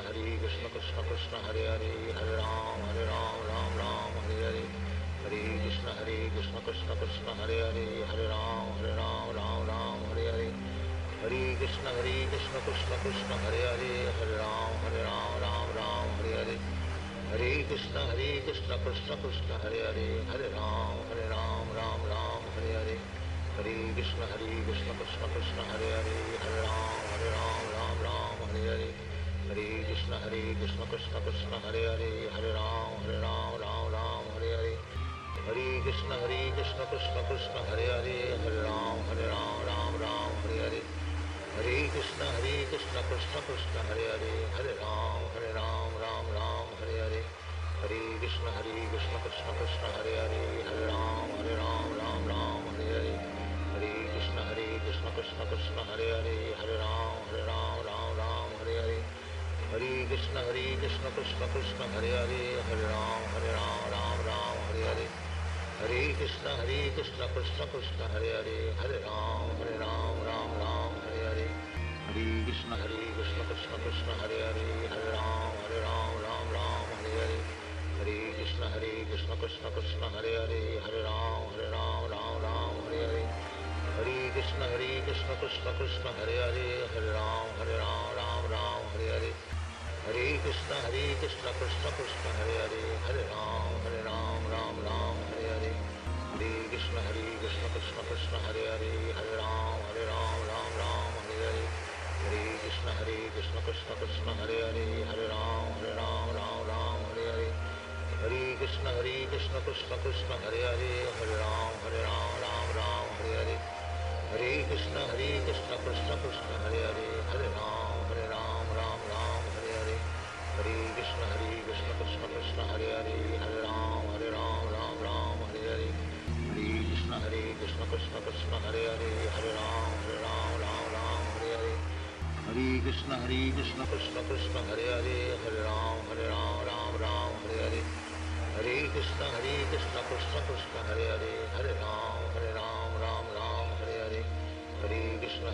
Hare Krishna Krishna Krishna Hare Hare Hare Ram Ram Ram Hare Hare Hare Krishna Krishna Krishna Hare Hare Hare Ram Ram Hare Hare Hare Krishna Krishna Krishna Hare Hare Hare Ram Ram Hare Hare Hare Krishna Krishna Krishna Hare Hare Hare Ram Ram Hare Hare Hare Krishna Krishna Krishna Hare Hare Hare Ram Ram Hare Hare Hare Krishna Krishna Krishna Hare Hare Hare Ram Hare Hare Hare Krishna Krishna Krishna Hare Hare Hare Ram Hare Hare Hare Krishna Krishna Krishna Hare Hare Hare Ram Hare Hare Hare Krishna Krishna Krishna Hare Hare Hare Ram Hare Hare Hare Krishna Krishna Krishna Hare Hare Hare Ram Hare Hare Hare Krishna Krishna Krishna Hare Hare Hare Ram Hare Hare Hare Krishna Krishna Krishna Hare Hare Hare Ram Hare Hare Hare Krishna Krishna Krishna Hare Hare Hare Ram Hare Hare Hare Krishna Krishna Krishna Hare Hare Hare Ram Hare Hare Hare Krishna Krishna Krishna Hare Hare Hare Ram Hare Hare Hare Krishna Krishna Krishna Hare Hare Hare Ram Hare Hare Hare Krishna Krishna Krishna Hare Hare Hare Ram Hare Hare Hare Krishna Krishna Krishna Hare Hare Hare Ram Hare Hare Hare Krishna Krishna Krishna Hare Hare Hare Ram Hare Hare Hare Krishna Krishna Krishna Hare Hare Hare Ram Hare Hare Hare Krishna Krishna Krishna Hare Hare Hare Ram Hare Hare Hare Krishna Krishna Krishna Hare Hare Hare Ram Hare Hare Hare Krishna Krishna Krishna Hare Hare Hare Ram Hare Hare Hare Krishna Krishna Krishna Hare Hare Hare Ram Hare Hare Hare Krishna Krishna Krishna Hare Hare Hare Ram Hare Hare Hare Krishna Krishna Krishna Hare Hare Hare Ram Hare Hare Hare Krishna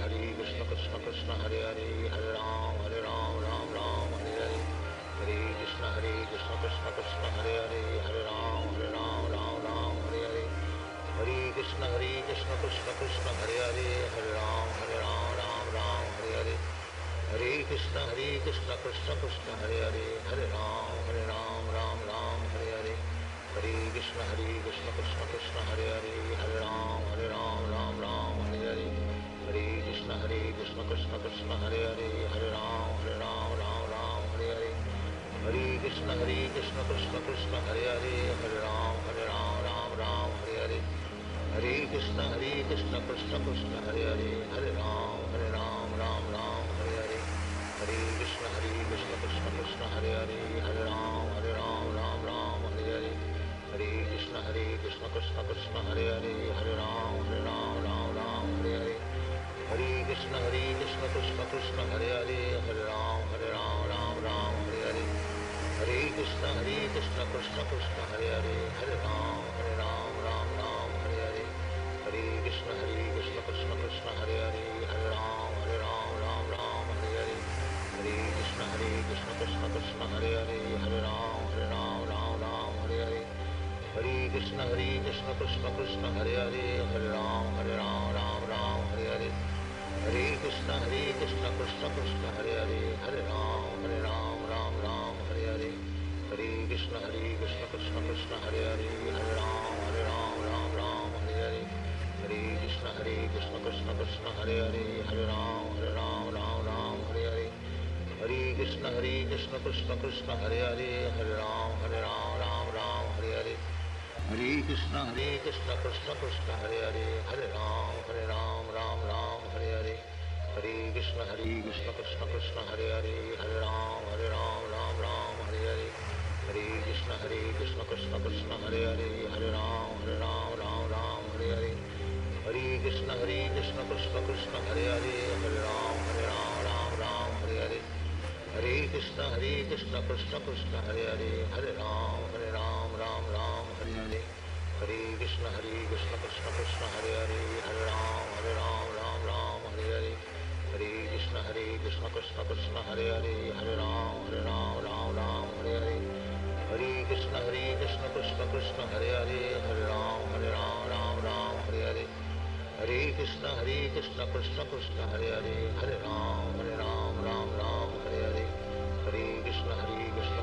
Krishna Krishna Hare Hare Hare Ram Hare Hare Hare Krishna Krishna Krishna Hare Hare Hare Ram Hare Hare Hare Krishna Krishna Krishna Hare Hare Hare Ram Hare Hare Hare Krishna Krishna Krishna Hare Hare Hare Ram Hare Hare Hare Krishna Krishna Krishna Hare Hare Hare Ram Hare Hare Hare Krishna Krishna Krishna Hare Hare Hare Ram Hare Hare Hare Krishna Krishna Krishna Hare Hare Hare Ram Hare Hare Hare Krishna Krishna Krishna Hare Hare Hare Ram Hare Hare Hare Krishna Krishna Krishna Hare Hare Hare Ram Hare Hare Hare Krishna Krishna Krishna Hare Hare Hare Ram Hare Hare Hare Krishna Krishna Krishna Hare Hare Hare Ram Hare Hare Hare Krishna Krishna Krishna Hare Hare Hare Ram Hare Hare Hare Krishna Krishna Krishna Hare Hare Hare Ram Hare Hare Hare Krishna Krishna Krishna Hare Hare Hare Ram Hare Hare Hare Krishna Krishna Krishna Hare Hare Hare Ram Hare Hare Hare Krishna Krishna Krishna Hare Hare Hare Ram Hare Hare Hare Krishna Krishna Krishna Hare Hare Hare Ram Hare Hare Hare Krishna Krishna Krishna Hare Hare Hare Ram Hare Hare Hare Krishna Krishna Krishna Hare Hare Hare Ram Hare Hare Hare Krishna Krishna Krishna Hare Hare Hare Ram Hare Hare Hare Krishna Krishna Krishna Hare Hare Hare Ram Hare Hare Hare Krishna Krishna Krishna Hare Hare Hare Ram Hare Hare Hare Krishna Krishna Krishna Hare Hare Hare Ram Hare Hare Hare Krishna Krishna Krishna Hare Hare Hare Ram Hare Krishna Hare Hare Hare Ram Ram Ram Hare Hare Hare Krishna Krishna Krishna Hare Hare Hare Ram Ram Ram Hare Hare Hare Krishna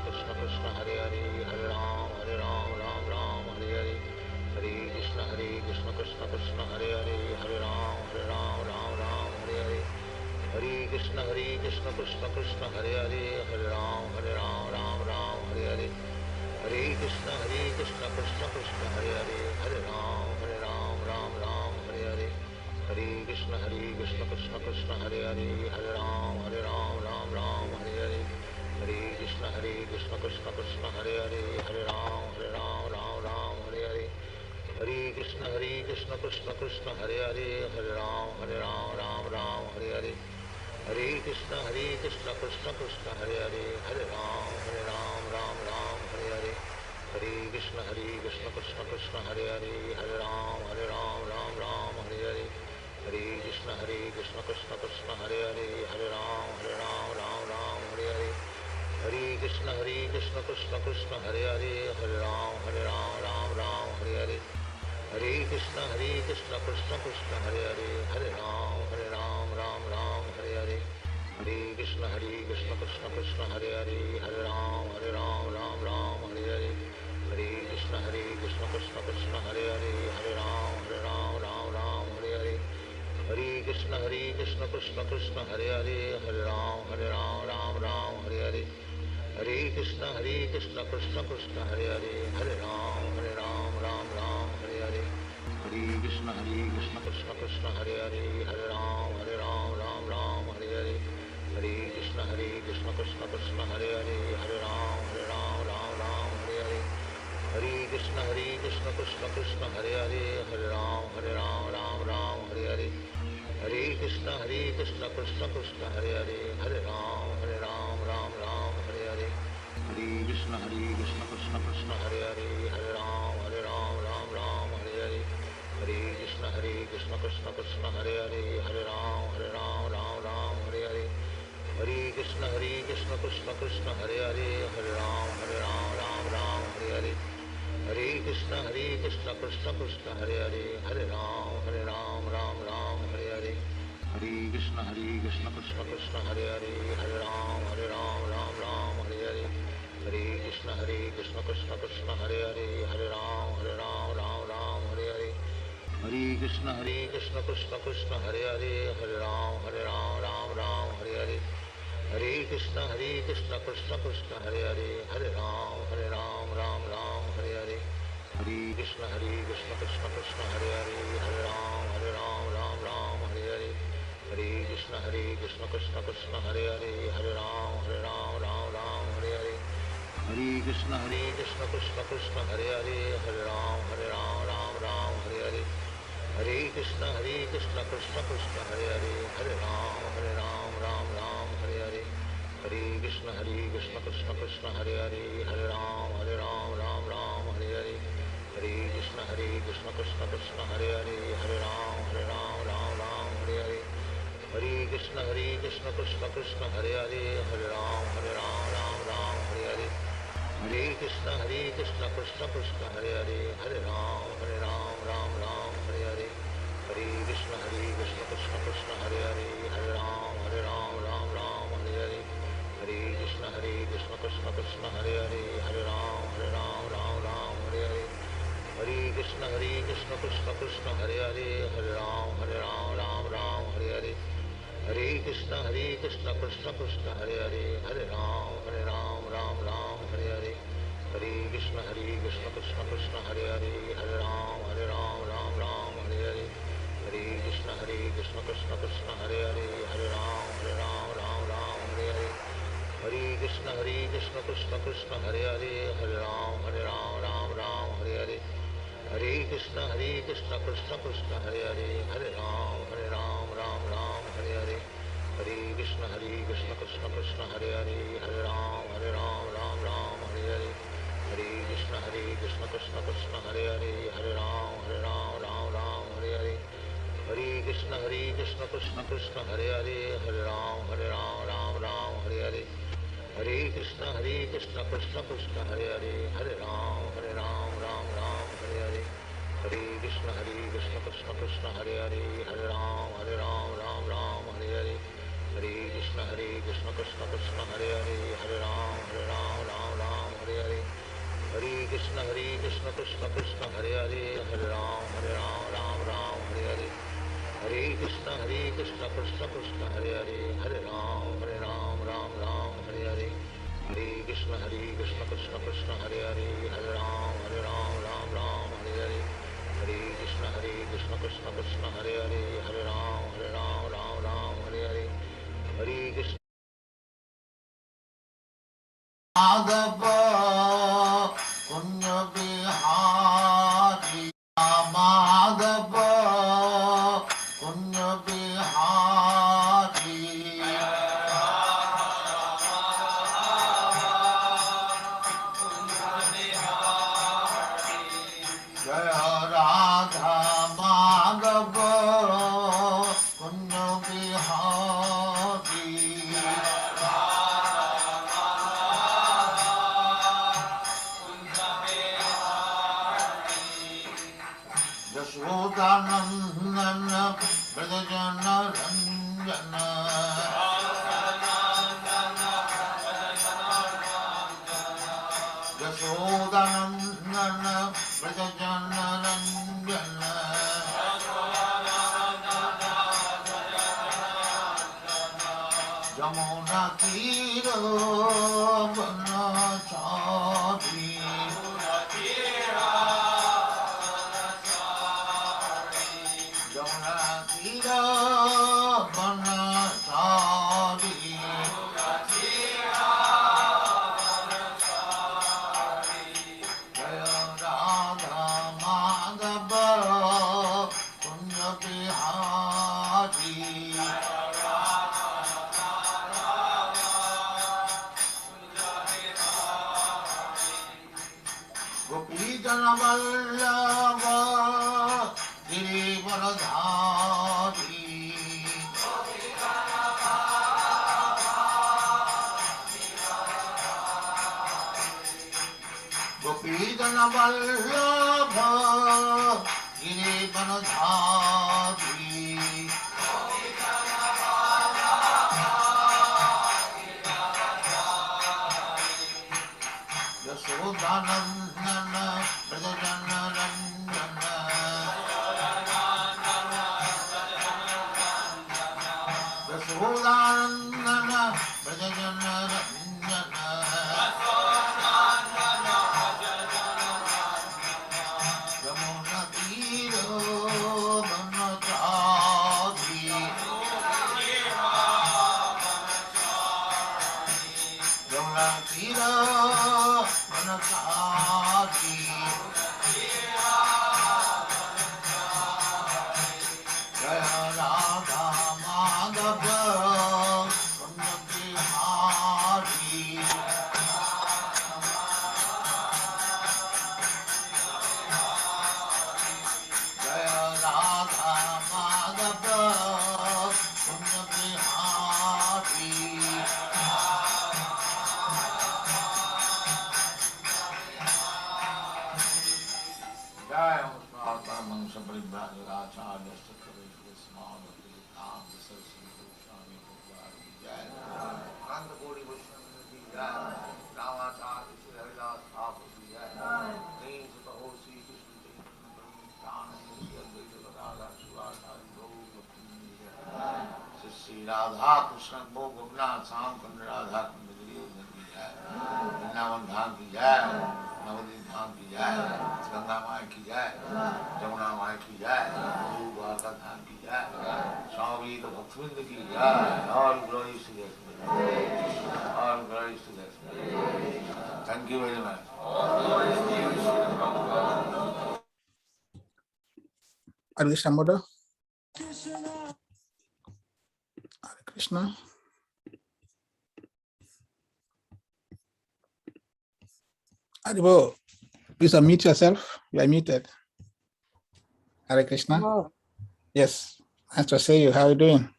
Krishna Krishna Hare Hare Hare Ram Ram Ram Hare Hare Hare Krishna Krishna Krishna Hare Hare Hare Ram Ram Hare Hare Hare Krishna Krishna Krishna Hare Hare Hare Ram Ram Hare Hare Hare Krishna Krishna Krishna Hare Hare Hare Ram Ram Hare Hare Hare Krishna Krishna Krishna Hare Hare Hare Ram Ram Hare Hare Hare Krishna Krishna Krishna Hare Hare Hare Ram Ram Hare Hare Hare Krishna Krishna Krishna Hare Hare Hare Ram Ram Hare Hare Hare Krishna Krishna Krishna Hare Hare Hare Ram Ram Hare Hare Hare Krishna Krishna Krishna Hare Hare Hare Ram Ram Hare Hare Hare Krishna Krishna Krishna Hare Hare Hare Ram Ram Hare Hare Hare Krishna Krishna Krishna Hare Hare Hare Ram Ram Hare Hare Hare Krishna Krishna Krishna Hare Hare Hare Ram Ram Hare Hare Hare Krishna Krishna Krishna Hare Hare Hare Ram Ram Hare Hare Hare Krishna Krishna Krishna Hare Hare Hare Ram Hare Hare Hare Krishna Krishna Krishna Hare Hare Hare Ram Hare Hare Hare Krishna Krishna Krishna Hare Hare Hare Ram Hare Hare Hare Krishna Krishna Krishna Hare Hare Hare Ram Hare Hare Hare Krishna Krishna Krishna Hare Hare Hare Ram Hare Hare Hare Krishna Krishna Krishna Hare Hare Hare Ram Hare Hare Hare Krishna Krishna Krishna Hare Hare Hare Ram Hare Hare Hare Krishna Krishna Krishna Hare Hare Hare Ram Hare Hare Hare Krishna Krishna Krishna Hare Hare Hare Ram Hare Hare Hare Krishna Krishna Krishna Hare Hare Hare Ram Hare Hare Hare Krishna Krishna Krishna Hare Hare Hare Ram Hare Hare Hare Krishna Krishna Krishna Hare Hare Hare Ram Hare Hare Hare Krishna Krishna Krishna Hare Hare Hare Ram Hare Hare Hare Krishna Krishna Krishna Hare Hare Hare Ram Hare Hare Hare Krishna Krishna Krishna Hare Hare Hare Ram Hare Hare Hare Krishna Krishna Krishna Hare Hare Hare Ram Hare Hare Hare Krishna Krishna Krishna Hare Hare Hare Ram Hare Hare Hare Krishna Krishna Krishna Hare Hare Hare Ram Hare Hare Hare Krishna Krishna Krishna Hare Hare Hare Ram Hare Hare Hare Krishna Krishna Krishna Hare Hare Hare Ram Hare Hare Hare Krishna Krishna Krishna Hare Hare Hare Ram Hare Hare Hare Krishna Krishna Krishna Hare Hare Hare Ram Hare Hare Hare Krishna Krishna Krishna Hare Hare Hare Ram Hare Hare Hare Krishna Krishna Krishna Hare Hare Hare Ram Hare Hare Hare Krishna Krishna Krishna Hare Hare Hare Ram Hare Hare Hare Krishna Krishna Krishna Hare Hare Hare Ram Hare Hare Hare Krishna Krishna Krishna Hare Hare Hare Ram Hare Hare Hare Krishna Krishna Krishna Hare Hare Hare Ram Hare Hare Hare Krishna Krishna Krishna Hare Hare Hare Ram Hare Hare Hare Krishna Krishna Krishna Hare Hare Hare Ram Hare Hare Hare Krishna Krishna Krishna Hare Hare Hare Ram Hare Hare Hare Krishna Krishna Krishna Hare Hare Hare Ram Hare Hare Hare Krishna Krishna Krishna Hare Hare Hare Ram Hare Hare Hare Krishna Krishna Krishna Hare Hare Hare Ram Hare Hare Hare Krishna Krishna Krishna Hare Hare, Hare Ram Ram Ram Hare Hare. Hare Krishna Krishna Krishna Hare Hare, Hare Ram Ram Hare Hare. Hare Krishna Krishna Krishna Hare Hare, Hare Ram Ram Hare Hare. Hare Krishna Krishna Krishna Hare Hare, Hare Ram Ram Hare Hare. Hare Krishna Krishna Krishna Hare Hare, Hare Ram Ram Hare Hare. Hare Krishna Krishna Krishna Hare Hare, Hare Ram Ram Hare Hare. Hare Krishna Krishna Krishna Hare Hare, Hare Ram Hare Hare. Hare Krishna Madhava Punya Bihari Madhava Punya Bihari Jaya Radha Madhava Punya Bihari Yashodanandana Brajajana Ranjana Yashodanandana Brajajana Ranjana Jamuna Tira Banachari Jamuna Tira Banachari Jaya Radha Madhava Punya Bihari Gopi Jana Vallabha Girivaradhari Gopi Jana Vallabha Girivaradhari Yashodanandana Brajajana Ranjana Yashodanandana Brajajana Ranjana Yamuna Tira Banachari Yamuna Tira Banachari Jaya Radha Madhava Punya Bihari Jaya Radha Madhava Punya Bihari Jaya Utpata Mansa Paribhajagacharya Sakharishya Smadhati Tam Saraswati Goswami Bhagavad Jaya Nanda Kori Vaishnava Ki Jaya Ramacharya Sri Haridas Thakur Ki Jaya Name Sutta Ho Sri Krishna Chaitanya Nityananda Sri Advaita Gadadhar Shivasari Gaur Bhakti Jaya Sri Radha Krishna Bho Gopinath Sam Kanda Radha Kanda Giri Ki Jaya Vrindavan Dham Ki Jaya Navadvip Dham Ki Jaya Ganga Maya Ki Jaya Jamuna Maya Ki Jaya Guru Dwarka Dham Ki Jaya Swami the Bhaktivinoda Ki Jaya All glories to the All glories to the Thank you very much. Hare Krishna Mother. Hare Krishna. Haribo, please unmute yourself. You are muted. Hare Krishna. Oh, Yes, nice to see you. How are you doing?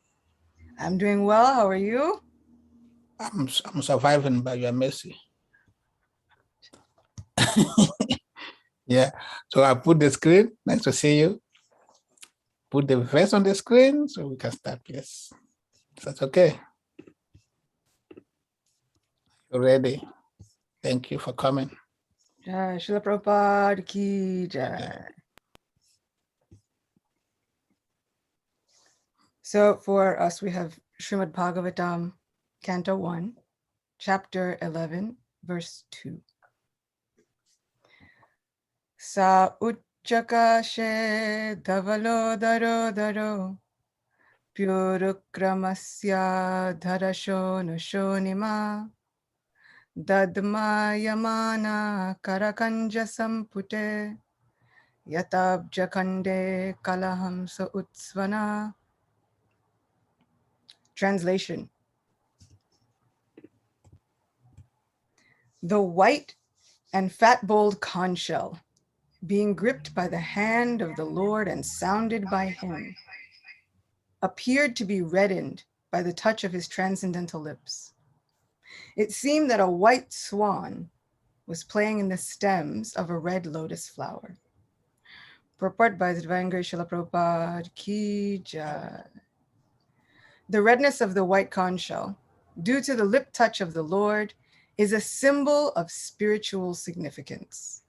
I'm doing well. How are you? I'm surviving by your mercy. Yeah. So I put the screen. Nice to see you. Put the verse on the screen so we can start, please. That's okay. You're ready. Thank you for coming. Jai Srila Prabhupada ki jai. So for us, we have Srimad Bhagavatam, Canto 1, Chapter 11, Verse 2. Sa uchakashe davalo daro daro pyurukramasya dharasho nashonima dadmayamana karakanja sampute yatabjakande kalahamsa utsvana. Translation. The white and fat-bowled conch shell, being gripped by the hand of the Lord and sounded by him, appeared to be reddened by the touch of his transcendental lips. It seemed that a white swan was playing in the stems of a red lotus flower. Purport by Divine Srila Prabhupada ki jai. The redness of the white conch shell, due to the lip touch of the Lord, is a symbol of spiritual significance.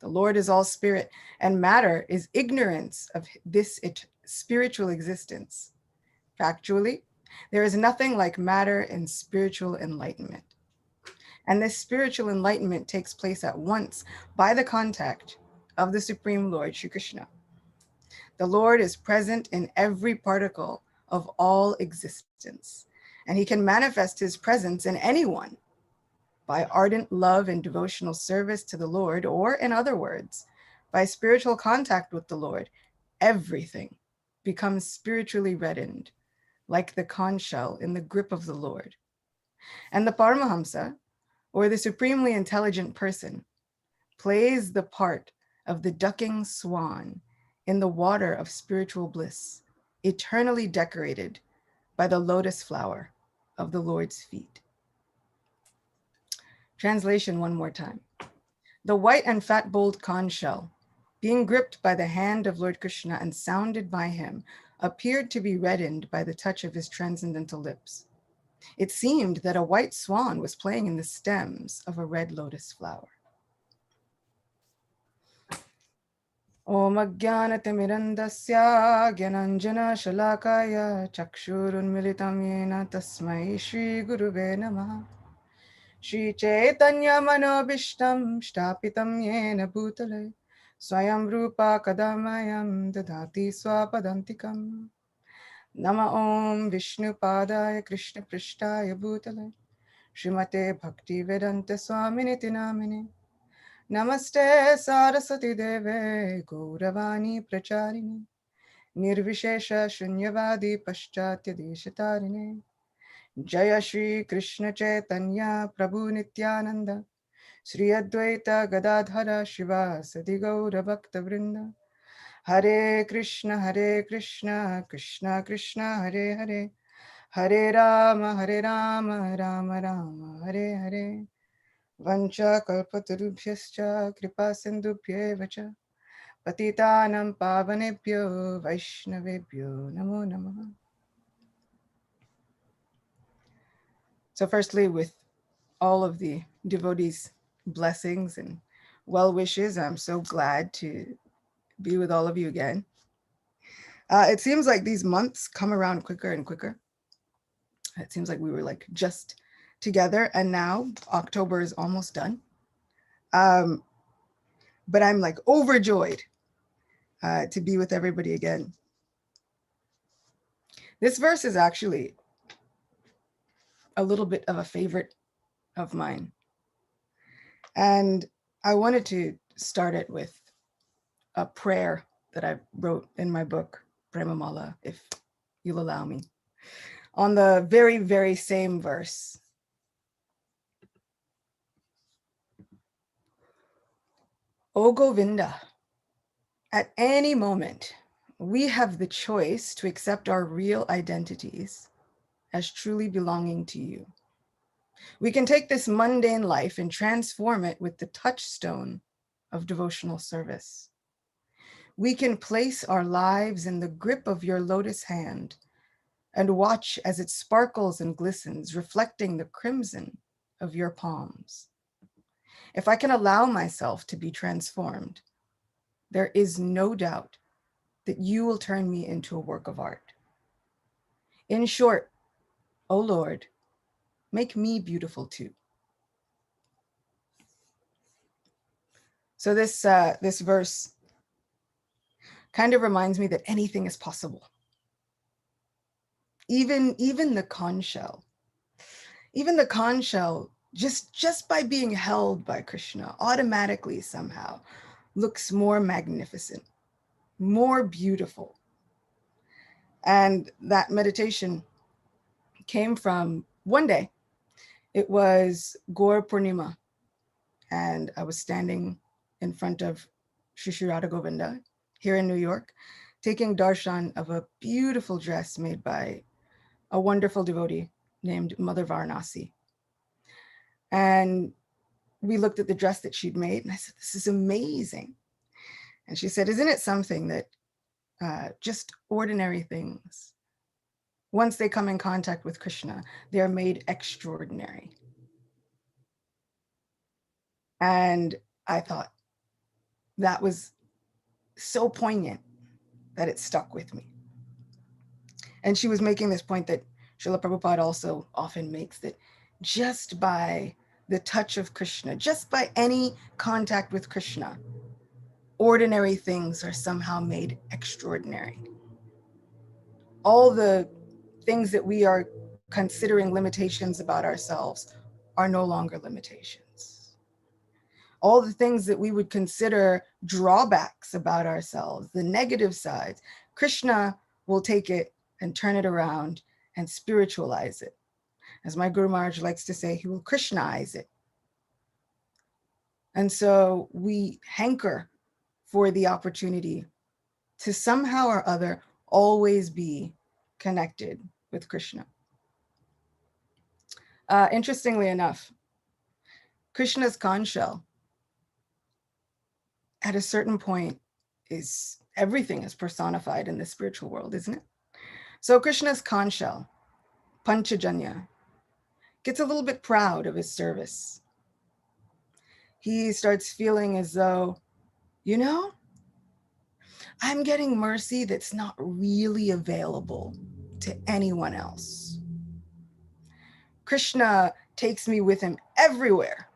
The Lord is all spirit, and matter is ignorance of this spiritual existence. Factually, there is nothing like matter in spiritual enlightenment. And this spiritual enlightenment takes place at once by the contact of the Supreme Lord, Shri Krishna. The Lord is present in every particle of all existence, and he can manifest his presence in anyone by ardent love and devotional service to the Lord, or in other words, by spiritual contact with the Lord. Everything becomes spiritually reddened, like the conch shell in the grip of the Lord. And the Paramahamsa, or the supremely intelligent person, plays the part of the ducking swan in the water of spiritual bliss, eternally decorated by the lotus flower of the Lord's feet. Translation one more time. The white and fat-bowled conch shell, being gripped by the hand of Lord Krishna and sounded by him, appeared to be reddened by the touch of his transcendental lips. It seemed that a white swan was playing in the stems of a red lotus flower. Om Ajnanatimirandasya Gyananjana Shalakaya Chakshurunmilitam Yena Tasmai Shri Guruve Namaha Shri Chaitanya Manobishtam Shtapitam Yena Bhutale Swayam Rupa Kadamayam Dadati Swapadantikam Nama Om Vishnu Padaya Krishna Prishtaya Bhutale Srimate Bhakti Vedanta Swaminiti Namine Namaste Saraswati Deve Gauravani Pracharini Nirvishesha Shunyavadi Paschatya Deshatarine Jaya Shri Krishna Chaitanya Prabhu Nityananda Sri Advaita Gadadhara Shiva Sadi Gaura Bhakta Vrinda Hare Krishna Krishna Krishna Hare Hare Hare Rama Rama Rama Hare Hare Vancha kalpatarubhyascha kripa sindhubhyeva cha patitanam pavanebhyo vaishnavebhyo namo namaha. So firstly, with all of the devotees' blessings and well wishes, I'm so glad to be with all of you again. It seems like these months come around quicker and quicker. It seems like we were like just together, and now October is almost done. But I'm like overjoyed to be with everybody again. This verse is actually a little bit of a favorite of mine. And I wanted to start it with a prayer that I wrote in my book, Premamala, if you'll allow me, on the very, very same verse. O Govinda, at any moment, we have the choice to accept our real identities as truly belonging to you. We can take this mundane life and transform it with the touchstone of devotional service. We can place our lives in the grip of your lotus hand and watch as it sparkles and glistens, reflecting the crimson of your palms. If I can allow myself to be transformed, there is no doubt that you will turn me into a work of art. In short, O Lord, make me beautiful too. So this verse kind of reminds me that anything is possible. Even the conch shell, just by being held by Krishna, automatically somehow looks more magnificent, more beautiful. And that meditation came from one day. It was Gaur Purnima, and I was standing in front of Shri Shri Radha Govinda here in New York, taking darshan of a beautiful dress made by a wonderful devotee named Mother Varanasi. And we looked at the dress that she'd made, and I said, "This is amazing." And she said, "Isn't it something that just ordinary things, once they come in contact with Krishna, they're made extraordinary?" And I thought that was so poignant that it stuck with me. And she was making this point that Srila Prabhupada also often makes, that just by the touch of Krishna, just by any contact with Krishna, ordinary things are somehow made extraordinary. All the things that we are considering limitations about ourselves are no longer limitations. All the things that we would consider drawbacks about ourselves, the negative sides, Krishna will take it and turn it around and spiritualize it. As my Guru Maharaj likes to say, he will Krishnaize it. And so we hanker for the opportunity to somehow or other always be connected with Krishna. Interestingly enough, Krishna's conch shell, at a certain point, is everything is personified in the spiritual world, isn't it? So Krishna's conch shell, Panchajanya, gets a little bit proud of his service. He starts feeling as though, I'm getting mercy that's not really available to anyone else. Krishna takes me with him everywhere.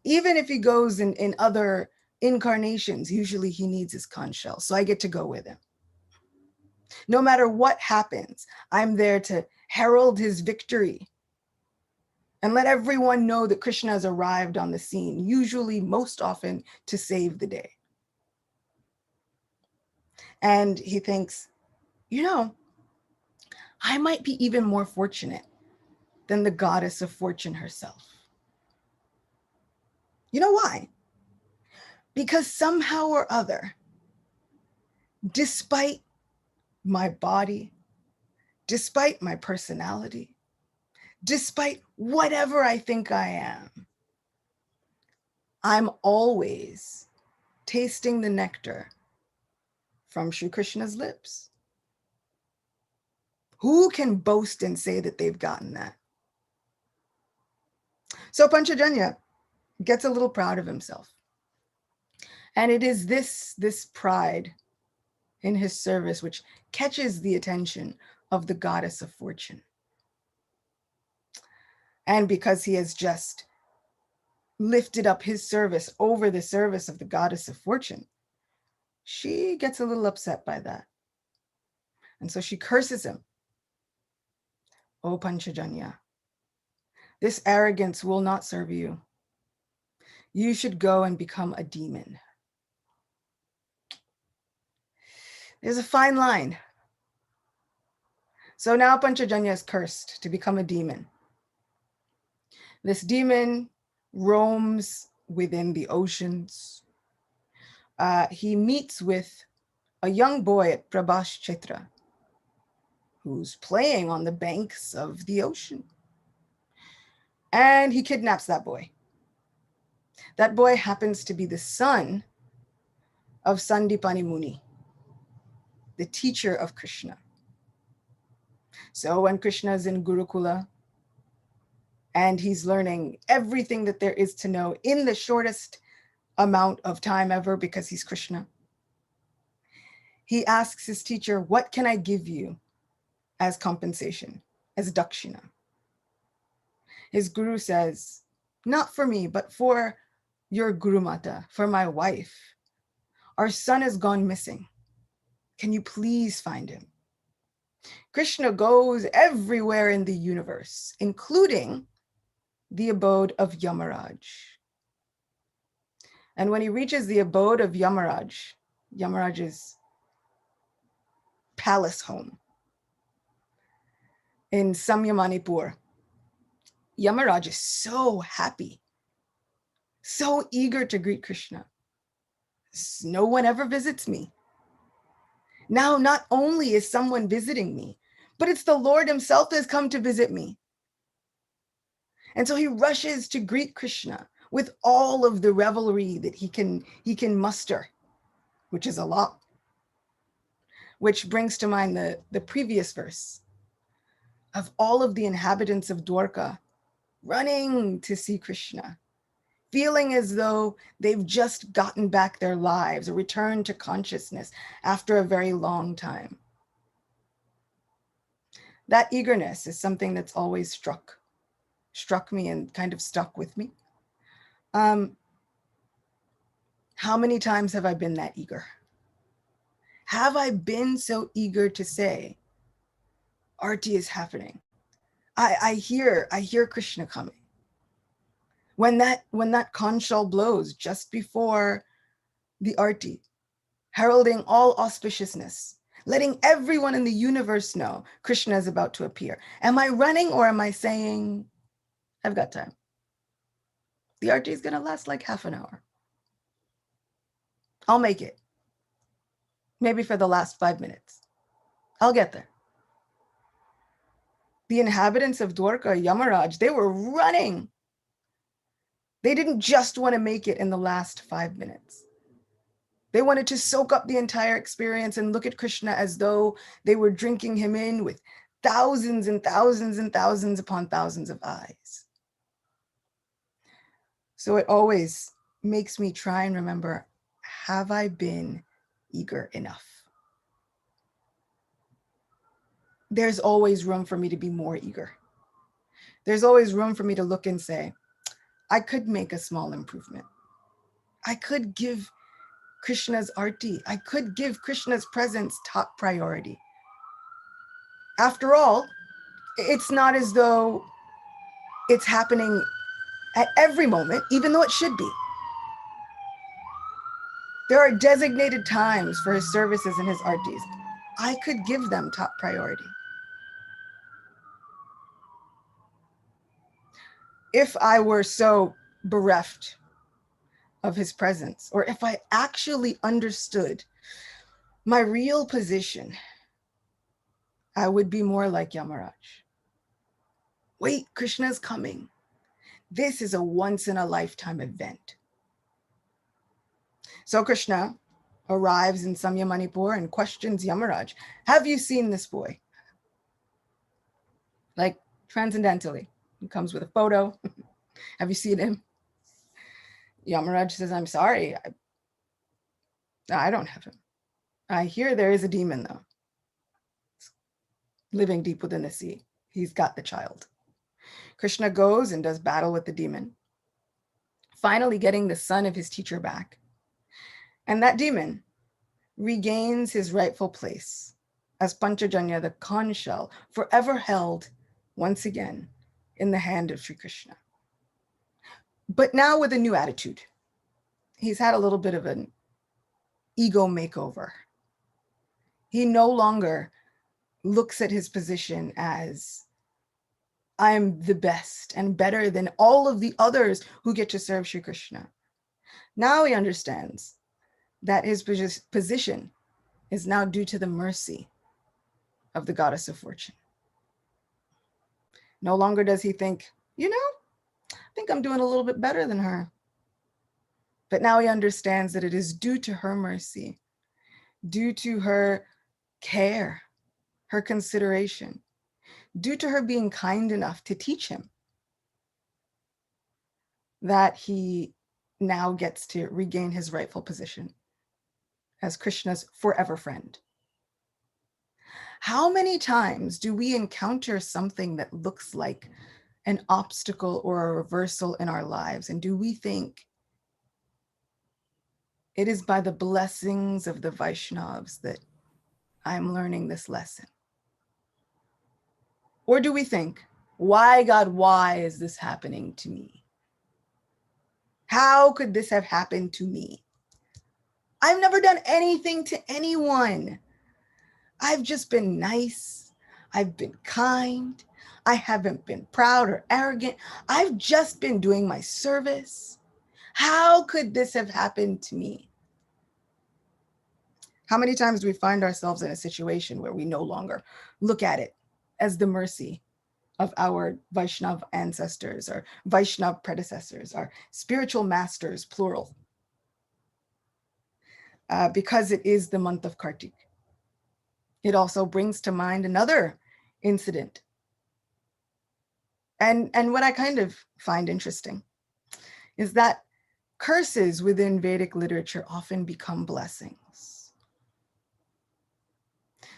Even if he goes in other incarnations, usually he needs his conch shell, so I get to go with him. No matter what happens, I'm there to herald his victory and let everyone know that Krishna has arrived on the scene, usually most often to save the day. And he thinks, I might be even more fortunate than the goddess of fortune herself. You know why? Because somehow or other, despite my body, despite my personality, despite whatever I think I am, I'm always tasting the nectar from Sri Krishna's lips. Who can boast and say that they've gotten that? So Panchajanya gets a little proud of himself. And it is this pride in his service which catches the attention of the goddess of fortune. And because he has just lifted up his service over the service of the goddess of fortune, she gets a little upset by that. And so she curses him. "O Panchajanya, this arrogance will not serve you. You should go and become a demon." There's a fine line. So now Panchajanya is cursed to become a demon. This demon roams within the oceans. He meets with a young boy at Prabhas Chetra who's playing on the banks of the ocean. And he kidnaps that boy. That boy happens to be the son of Sandipani Muni, the teacher of Krishna. So when Krishna is in Gurukula and he's learning everything that there is to know in the shortest amount of time ever because he's Krishna, he asks his teacher, what can I give you as compensation, as dakshina? His guru says, not for me, but for your Guru Mata, for my wife. Our son has gone missing. Can you please find him? Krishna goes everywhere in the universe, including the abode of Yamaraj. And when he reaches the abode of Yamaraj, Yamaraj's palace home in Samyamanipur, Yamaraj is so happy, so eager to greet Krishna. No one ever visits me. Now, not only is someone visiting me, but it's the Lord himself that has come to visit me. And so he rushes to greet Krishna with all of the revelry that he can muster, which is a lot. Which brings to mind the previous verse of all of the inhabitants of Dwarka running to see Krishna, feeling as though they've just gotten back their lives, a return to consciousness after a very long time. That eagerness is something that's always struck me and kind of stuck with me. How many times have I been that eager? Have I been so eager to say, Arti is happening? I hear Krishna coming. When that conch shell blows just before the Arti, heralding all auspiciousness, letting everyone in the universe know Krishna is about to appear. Am I running or am I saying, I've got time? The Arti is going to last like half an hour. I'll make it. Maybe for the last 5 minutes. I'll get there. The inhabitants of Dwarka, Yamaraj, they were running. They didn't just want to make it in the last 5 minutes. They wanted to soak up the entire experience and look at Krishna as though they were drinking him in with thousands and thousands and thousands upon thousands of eyes. So it always makes me try and remember, have I been eager enough? There's always room for me to be more eager. There's always room for me to look and say, I could make a small improvement. I could give Krishna's arti. I could give Krishna's presence top priority. After all, it's not as though it's happening at every moment, even though it should be. There are designated times for his services and his artis. I could give them top priority. If I were so bereft of his presence, or if I actually understood my real position, I would be more like Yamaraj. Wait, Krishna's coming. This is a once in a lifetime event. So Krishna arrives in Samyamanipur and questions Yamaraj. Have you seen this boy? Like transcendentally. He comes with a photo. Have you seen him? Yamaraj says, I'm sorry. I don't have him. I hear there is a demon though. Living deep within the sea. He's got the child. Krishna goes and does battle with the demon, finally getting the son of his teacher back. And that demon regains his rightful place as Panchajanya, the conch shell, forever held once again in the hand of Sri Krishna. But now with a new attitude. He's had a little bit of an ego makeover. He no longer looks at his position as I'm the best and better than all of the others who get to serve Sri Krishna. Now he understands that his position is now due to the mercy of the goddess of fortune. No longer does he think, think I'm doing a little bit better than her. But now he understands that it is due to her mercy, due to her care, her consideration, due to her being kind enough to teach him, that he now gets to regain his rightful position as Krishna's forever friend. How many times do we encounter something that looks like an obstacle or a reversal in our lives? And do we think it is by the blessings of the Vaishnavas that I'm learning this lesson? Or do we think, why, God, why is this happening to me? How could this have happened to me? I've never done anything to anyone. I've just been nice. I've been kind. I haven't been proud or arrogant. I've just been doing my service. How could this have happened to me? How many times do we find ourselves in a situation where we no longer look at it as the mercy of our Vaishnav ancestors or Vaishnav predecessors, our spiritual masters, plural, because it is the month of Kartik. It also brings to mind another incident. And what I kind of find interesting is that curses within Vedic literature often become blessings.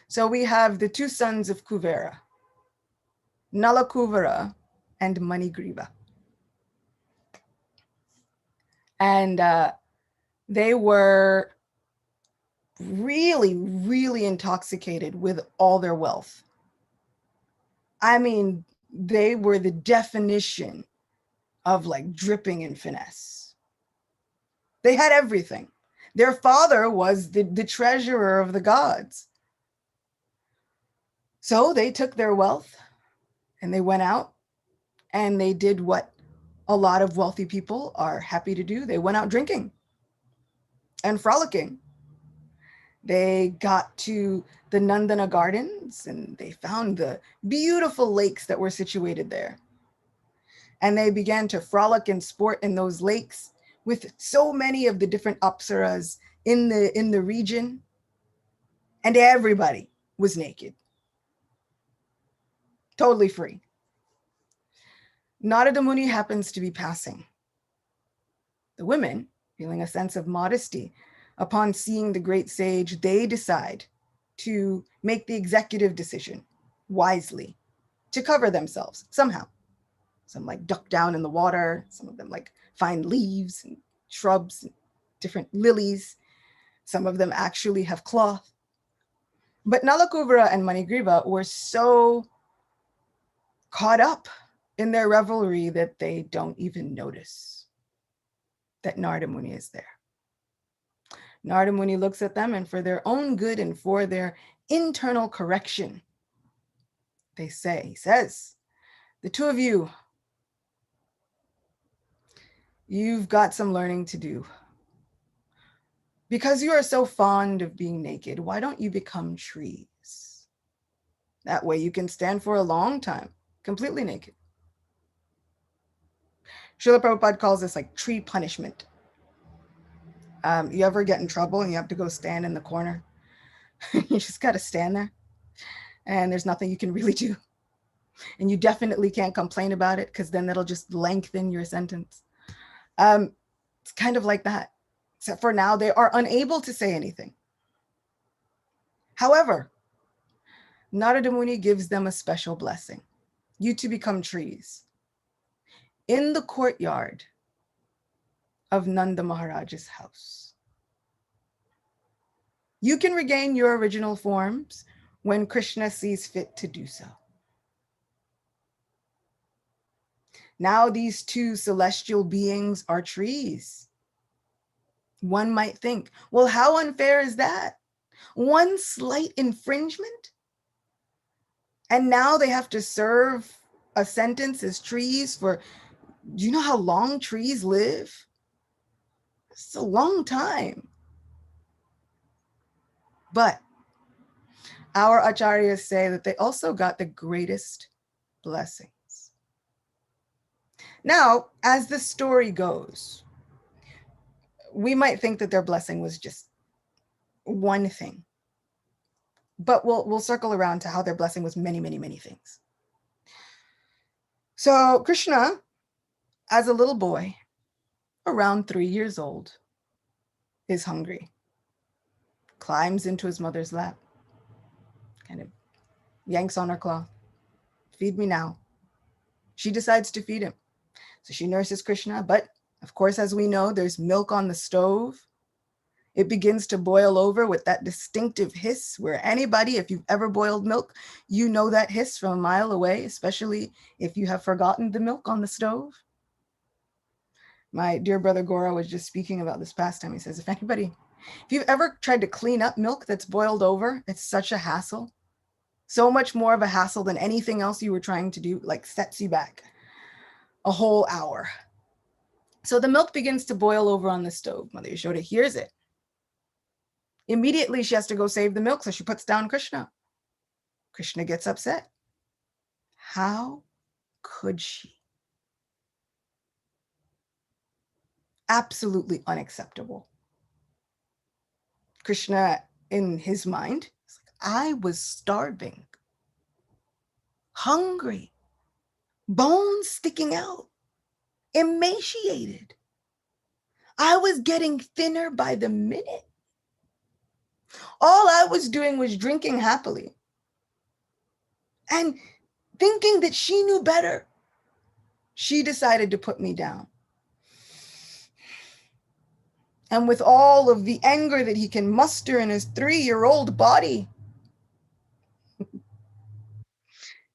So we have the two sons of Kuvera, Nalakuvara and Manigriva. And they were really, really intoxicated with all their wealth. I mean, they were the definition of like dripping in finesse. They had everything. Their father was the treasurer of the gods. So they took their wealth and they went out and they did what a lot of wealthy people are happy to do. They went out drinking and frolicking. They got to the Nandana gardens and they found the beautiful lakes that were situated there. And they began to frolic and sport in those lakes with so many of the different apsaras in the region. And everybody was naked, totally free. Narada Muni happens to be passing. The women, feeling a sense of modesty, upon seeing the great sage, they decide to make the executive decision wisely to cover themselves somehow. Some like duck down in the water, some of them like find leaves and shrubs and different lilies. Some of them actually have cloth. But Nalakuvara and Manigriva were so caught up in their revelry that they don't even notice that Narada Muni is there. Narada Muni looks at them, and for their own good and for their internal correction, he says, the two of you, you've got some learning to do. Because you are so fond of being naked, why don't you become trees? That way you can stand for a long time, completely naked. Srila Prabhupada calls this like tree punishment. You ever get in trouble and you have to go stand in the corner? You just got to stand there and there's nothing you can really do. And you definitely can't complain about it because then that'll just lengthen your sentence. It's kind of like that. Except for now, they are unable to say anything. However, Narada Muni gives them a special blessing. You two become trees in the courtyard of Nanda Maharaj's house. You can regain your original forms when Krishna sees fit to do so. Now these two celestial beings are trees. One might think, well, how unfair is that? One slight infringement? And now they have to serve a sentence as trees for, do you know how long trees live? It's a long time. But our acharyas say that they also got the greatest blessings. Now, as the story goes, we might think that their blessing was just one thing, but we'll circle around to how their blessing was many, many, many things. So Krishna, as a little boy, around 3 years old, is hungry, climbs into his mother's lap, kind of yanks on her cloth. Feed me now. She decides to feed him. So she nurses Krishna, but of course, as we know, there's milk on the stove. It begins to boil over with that distinctive hiss where anybody, if you've ever boiled milk, you know that hiss from a mile away, especially if you have forgotten the milk on the stove. My dear brother Gora was just speaking about this past time. He says, if you've ever tried to clean up milk that's boiled over, it's such a hassle. So much more of a hassle than anything else you were trying to do, like sets you back a whole hour. So the milk begins to boil over on the stove. Mother Yashoda hears it. Immediately, she has to go save the milk, so she puts down Krishna. Krishna gets upset. How could she? Absolutely unacceptable. Krishna, in his mind, is like, I was starving, hungry, bones sticking out, emaciated. I was getting thinner by the minute. All I was doing was drinking happily and thinking that she knew better. She decided to put me down. And with all of the anger that he can muster in his 3-year-old body,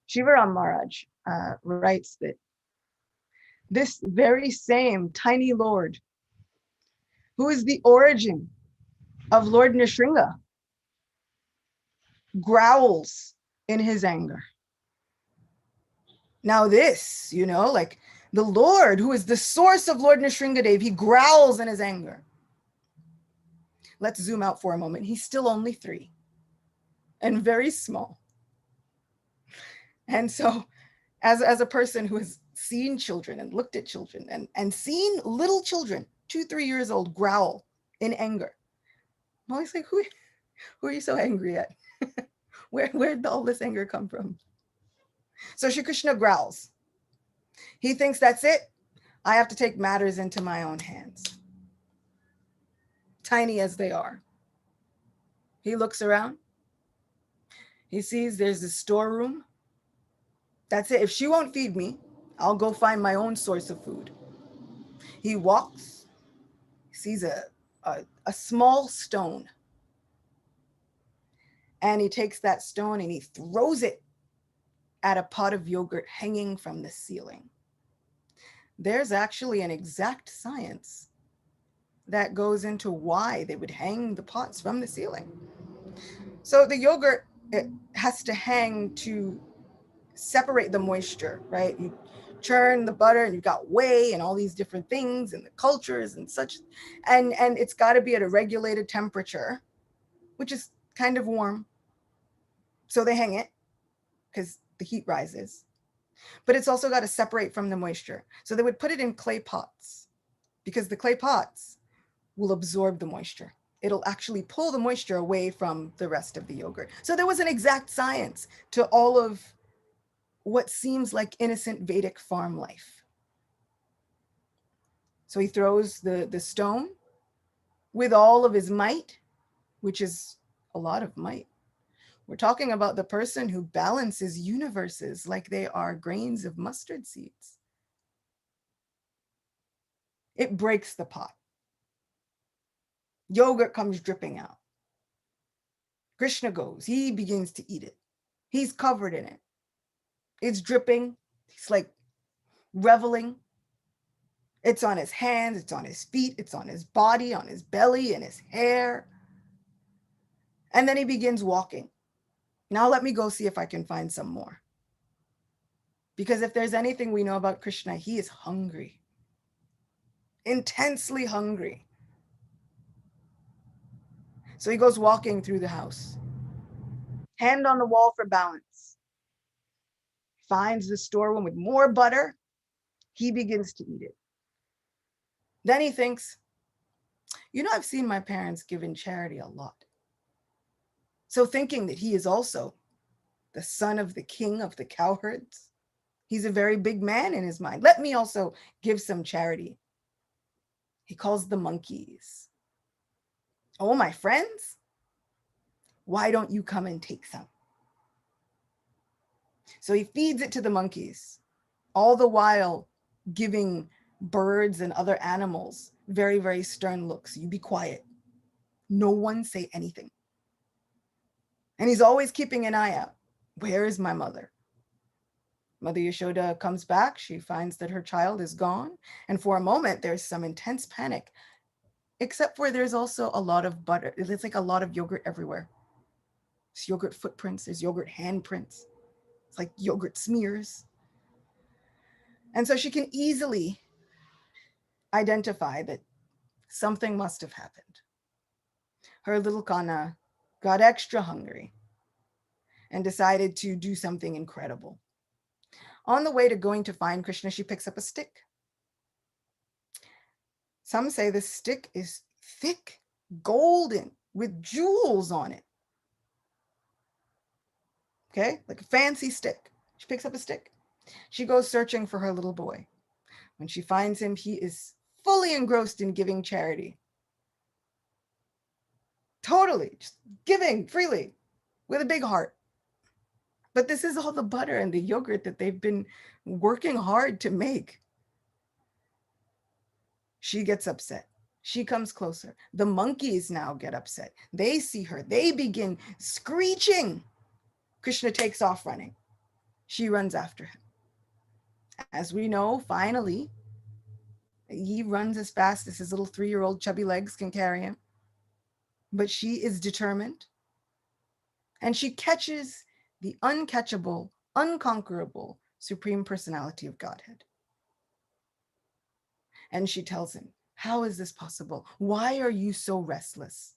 Shivaram Maharaj writes that this very same tiny Lord, who is the origin of Lord Nrsimha, growls in his anger. Now this, like the Lord, who is the source of Lord Nrsimhadev, he growls in his anger. Let's zoom out for a moment. He's still only 3 and very small. And so as a person who has seen children and looked at children and seen little children, 2-3 years old, growl in anger, I'm always like, who are you so angry at? Where'd all this anger come from? So Shri Krishna growls. He thinks that's it. I have to take matters into my own hands. Tiny as they are. He looks around. He sees there's a storeroom. That's it. If she won't feed me, I'll go find my own source of food. He walks, sees a small stone, and he takes that stone and he throws it at a pot of yogurt hanging from the ceiling. There's actually an exact science that goes into why they would hang the pots from the ceiling. So the yogurt, it has to hang to separate the moisture, right? You churn the butter and you've got whey and all these different things and the cultures and such, and it's got to be at a regulated temperature, which is kind of warm. So they hang it because the heat rises, but it's also got to separate from the moisture. So they would put it in clay pots because the clay pots will absorb the moisture. It'll actually pull the moisture away from the rest of the yogurt. So there was an exact science to all of what seems like innocent Vedic farm life. So he throws the stone with all of his might, which is a lot of might. We're talking about the person who balances universes like they are grains of mustard seeds. It breaks the pot. Yogurt comes dripping out. Krishna goes, he begins to eat it. He's covered in it. It's dripping. He's like reveling. It's on his hands, it's on his feet, it's on his body, on his belly, and his hair. And then he begins walking. Now let me go see if I can find some more. Because if there's anything we know about Krishna, he is hungry. Intensely hungry. So he goes walking through the house. Hand on the wall for balance. Finds the storeroom with more butter. He begins to eat it. Then he thinks, I've seen my parents give in charity a lot. So thinking that he is also the son of the king of the cowherds, he's a very big man in his mind. Let me also give some charity. He calls the monkeys. Oh, my friends, why don't you come and take some? So he feeds it to the monkeys, all the while giving birds and other animals very, very stern looks. You be quiet. No one say anything. And he's always keeping an eye out. Where is my mother? Mother Yashoda comes back. She finds that her child is gone. And for a moment, there's some intense panic, except for there's also a lot of butter. It's like a lot of yogurt everywhere. There's yogurt footprints. There's yogurt handprints. It's like yogurt smears. And so she can easily identify that something must have happened. Her little Kana got extra hungry and decided to do something incredible. On the way to going to find Krishna, she picks up a stick. Some say the stick is thick, golden, with jewels on it. Okay, like a fancy stick. She picks up a stick. She goes searching for her little boy. When she finds him, he is fully engrossed in giving charity. Totally, just giving freely with a big heart. But this is all the butter and the yogurt that they've been working hard to make. She gets upset. She comes closer. The monkeys now get upset. They see her. They begin screeching. Krishna takes off running. She runs after him. As we know, finally, he runs as fast as his little 3-year-old chubby legs can carry him. But she is determined. And she catches the uncatchable, unconquerable Supreme Personality of Godhead. And she tells him, how is this possible? Why are you so restless?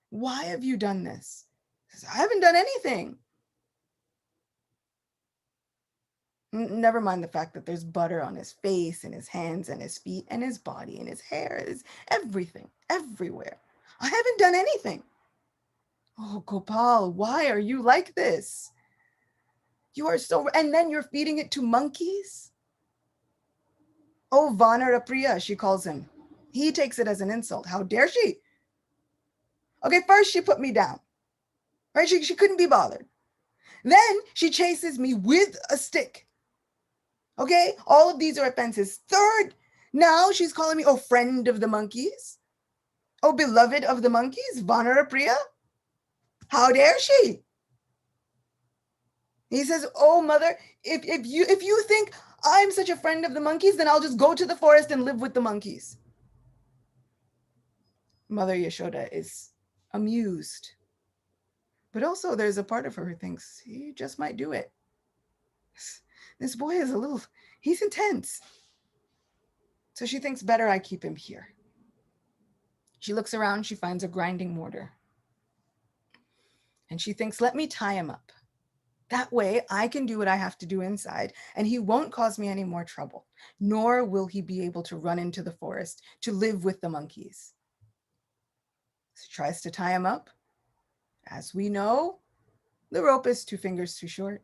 Why have you done this? He says, I haven't done anything. Never mind the fact that there's butter on his face and his hands and his feet and his body and his hair, is everything, everywhere. I haven't done anything. Oh, Gopal, why are you like this? You are so, and then you're feeding it to monkeys? Oh, Vanara Priya, she calls him. He takes it as an insult. How dare she? Okay, first she put me down, right? She couldn't be bothered. Then she chases me with a stick. Okay, all of these are offenses. Third, now she's calling me, oh, friend of the monkeys. Oh, beloved of the monkeys, Vanara Priya. How dare she? He says, oh, mother, if you think I'm such a friend of the monkeys, then I'll just go to the forest and live with the monkeys. Mother Yashoda is amused. But also there's a part of her who thinks he just might do it. This boy is he's intense. So she thinks better I keep him here. She looks around, she finds a grinding mortar. And she thinks, let me tie him up. That way I can do what I have to do inside and he won't cause me any more trouble, nor will he be able to run into the forest to live with the monkeys. So she tries to tie him up. As we know, the rope is 2 fingers too short.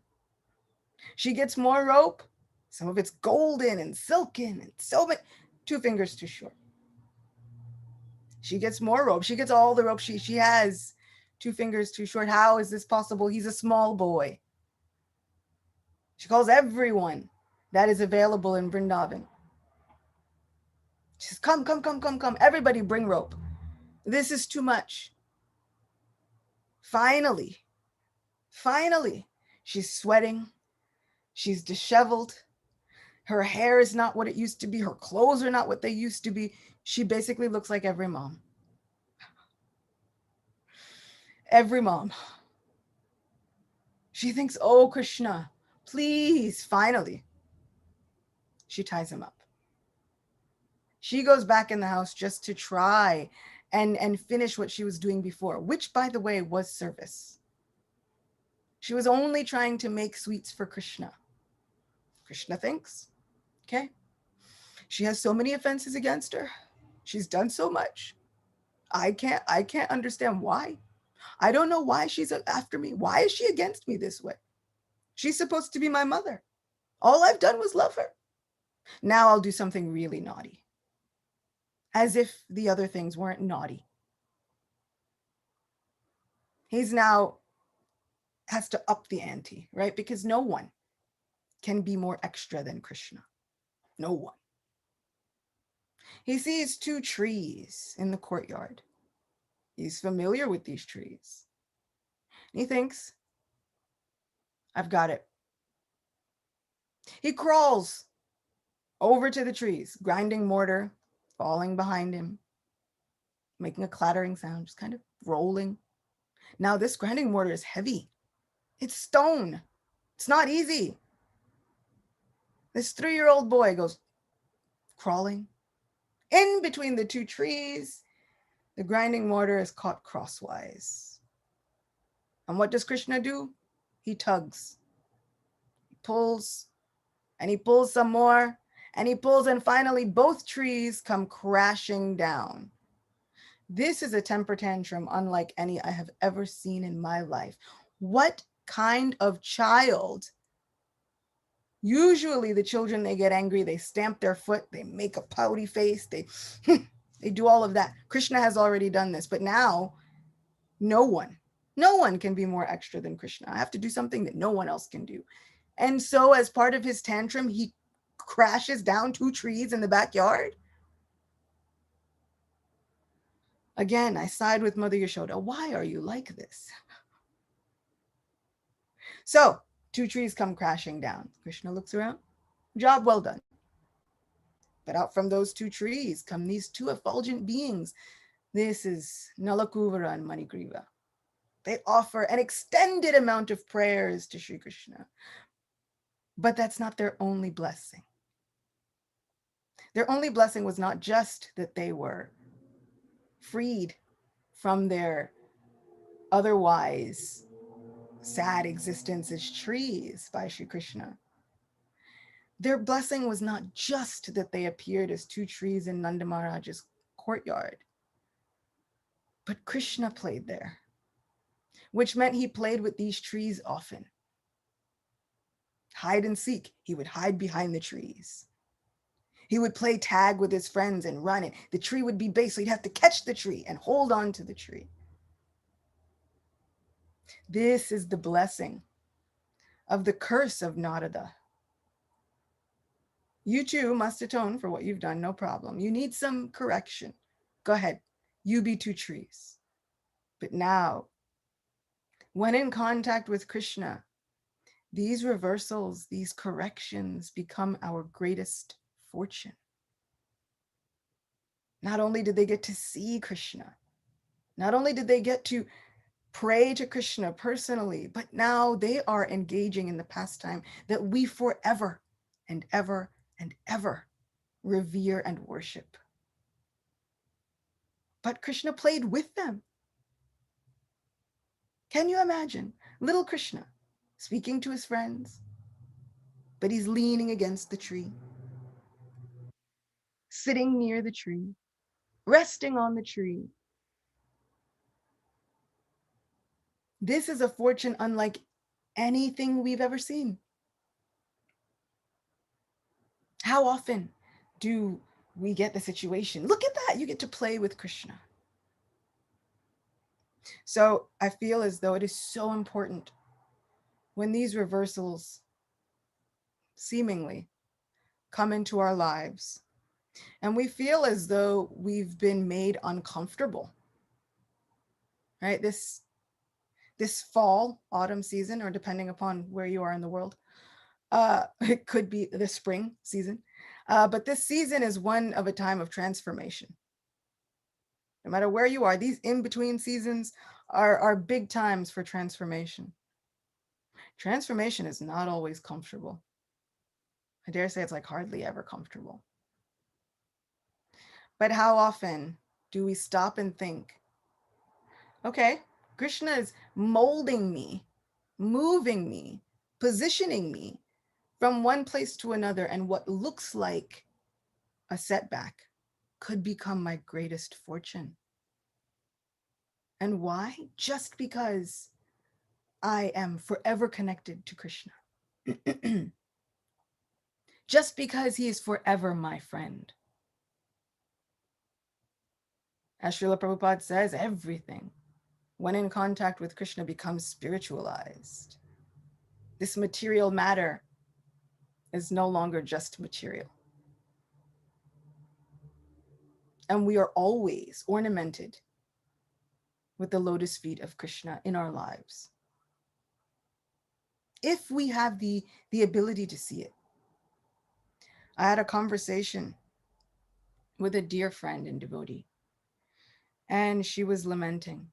She gets more rope. Some of it's golden and silken and so much, 2 fingers too short. She gets more rope. She gets all the rope she has, 2 fingers too short. How is this possible? He's a small boy. She calls everyone that is available in Vrindavan. She says, come. Everybody bring rope. This is too much. Finally, she's sweating. She's disheveled. Her hair is not what it used to be. Her clothes are not what they used to be. She basically looks like every mom. Every mom. She thinks, oh, Krishna, please, finally. She ties him up. She goes back in the house just to try and finish what she was doing before, which, by the way, was service. She was only trying to make sweets for Krishna. Krishna thinks, Okay? She has so many offenses against her. She's done so much. I can't understand why. I don't know why she's after me. Why is she against me this way? She's supposed to be my mother. All I've done was love her. Now I'll do something really naughty. As if the other things weren't naughty. He's now has to up the ante, right? Because no one can be more extra than Krishna. No one. He sees two trees in the courtyard. He's familiar with these trees. He thinks, I've got it. He crawls over to the trees, grinding mortar, falling behind him, making a clattering sound, just kind of rolling. Now, this grinding mortar is heavy. It's stone. It's not easy. This 3-year-old boy goes crawling in between the two trees. The grinding mortar is caught crosswise. And what does Krishna do? He tugs. He pulls, and he pulls some more, and he pulls, and finally both trees come crashing down. This is a temper tantrum unlike any I have ever seen in my life. What kind of child? Usually the children, they get angry, they stamp their foot, they make a pouty face, they do all of that. Krishna has already done this, but now no one can be more extra than Krishna. I have to do something that no one else can do. And so as part of his tantrum, he crashes down 2 trees in the backyard. Again, I side with Mother Yashoda. Why are you like this? So 2 trees come crashing down. Krishna looks around. Job well done. But out from those 2 trees come these 2 effulgent beings. This is Nalakuvara and Manigriva. They offer an extended amount of prayers to Sri Krishna. But that's not their only blessing. Their only blessing was not just that they were freed from their otherwise sad existence as trees by Sri Krishna. Their blessing was not just that they appeared as 2 trees in Nanda Maharaj's courtyard, but Krishna played there, which meant he played with these trees often. Hide and seek, he would hide behind the trees. He would play tag with his friends and run it. The tree would be base, so he'd have to catch the tree and hold on to the tree. This is the blessing of the curse of Narada. You too must atone for what you've done, no problem. You need some correction. Go ahead, you be 2 trees. But now, when in contact with Krishna, these reversals, these corrections become our greatest fortune. Not only did they get to see Krishna, not only did they get to pray to Krishna personally, but now they are engaging in the pastime that we forever and ever and ever revere and worship. But Krishna played with them. Can you imagine little Krishna speaking to his friends, but he's leaning against the tree, sitting near the tree, resting on the tree. This is a fortune unlike anything we've ever seen. How often do we get the situation? Look at that, you get to play with Krishna. So I feel as though it is so important when these reversals seemingly come into our lives and we feel as though we've been made uncomfortable, right? This fall, autumn season, or depending upon where you are in the world, it could be the spring season. But this season is one of a time of transformation. No matter where you are, these in-between seasons are big times for transformation. Transformation is not always comfortable. I dare say it's like hardly ever comfortable. But how often do we stop and think, okay, Krishna is molding me, moving me, positioning me from one place to another, and what looks like a setback could become my greatest fortune. And why? Just because I am forever connected to Krishna. Just because he is forever my friend. As Srila Prabhupada says, everything, when in contact with Krishna, becomes spiritualized. This material matter is no longer just material. And we are always ornamented with the lotus feet of Krishna in our lives, if we have the ability to see it. I had a conversation with a dear friend and devotee, and she was lamenting.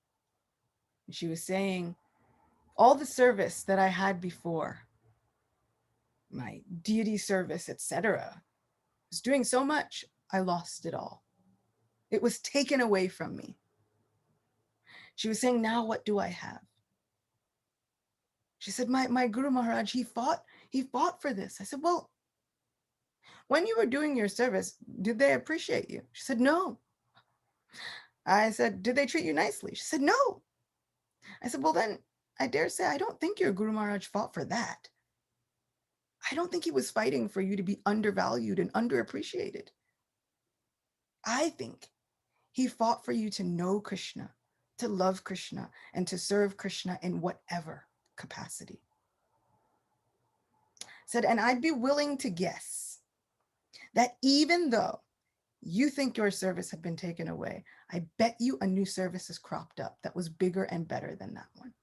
She was saying, all the service that I had before, my deity service, etc., was doing so much, I lost it all. It was taken away from me. She was saying, now what do I have? She said, my Guru Maharaj, he fought for this. I said, well, when you were doing your service, did they appreciate you? She said, no. I said, did they treat you nicely? She said, no. I said, well, then I dare say, I don't think your Guru Maharaj fought for that. I don't think he was fighting for you to be undervalued and underappreciated. I think he fought for you to know Krishna, to love Krishna, and to serve Krishna in whatever capacity. Said, and I'd be willing to guess that even though you think your service had been taken away, I bet you a new service has cropped up that was bigger and better than that one.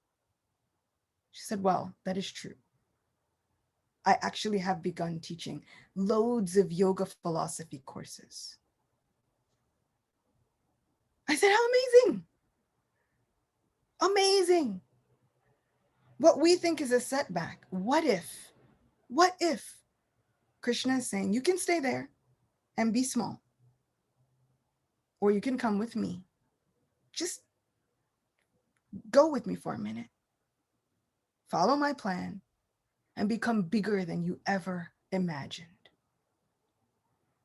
She said, well, that is true. I actually have begun teaching loads of yoga philosophy courses. I said, how amazing. Amazing. What we think is a setback. What if Krishna is saying, you can stay there and be small, or you can come with me. Just go with me for a minute. Follow my plan and become bigger than you ever imagined.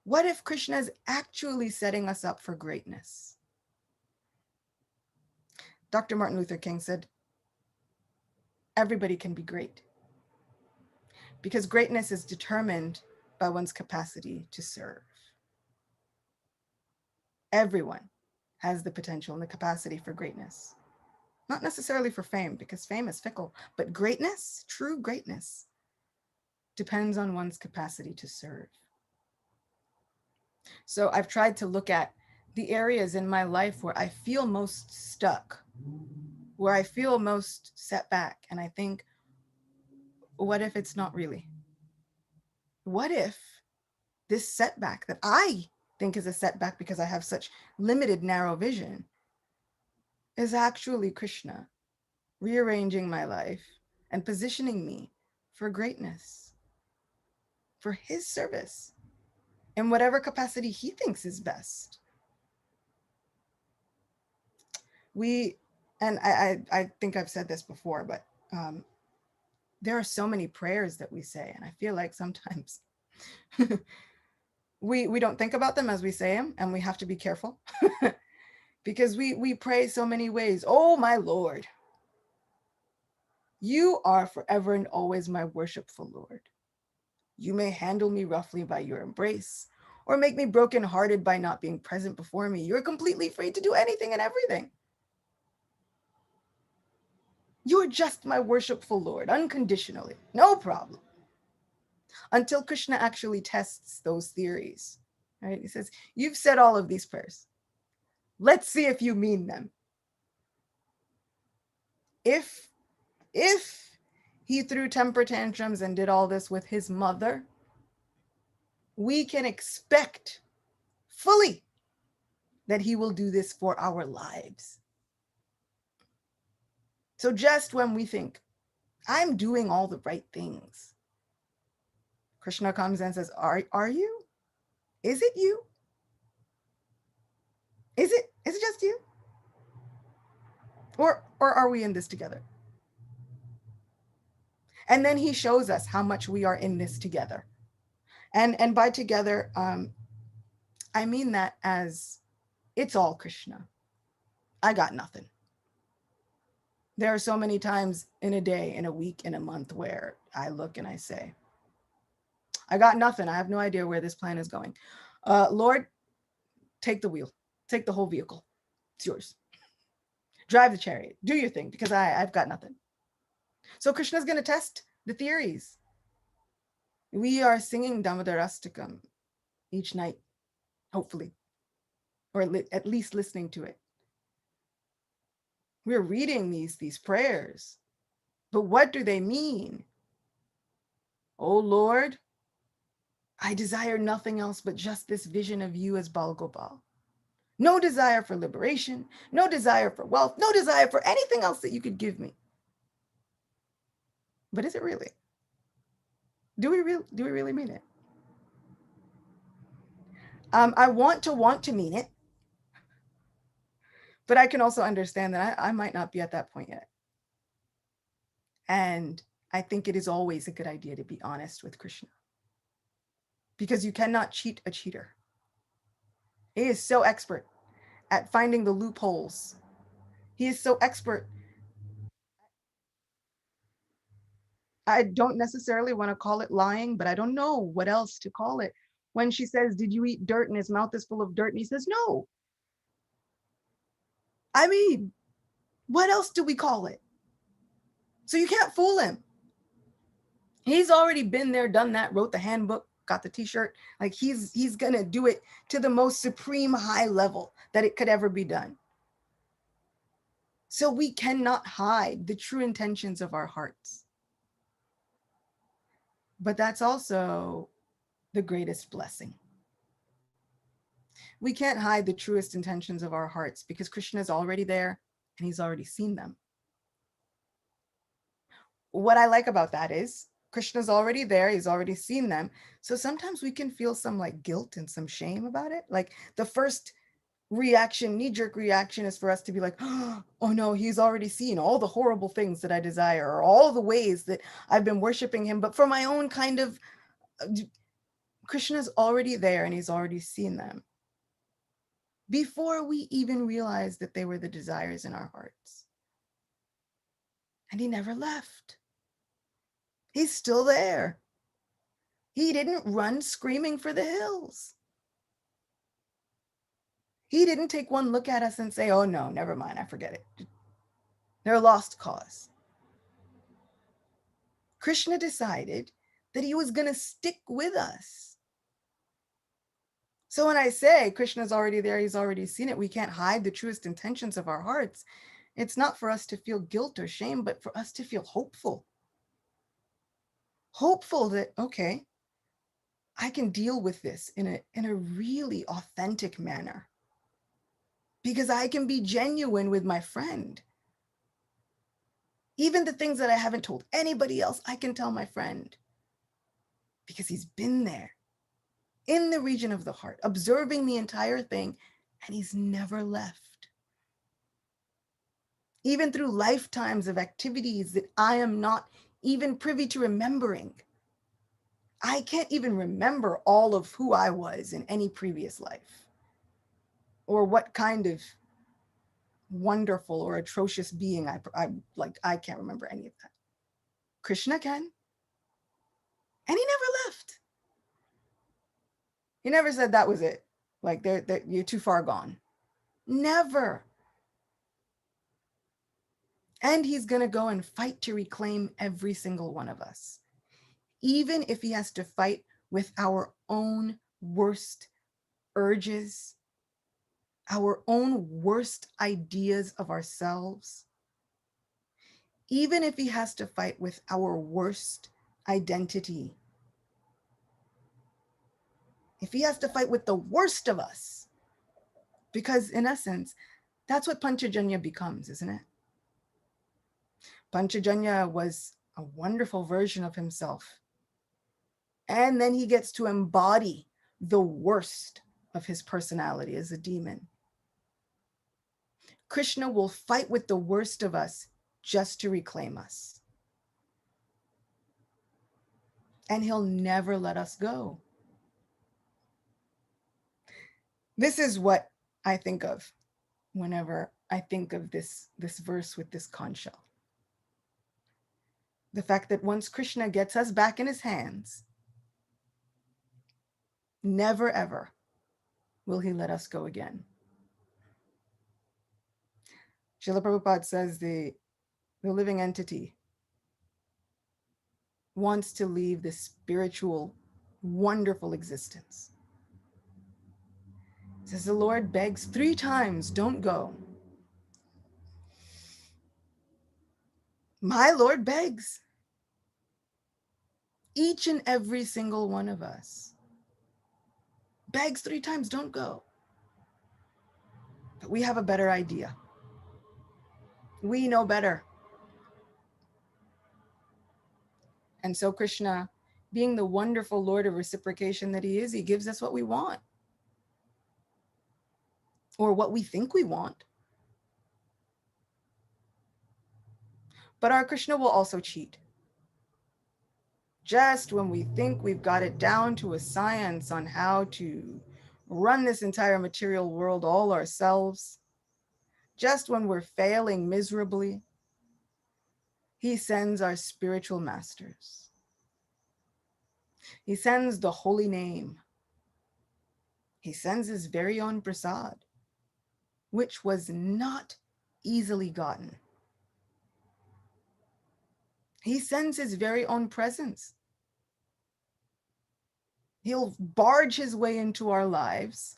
What if Krishna is actually setting us up for greatness? Dr. Martin Luther King said, everybody can be great, because greatness is determined by one's capacity to serve. Everyone has the potential and the capacity for greatness. Not necessarily for fame, because fame is fickle, but greatness, true greatness, depends on one's capacity to serve. So I've tried to look at the areas in my life where I feel most stuck, where I feel most set back, and I think, what if it's not really? What if this setback that I think is a setback because I have such limited, narrow vision is actually Krishna rearranging my life and positioning me for greatness, for his service, in whatever capacity he thinks is best. And I think I've said this before, but there are so many prayers that we say, and I feel like sometimes we don't think about them as we say them, and we have to be careful because we pray so many ways. Oh, my Lord, you are forever and always my worshipful Lord. You may handle me roughly by your embrace, or make me brokenhearted by not being present before me. You're completely free to do anything and everything. You are just my worshipful Lord, unconditionally, no problem. Until Krishna actually tests those theories, right? He says, you've said all of these prayers. Let's see if you mean them. If he threw temper tantrums and did all this with his mother, we can expect fully that he will do this for our lives. So just when we think, I'm doing all the right things, Krishna comes and says, are you? Is it you? Is it just you? Or are we in this together? And then he shows us how much we are in this together. And by together, I mean that as it's all Krishna. I got nothing. There are so many times in a day, in a week, in a month where I look and I say, I got nothing. I have no idea where this plan is going. Lord, take the wheel, take the whole vehicle. It's yours. Drive the chariot, do your thing, because I've got nothing. So Krishna's going to test the theories. We are singing Damodarastakam each night, hopefully, or at least listening to it. We're reading these prayers, but what do they mean? Oh Lord, I desire nothing else but just this vision of you as Bal Gopal. No desire for liberation, no desire for wealth, no desire for anything else that you could give me. But is it really? Do we really mean it? I want to mean it, but I can also understand that I might not be at that point yet. And I think it is always a good idea to be honest with Krishna, because you cannot cheat a cheater. He is so expert at finding the loopholes. He is so expert. I don't necessarily want to call it lying, but I don't know what else to call it. When she says, did you eat dirt? And his mouth is full of dirt. And he says, no. I mean, what else do we call it? So you can't fool him. He's already been there, done that, wrote the handbook, got the t-shirt. Like he's going to do it to the most supreme high level that it could ever be done. So we cannot hide the true intentions of our hearts. But that's also the greatest blessing. We can't hide the truest intentions of our hearts because Krishna is already there and he's already seen them. What I like about that is Krishna's already there, he's already seen them. So sometimes we can feel some like guilt and some shame about it. Like the first reaction, knee-jerk reaction is for us to be like, oh no, he's already seen all the horrible things that I desire or all the ways that I've been worshiping him. But for my own kind of, Krishna's already there and he's already seen them before we even realized that they were the desires in our hearts. And he never left. He's still there. He didn't run screaming for the hills. He didn't take one look at us and say, oh no, never mind, I forget it. They're a lost cause. Krishna decided that he was going to stick with us. So when I say Krishna's already there, he's already seen it, we can't hide the truest intentions of our hearts. It's not for us to feel guilt or shame, but for us to feel hopeful. Hopeful that, okay, I can deal with this in a really authentic manner. Because I can be genuine with my friend. Even the things that I haven't told anybody else, I can tell my friend. Because he's been there in the region of the heart, observing the entire thing, and he's never left. Even through lifetimes of activities that I am not even privy to remembering. I can't even remember all of who I was in any previous life, or what kind of wonderful or atrocious being I can't remember any of that. Krishna can. And he never left. He never said that was it. Like you're too far gone. Never. And he's going to go and fight to reclaim every single one of us. Even if he has to fight with our own worst urges, our own worst ideas of ourselves. Even if he has to fight with our worst identity. If he has to fight with the worst of us. Because in essence, that's what Panchajanya becomes, isn't it? Panchajanya was a wonderful version of himself. And then he gets to embody the worst of his personality as a demon. Krishna will fight with the worst of us just to reclaim us. and he'll never let us go. This is what I think of whenever I think of this verse with this conch shell. The fact that once Krishna gets us back in his hands, never ever will he let us go again. Srila Prabhupada says the living entity wants to leave this spiritual, wonderful existence. It says the Lord begs 3 times, don't go. My Lord begs. Each and every single one of us begs 3 times, don't go. But we have a better idea. We know better. And so Krishna, being the wonderful Lord of reciprocation that he is, he gives us what we want. Or what we think we want. But our Krishna will also cheat. Just when we think we've got it down to a science on how to run this entire material world all ourselves, just when we're failing miserably, he sends our spiritual masters. He sends the holy name. He sends his very own prasad, which was not easily gotten. He sends his very own presence. He'll barge his way into our lives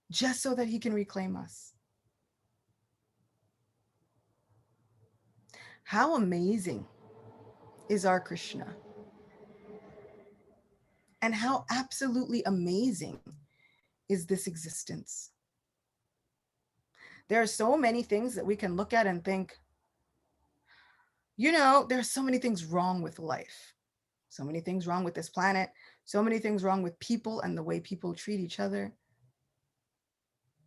just so that he can reclaim us. How amazing is our Krishna? And how absolutely amazing is this existence? There are so many things that we can look at and think, there's so many things wrong with life. So many things wrong with this planet. So many things wrong with people and the way people treat each other.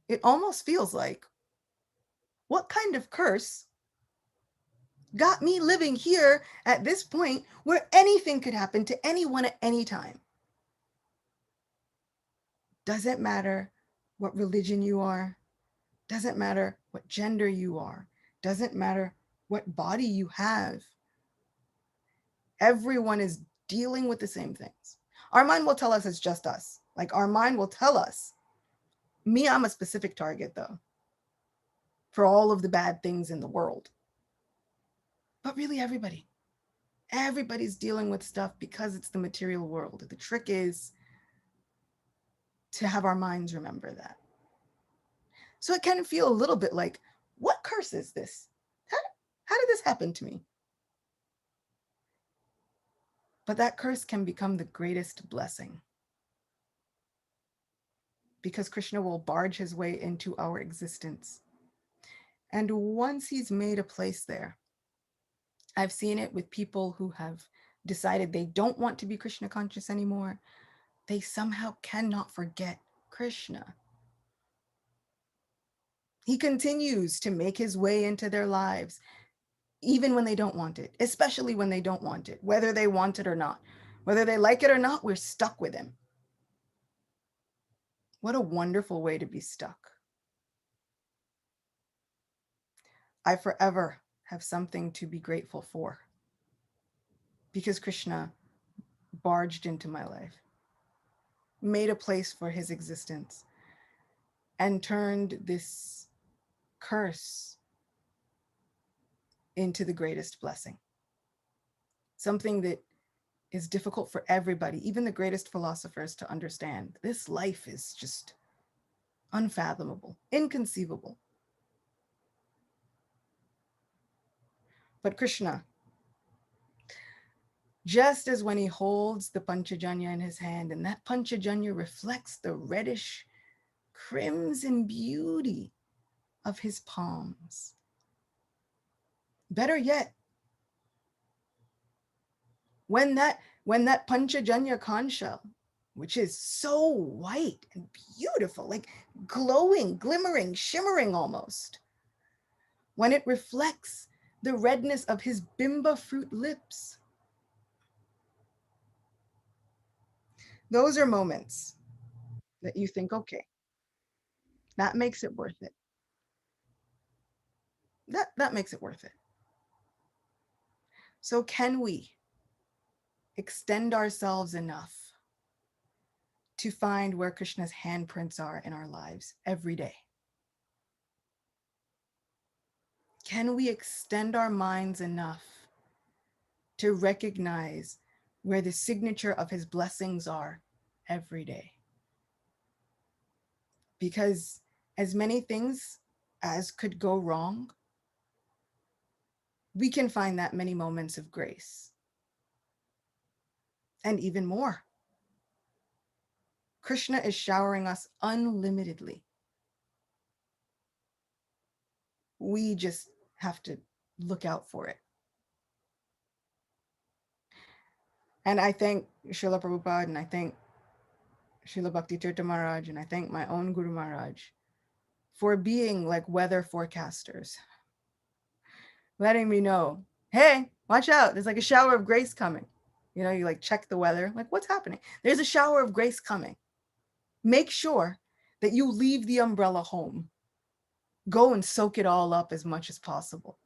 It almost feels like, what kind of curse got me living here at this point where anything could happen to anyone at any time? Doesn't matter what religion you are. Doesn't matter what gender you are. Doesn't matter what body you have. Everyone is dealing with the same things. Our mind will tell us it's just us. Like our mind will tell us, me, I'm a specific target though, for all of the bad things in the world. But really everybody's dealing with stuff because it's the material world. The trick is to have our minds remember that. So it can feel a little bit like, what curse is this? How did this happen to me? But that curse can become the greatest blessing, because Krishna will barge his way into our existence. And once he's made a place there, I've seen it with people who have decided they don't want to be Krishna conscious anymore. They somehow cannot forget Krishna. He continues to make his way into their lives, even when they don't want it, especially when they don't want it, whether they want it or not. Whether they like it or not, we're stuck with him. What a wonderful way to be stuck. I forever have something to be grateful for, because Krishna barged into my life, made a place for his existence, and turned this curse into the greatest blessing. Something that is difficult for everybody, even the greatest philosophers, to understand. This life is just unfathomable, inconceivable. But Krishna, just as when he holds the Panchajanya in his hand, and that Panchajanya reflects the reddish crimson beauty of his palms. Better yet, when that Panchajanya conch shell, which is so white and beautiful, like glowing, glimmering, shimmering almost, when it reflects the redness of his bimba fruit lips, Those are moments that you think, okay, that makes it worth it. That makes it worth it. So can we extend ourselves enough to find where Krishna's handprints are in our lives every day? Can we extend our minds enough to recognize where the signature of his blessings are every day? Because as many things as could go wrong, we can find that many moments of grace. And even more, Krishna is showering us unlimitedly. We just have to look out for it. And I thank Srila Prabhupada, and I thank Srila Bhakti Tirtha Maharaj, and I thank my own Guru Maharaj for being like weather forecasters, letting me know, hey, watch out, there's like a shower of grace coming. You know, you like check the weather, like what's happening? There's a shower of grace coming. Make sure that you leave the umbrella home. Go and soak it all up as much as possible.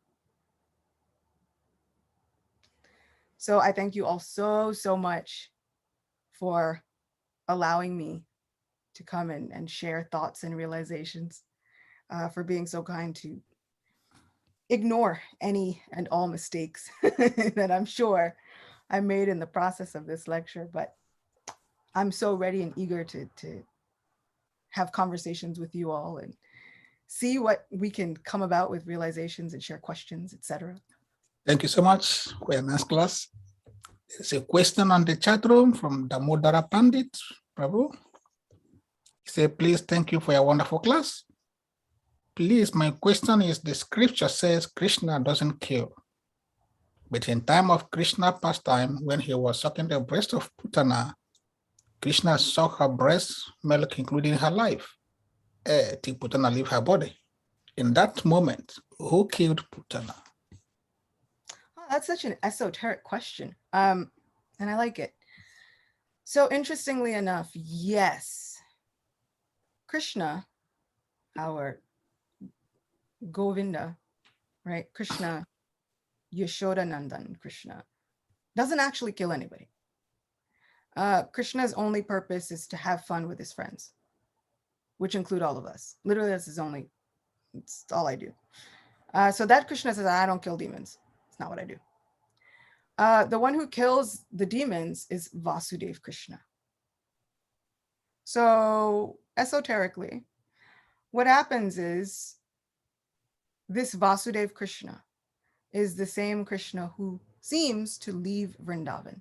So I thank you all so much for allowing me to come and share thoughts and realizations, for being so kind to ignore any and all mistakes that I'm sure I made in the process of this lecture. But I'm so ready and eager to have conversations with you all and see what we can come about with realizations and share questions, etc. Thank you so much for a nice class. There's a question on the chat room from Damodara Pandit, Prabhu. He said, please, thank you for your wonderful class. Please, my question is, the scripture says Krishna doesn't kill. But in time of Krishna pastime, when he was sucking the breast of Putana, Krishna sucked her breast milk, including her life, till Putana leave her body. In that moment, who killed Putana? Oh, that's such an esoteric question. And I like it. So interestingly enough, yes, Krishna, our Govinda, right? Krishna, Yashoda Nandan Krishna, doesn't actually kill anybody. Krishna's only purpose is to have fun with his friends, which include all of us. Literally, it's all I do. So that Krishna says, I don't kill demons. It's not what I do. The one who kills the demons is Vasudev Krishna. So esoterically, what happens is this Vasudev Krishna is the same Krishna who seems to leave Vrindavan.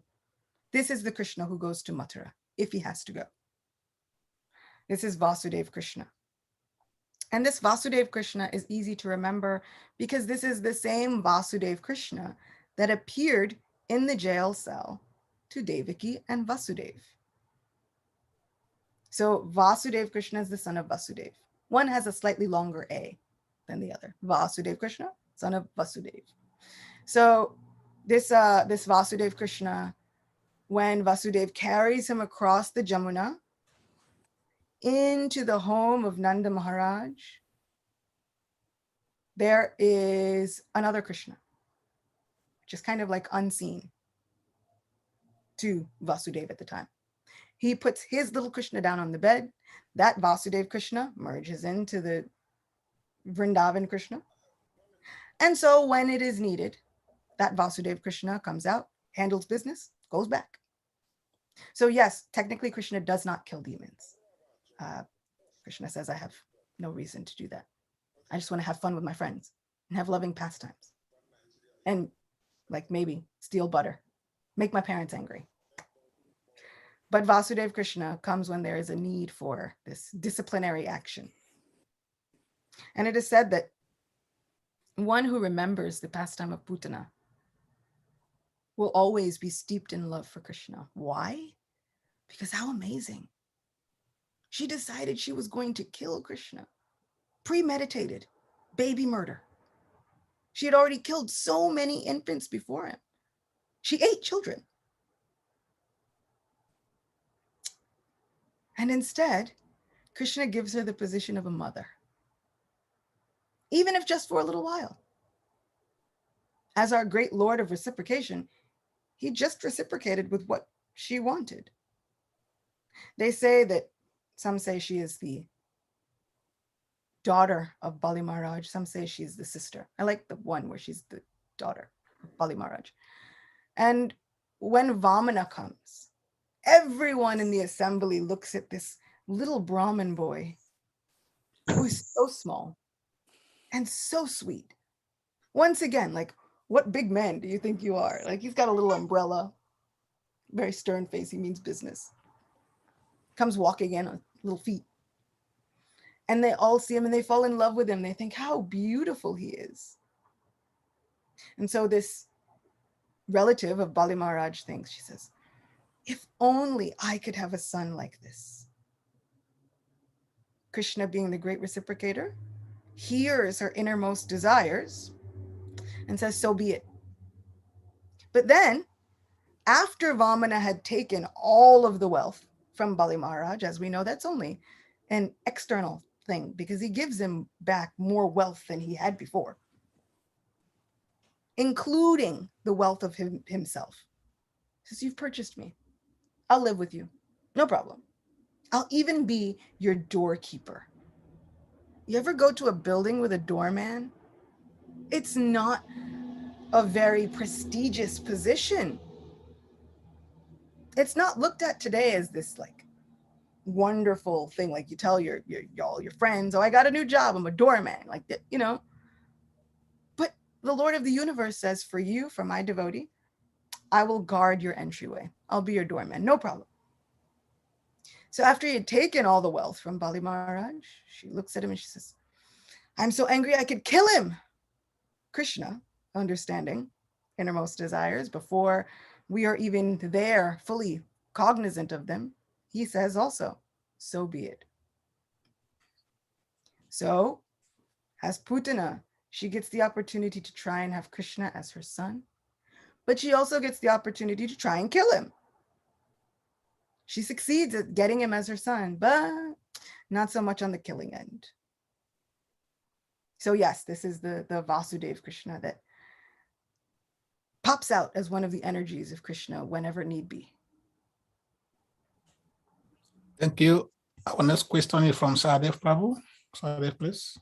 This is the Krishna who goes to Mathura if he has to go. This is Vasudev Krishna. And this Vasudev Krishna is easy to remember because this is the same Vasudev Krishna that appeared in the jail cell to Devaki and Vasudev. So Vasudev Krishna is the son of Vasudev. One has a slightly longer A than the other. Vasudev Krishna, son of Vasudev. So this Vasudev Krishna, when Vasudev carries him across the Jamuna into the home of Nanda Maharaj, there is another Krishna, which is kind of like unseen to Vasudev at the time. He puts his little Krishna down on the bed. That Vasudev Krishna merges into the Vrindavan Krishna. And so when it is needed, that Vasudev Krishna comes out, handles business, goes back. So yes, technically Krishna does not kill demons. Krishna says, I have no reason to do that. I just want to have fun with my friends and have loving pastimes. And like maybe steal butter, make my parents angry. But Vasudev Krishna comes when there is a need for this disciplinary action. And it is said that one who remembers the pastime of Putana will always be steeped in love for Krishna. Why? Because how amazing. She decided she was going to kill Krishna. Premeditated baby murder. She had already killed so many infants before him. She ate children. And instead, Krishna gives her the position of a mother, even if just for a little while. As our great Lord of reciprocation, he just reciprocated with what she wanted. They say that, some say she is the daughter of Bali Maharaj. Some say she's the sister. I like the one where she's the daughter of Bali Maharaj. And when Vamana comes, everyone in the assembly looks at this little Brahmin boy who is so small and so sweet. Once again, like, what big man do you think you are? Like, he's got a little umbrella, very stern face. He means business. Comes walking in on little feet. And they all see him and they fall in love with him. They think how beautiful he is. And so this relative of Bali Maharaj thinks, she says, if only I could have a son like this. Krishna, being the great reciprocator, hears her innermost desires and says, so be it. But then, after Vamana had taken all of the wealth from Bali Maharaj, as we know, that's only an external thing because he gives him back more wealth than he had before, including the wealth of himself. He says, you've purchased me. I'll live with you. No problem. I'll even be your doorkeeper. You ever go to a building with a doorman? It's not a very prestigious position. It's not looked at today as this like wonderful thing. Like you tell all your friends, oh, I got a new job. I'm a doorman. Like that, you know. But the Lord of the universe says, for you, for my devotee, I will guard your entryway. I'll be your doorman. No problem. So after he had taken all the wealth from Bali Maharaj, she looks at him and she says, I'm so angry I could kill him. Krishna, understanding innermost desires before we are even there fully cognizant of them, he says also, so be it. So as Putana, she gets the opportunity to try and have Krishna as her son, but she also gets the opportunity to try and kill him. She succeeds at getting him as her son, but not so much on the killing end. So yes, this is the Vasudeva Krishna that pops out as one of the energies of Krishna whenever need be. Thank you. Our next question is from Sadev Prabhu. Sadev, please.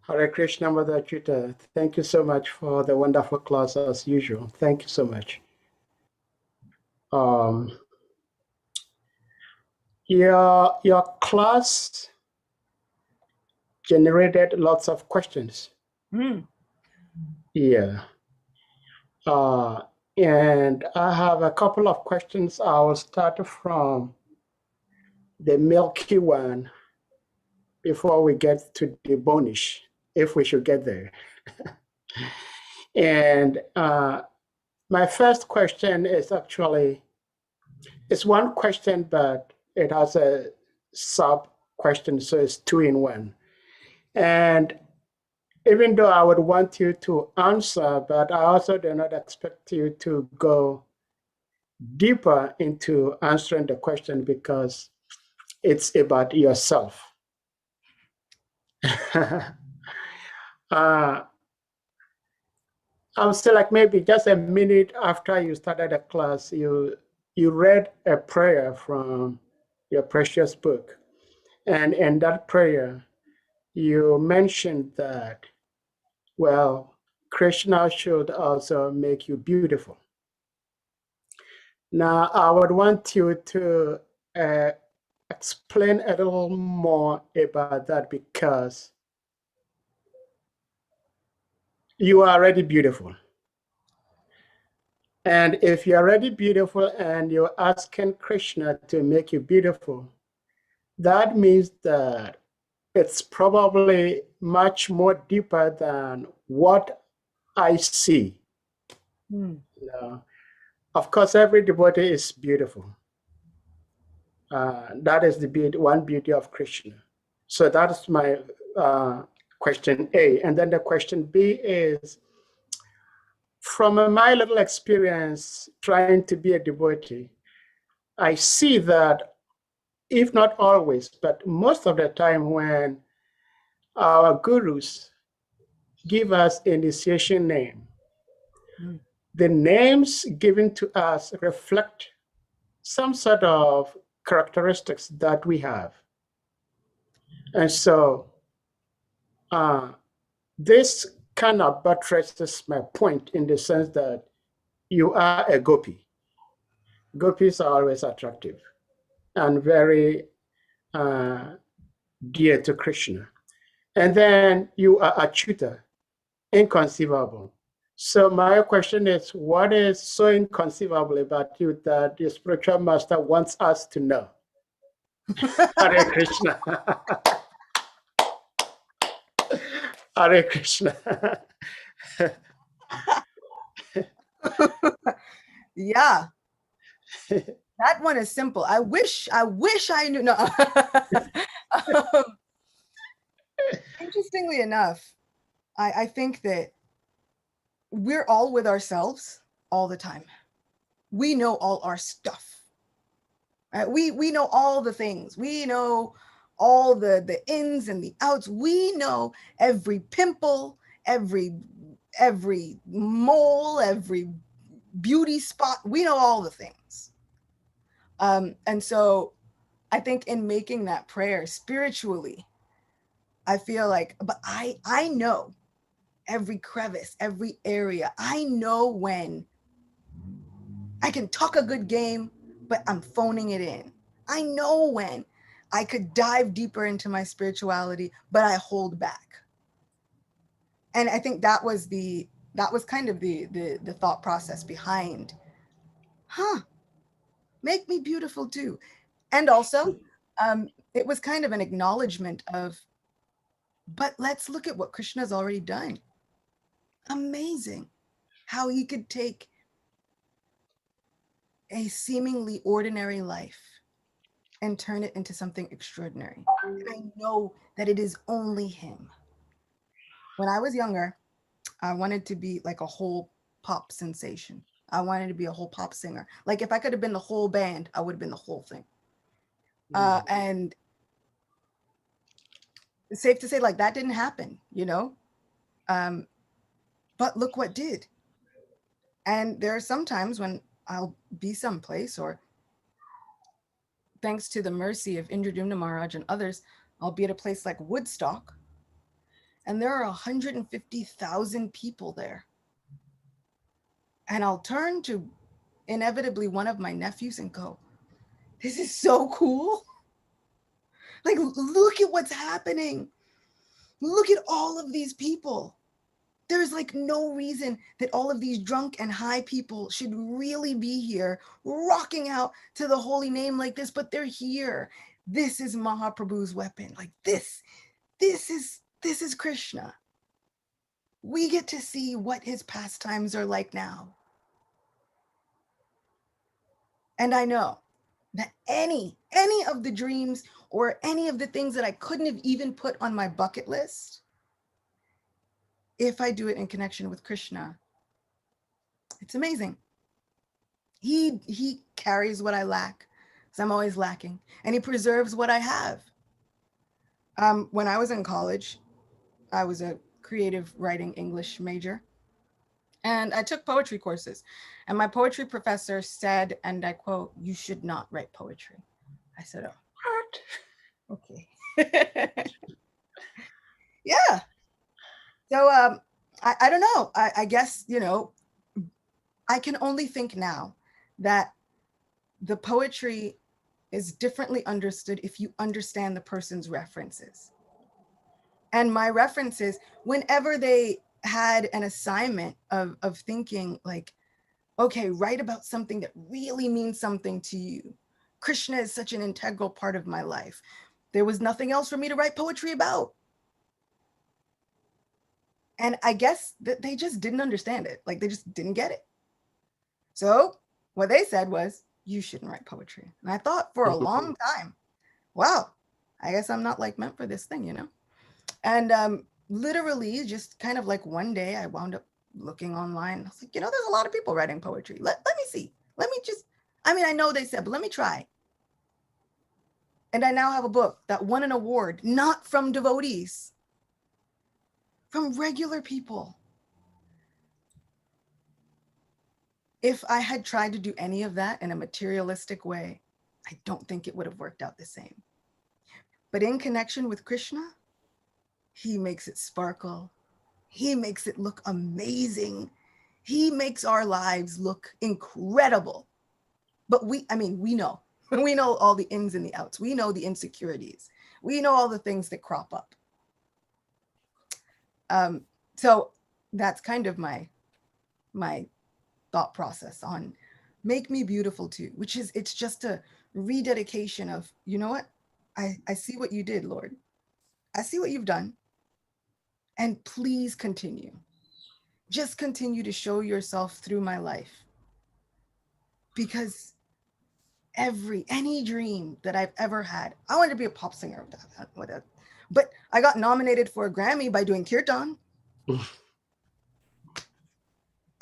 Hare Krishna, Mother Acyuta. Thank you so much for the wonderful class as usual. Thank you so much. Your class generated lots of questions. Yeah. And I have a couple of questions. I will start from the milky one before we get to the bonish, if we should get there. And my first question is actually, it's one question, but it has a sub question, so it's two in one. And even though I would want you to answer, but I also do not expect you to go deeper into answering the question because it's about yourself. I would say like maybe just a minute after you started the class, you read a prayer from your precious book. And in that prayer, you mentioned that, well, Krishna should also make you beautiful. Now, I would want you to explain a little more about that because you are already beautiful. And if you're already beautiful and you're asking Krishna to make you beautiful, that means that it's probably much more deeper than what I see. You know, of course, every devotee is beautiful. That is the one beauty of Krishna. So that's my question A. And then the question B is, from my little experience trying to be a devotee, I see that, if not always, but most of the time when our gurus give us initiation name, the names given to us reflect some sort of characteristics that we have. And so this kind of buttresses my point in the sense that you are a Gopi. Gopis are always attractive and very dear to Krishna. And then you are Acyuta, inconceivable. So my question is, what is so inconceivable about you that the spiritual master wants us to know? Hare Krishna. Hare Krishna. Yeah. That one is simple. I wish I knew. No. Interestingly enough, I think that we're all with ourselves all the time. We know all our stuff. Right? We know all the things. We know all the ins and the outs. We know every pimple, every mole, every beauty spot. We know all the things. And so I think in making that prayer spiritually, I feel like, but I know every crevice, every area. I know when I can talk a good game, but I'm phoning it in. I know when I could dive deeper into my spirituality, but I hold back. And I think that was kind of the thought process behind, make me beautiful too. And also, it was kind of an acknowledgement of, but let's look at what Krishna's already done. Amazing how he could take a seemingly ordinary life and turn it into something extraordinary. And I know that it is only him. When I was younger, I wanted to be like a whole pop sensation. I wanted to be a whole pop singer. Like if I could have been the whole band, I would have been the whole thing. And it's safe to say like that didn't happen, you know? But look what did. And there are some times when I'll be someplace, or thanks to the mercy of Indradyumna Maharaj and others, I'll be at a place like Woodstock, and there are 150,000 people there. And I'll turn to inevitably one of my nephews and go, this is so cool. Like, look at what's happening. Look at all of these people. There's like no reason that all of these drunk and high people should really be here rocking out to the holy name like this, but they're here. This is Mahaprabhu's weapon. Like this is Krishna. We get to see what his pastimes are like now. And I know that any of the dreams or any of the things that I couldn't have even put on my bucket list, if I do it in connection with Krishna, it's amazing. He carries what I lack, because I'm always lacking, and he preserves what I have. When I was in college, I was a creative writing English major, and I took poetry courses. And my poetry professor said, and I quote, "You should not write poetry." I said, "Oh, what? Okay." Yeah. So I don't know. I guess, you know, I can only think now that the poetry is differently understood if you understand the person's references. And my references, whenever they had an assignment of thinking like, okay, write about something that really means something to you. Krishna is such an integral part of my life. There was nothing else for me to write poetry about. And I guess that they just didn't understand it. Like they just didn't get it. So what they said was, you shouldn't write poetry. And I thought for a long time, wow, I guess I'm not like meant for this thing, you know? And literally just kind of like one day I wound up looking online. I was like, you know, there's a lot of people writing poetry. Let me see. Let me just, I mean, I know they said, but let me try. And I now have a book that won an award, not from devotees, from regular people. If I had tried to do any of that in a materialistic way, I don't think it would have worked out the same. But in connection with Krishna, he makes it sparkle. He makes it look amazing. He makes our lives look incredible. But we know. We know all the ins and the outs. We know the insecurities. We know all the things that crop up. So that's kind of my thought process on make me beautiful too, which is, it's just a rededication of, you know what? I see what you did, Lord. I see what you've done. And please continue. Just continue to show yourself through my life. Because any dream that I've ever had, I wanted to be a pop singer, whatever. But I got nominated for a Grammy by doing kirtan.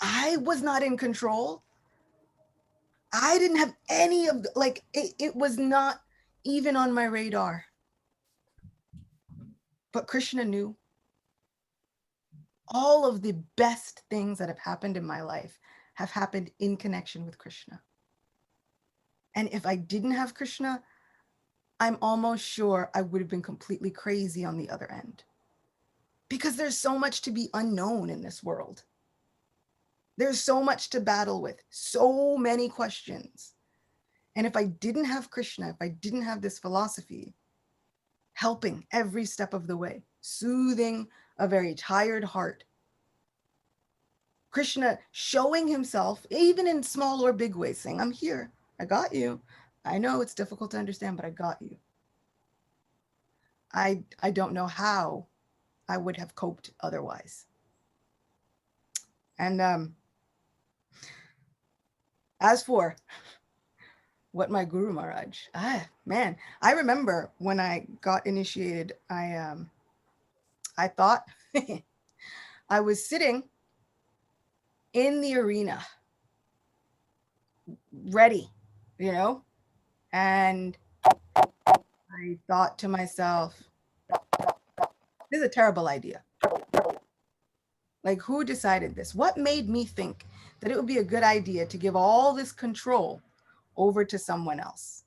I was not in control. I didn't have any of, like, it was not even on my radar. But Krishna knew. All of the best things that have happened in my life have happened in connection with Krishna. And if I didn't have Krishna, I'm almost sure I would have been completely crazy on the other end. Because there's so much to be unknown in this world. There's so much to battle with, so many questions. And if I didn't have Krishna, if I didn't have this philosophy, helping every step of the way, soothing a very tired heart, Krishna showing himself, even in small or big ways, saying, I'm here, I got you. I know it's difficult to understand, but I got you. I don't know how I would have coped otherwise. And as for what my Guru Maharaj, man, I remember when I got initiated, I thought I was sitting in the arena, ready, and I thought to myself, this is a terrible idea. Like, who decided this? What made me think that it would be a good idea to give all this control over to someone else?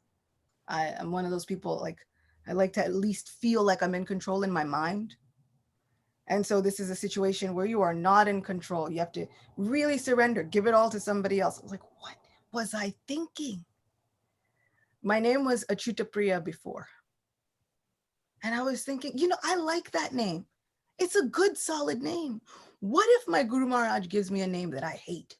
I'm one of those people, like, I like to at least feel like I'm in control in my mind. And so this is a situation where you are not in control. You have to really surrender, give it all to somebody else. I was like, what was I thinking? My name was Acyuta Priya before. And I was thinking, I like that name. It's a good, solid name. What if my Guru Maharaj gives me a name that I hate?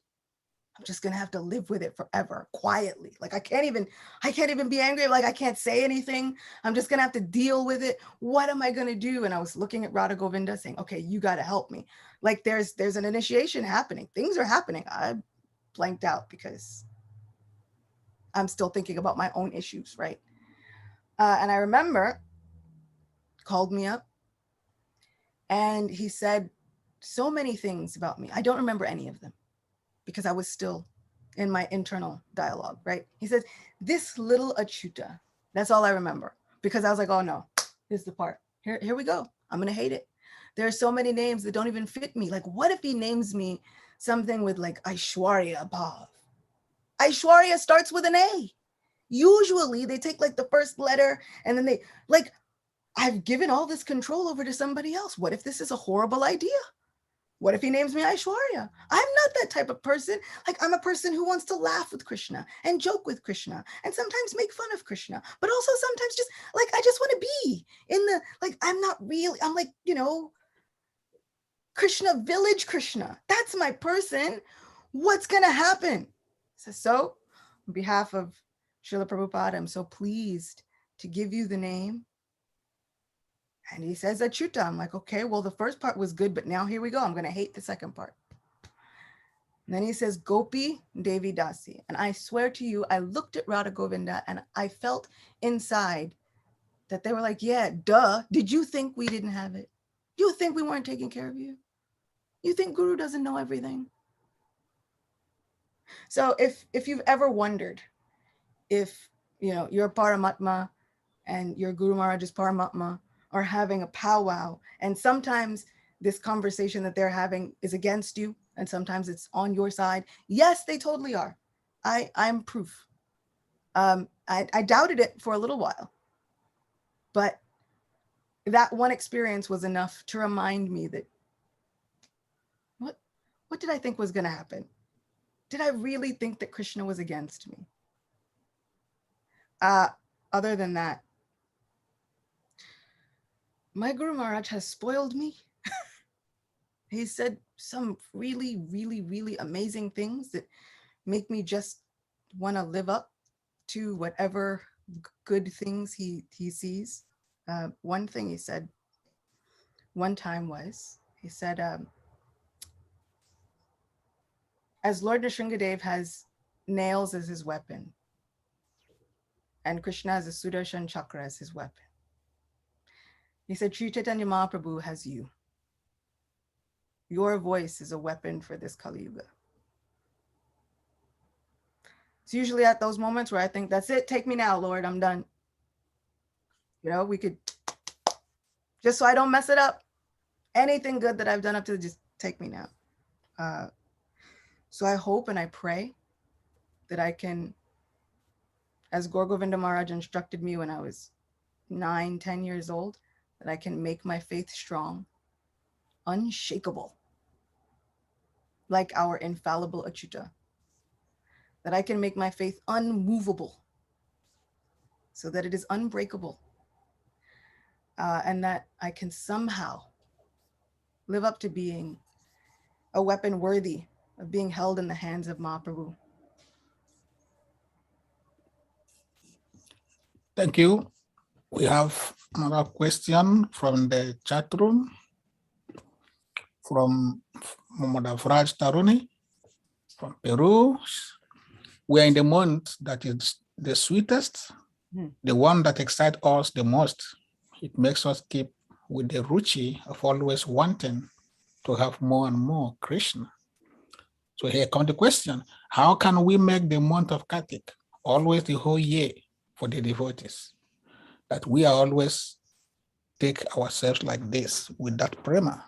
I'm just going to have to live with it forever, quietly. Like, I can't even be angry. Like, I can't say anything. I'm just going to have to deal with it. What am I going to do? And I was looking at Radha Govinda saying, okay, you got to help me. Like, there's an initiation happening. Things are happening. I blanked out because I'm still thinking about my own issues, right? And I remember called me up and he said so many things about me. I don't remember any of them because I was still in my internal dialogue, right? He says, this little Acyuta, that's all I remember, because I was like, oh no, this is the part. Here we go. I'm going to hate it. There are so many names that don't even fit me. Like, what if he names me something with like Aishwarya Bhav? Aishwarya starts with an A. Usually they take like the first letter and then they like, I've given all this control over to somebody else. What if this is a horrible idea? What if he names me Aishwarya? I'm not that type of person. Like, I'm a person who wants to laugh with Krishna and joke with Krishna and sometimes make fun of Krishna, but also sometimes just like, I just want to be in the, like, I'm like, Krishna village Krishna. That's my person. What's going to happen? So on behalf of Srila Prabhupada, I'm so pleased to give you the name. And he says Acyuta. I'm like, okay, well, the first part was good, but now here we go. I'm going to hate the second part. And then he says Gopi Devi Dasi. And I swear to you, I looked at Radha Govinda and I felt inside that they were like, yeah, duh. Did you think we didn't have it? You think we weren't taking care of you? You think Guru doesn't know everything? So if you've ever wondered if your Paramatma and your Guru Maharaj's Paramatma are having a powwow, and sometimes this conversation that they're having is against you, and sometimes it's on your side. Yes, they totally are. I'm proof. I doubted it for a little while, but that one experience was enough to remind me that what did I think was going to happen? Did I really think that Krishna was against me? Other than that, my Guru Maharaj has spoiled me. He said some really, really, really amazing things that make me just want to live up to whatever good things he sees. One thing he said one time was, he said, as Lord Nrsingadev has nails as his weapon, and Krishna has a Sudarshan chakra as his weapon, he said, Sri Chaitanya Mahaprabhu has you. Your voice is a weapon for this Kali Yuga. It's usually at those moments where I think, that's it, take me now, Lord, I'm done. We could, just so I don't mess it up, anything good that I've done up to, just take me now. So I hope and I pray that I can, as Gaur Govinda Maharaj instructed me when I was 9-10 years old, that I can make my faith strong, unshakable, like our infallible Acyuta. That I can make my faith unmovable, so that it is unbreakable. And that I can somehow live up to being a weapon worthy of being held in the hands of Mahaprabhu. Thank you. We have another question from the chat room from Muhammad Afraj Taruni from Peru. We are in the month that is the sweetest, the one that excites us the most. It makes us keep with the ruchi of always wanting to have more and more Krishna. So here comes the question: how can we make the month of Kartik always the whole year for the devotees? That we are always take ourselves like this with that prema.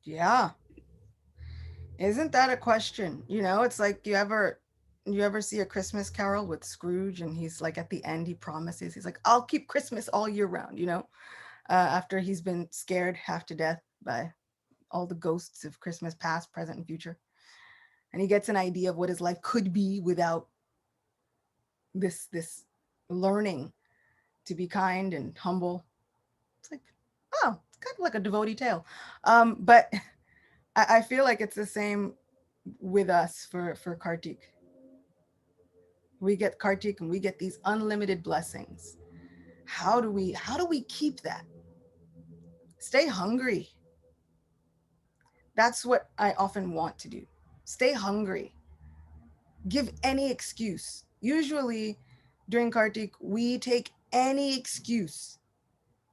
Yeah. Isn't that a question? It's like, you ever see a Christmas Carol with Scrooge, and he's like, at the end, he promises, he's like, I'll keep Christmas all year round, after he's been scared half to death by all the ghosts of Christmas past, present, and future. And he gets an idea of what his life could be without this learning to be kind and humble. It's like, oh, it's kind of like a devotee tale. But I feel like it's the same with us for Kartik. We get Kartik and we get these unlimited blessings. How do we keep that? Stay hungry. That's what I often want to do. Stay hungry. Give any excuse. Usually during Kartik, we take any excuse.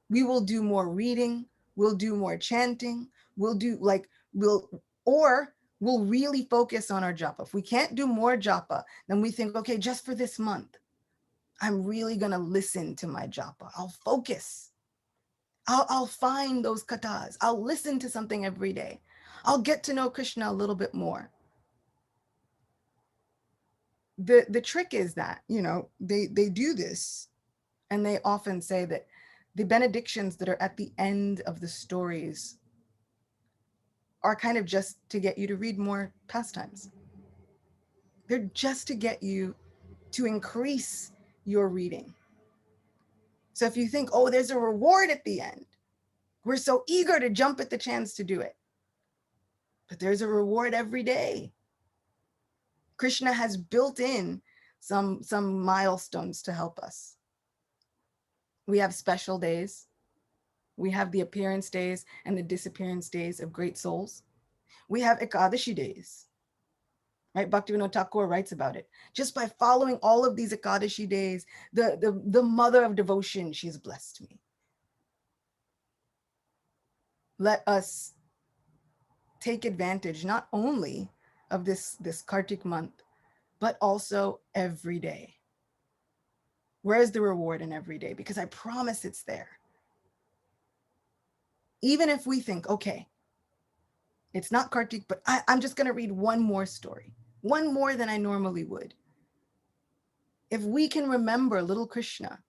We will do more reading, we'll do more chanting, we'll really focus on our japa. If we can't do more japa, then we think, okay, just for this month, I'm really gonna listen to my japa. I'll focus. I'll find those kathas. I'll listen to something every day. I'll get to know Krishna a little bit more. The trick is that, they do this, and they often say that the benedictions that are at the end of the stories are kind of just to get you to read more pastimes. They're just to get you to increase your reading. So if you think, oh, there's a reward at the end, we're so eager to jump at the chance to do it. But there's a reward every day. Krishna has built in some milestones to help us. We have special days. We have the appearance days and the disappearance days of great souls. We have Ekadashi days, right? Bhaktivinoda Thakur writes about it. Just by following all of these Ekadashi days, the mother of devotion, she's blessed me. Let us take advantage not only of this Kartik month, but also every day. Where's the reward in every day? Because I promise it's there. Even if we think, okay, it's not Kartik, but I'm just going to read one more story, one more than I normally would. If we can remember little Krishna,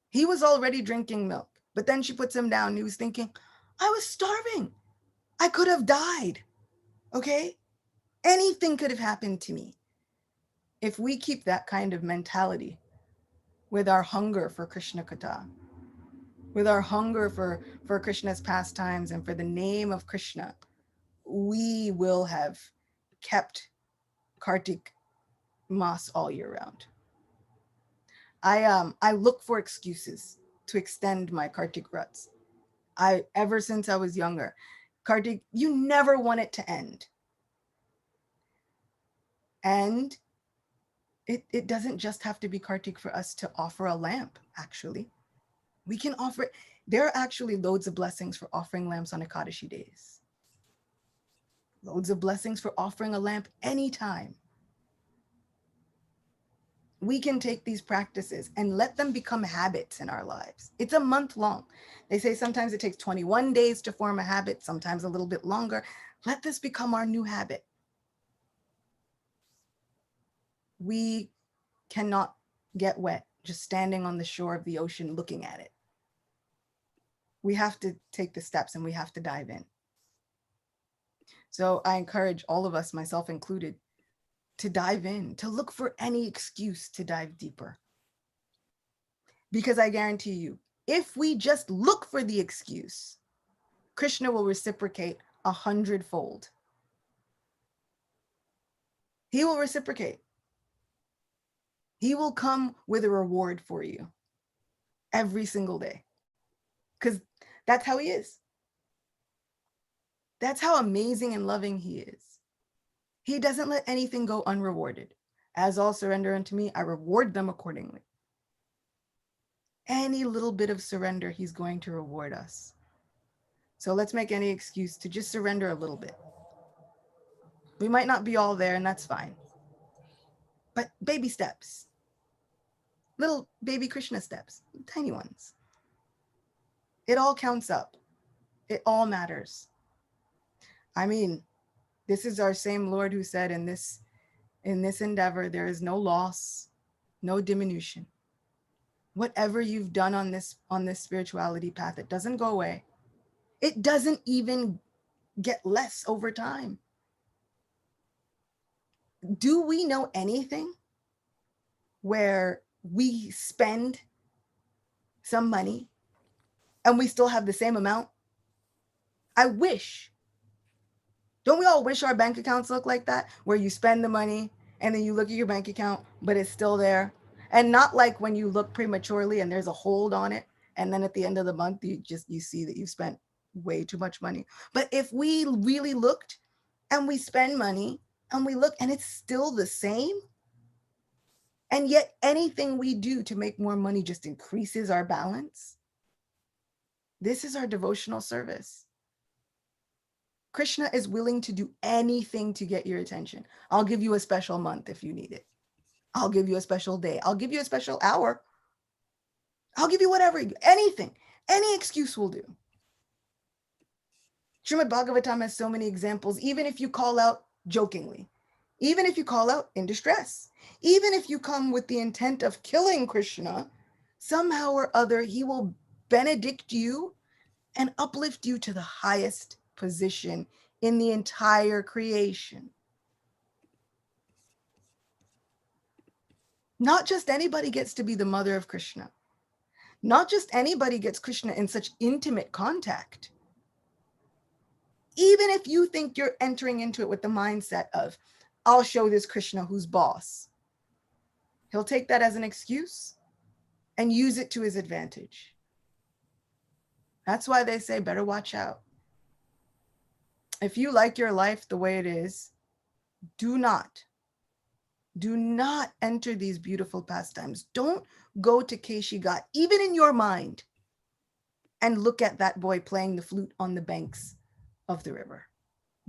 he was already drinking milk, but then she puts him down. He was thinking, I was starving. I could have died. Okay? Anything could have happened to me. If we keep that kind of mentality with our hunger for Krishna Katha, with our hunger for Krishna's pastimes and for the name of Krishna, we will have kept Kartik Mas all year round. I look for excuses to extend my Kartik ruts. Ever since I was younger, Kartik, you never want it to end. And it doesn't just have to be Kartik for us to offer a lamp, actually. We can offer it. There are actually loads of blessings for offering lamps on Ekadashi days. Loads of blessings for offering a lamp anytime. We can take these practices and let them become habits in our lives. It's a month long. They say sometimes it takes 21 days to form a habit, sometimes a little bit longer. Let this become our new habit. We cannot get wet just standing on the shore of the ocean looking at it. We have to take the steps and we have to dive in. So I encourage all of us, myself included, to dive in, to look for any excuse to dive deeper. Because I guarantee you, if we just look for the excuse, Krishna will reciprocate 100-fold. He will reciprocate. He will come with a reward for you every single day. Because that's how he is. That's how amazing and loving he is. He doesn't let anything go unrewarded. As all surrender unto me, I reward them accordingly. Any little bit of surrender, he's going to reward us. So let's make any excuse to just surrender a little bit. We might not be all there, and that's fine. But baby steps. Little baby Krishna steps. Tiny ones. It all counts up. It all matters. I mean, this is our same Lord who said in this endeavor, there is no loss, no diminution. Whatever you've done on this spirituality path, it doesn't go away. It doesn't even get less over time. Do we know anything where we spend some money and we still have the same amount? I wish. Don't we all wish our bank accounts look like that, where you spend the money and then you look at your bank account, but it's still there? And not like when you look prematurely and there's a hold on it, and then at the end of the month, you see that you've spent way too much money. But if we really looked and we spend money and we look and it's still the same, and yet anything we do to make more money just increases our balance, this is our devotional service. Krishna is willing to do anything to get your attention. I'll give you a special month if you need it. I'll give you a special day. I'll give you a special hour. I'll give you whatever, anything, any excuse will do. Srimad Bhagavatam has so many examples, even if you call out jokingly, even if you call out in distress, even if you come with the intent of killing Krishna, somehow or other, he will benedict you and uplift you to the highest position in the entire creation. Not just anybody gets to be the mother of Krishna. Not just anybody gets Krishna in such intimate contact. Even if you think you're entering into it with the mindset of, I'll show this Krishna who's boss, he'll take that as an excuse and use it to his advantage. That's why they say, better watch out. If you like your life the way it is, do not enter these beautiful pastimes. Don't go to Keshi Ghat, even in your mind, and look at that boy playing the flute on the banks of the river.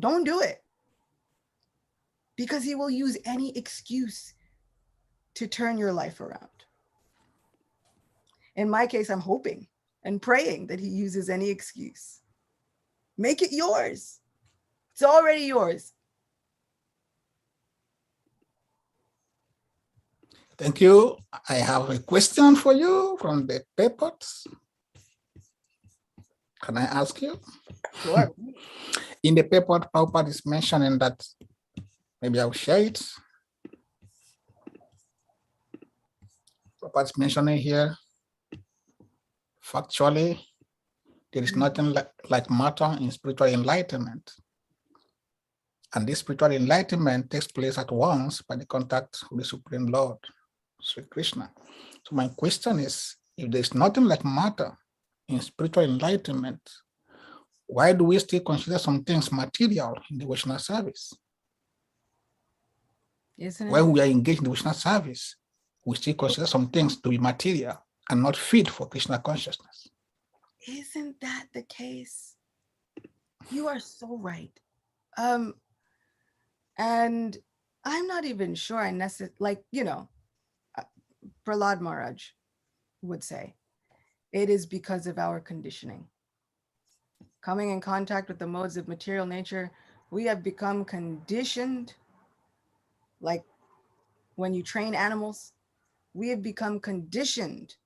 Don't do it. because he will use any excuse to turn your life around. In my case, I'm hoping and praying that he uses any excuse. Make it yours. It's already yours. Thank you. I have a question for you from the papers. Can I ask you? Sure. In the paper, Prabhupada is mentioning that, maybe I'll share it. Prabhupada is mentioning here, factually, there is nothing like matter in spiritual enlightenment. And this spiritual enlightenment takes place at once by the contact with the Supreme Lord, Sri Krishna. So my question is, if there's nothing like matter in spiritual enlightenment, why do we still consider some things material in devotional service? Isn't it? When we are engaged in devotional service, we still consider some things to be material and not fit for Krishna consciousness. Isn't that the case? You are so right. And I'm not even sure I necessarily, like, Prahlad Maharaj would say, it is because of our conditioning. Coming in contact with the modes of material nature, we have become conditioned, like when you train animals, we have become conditioned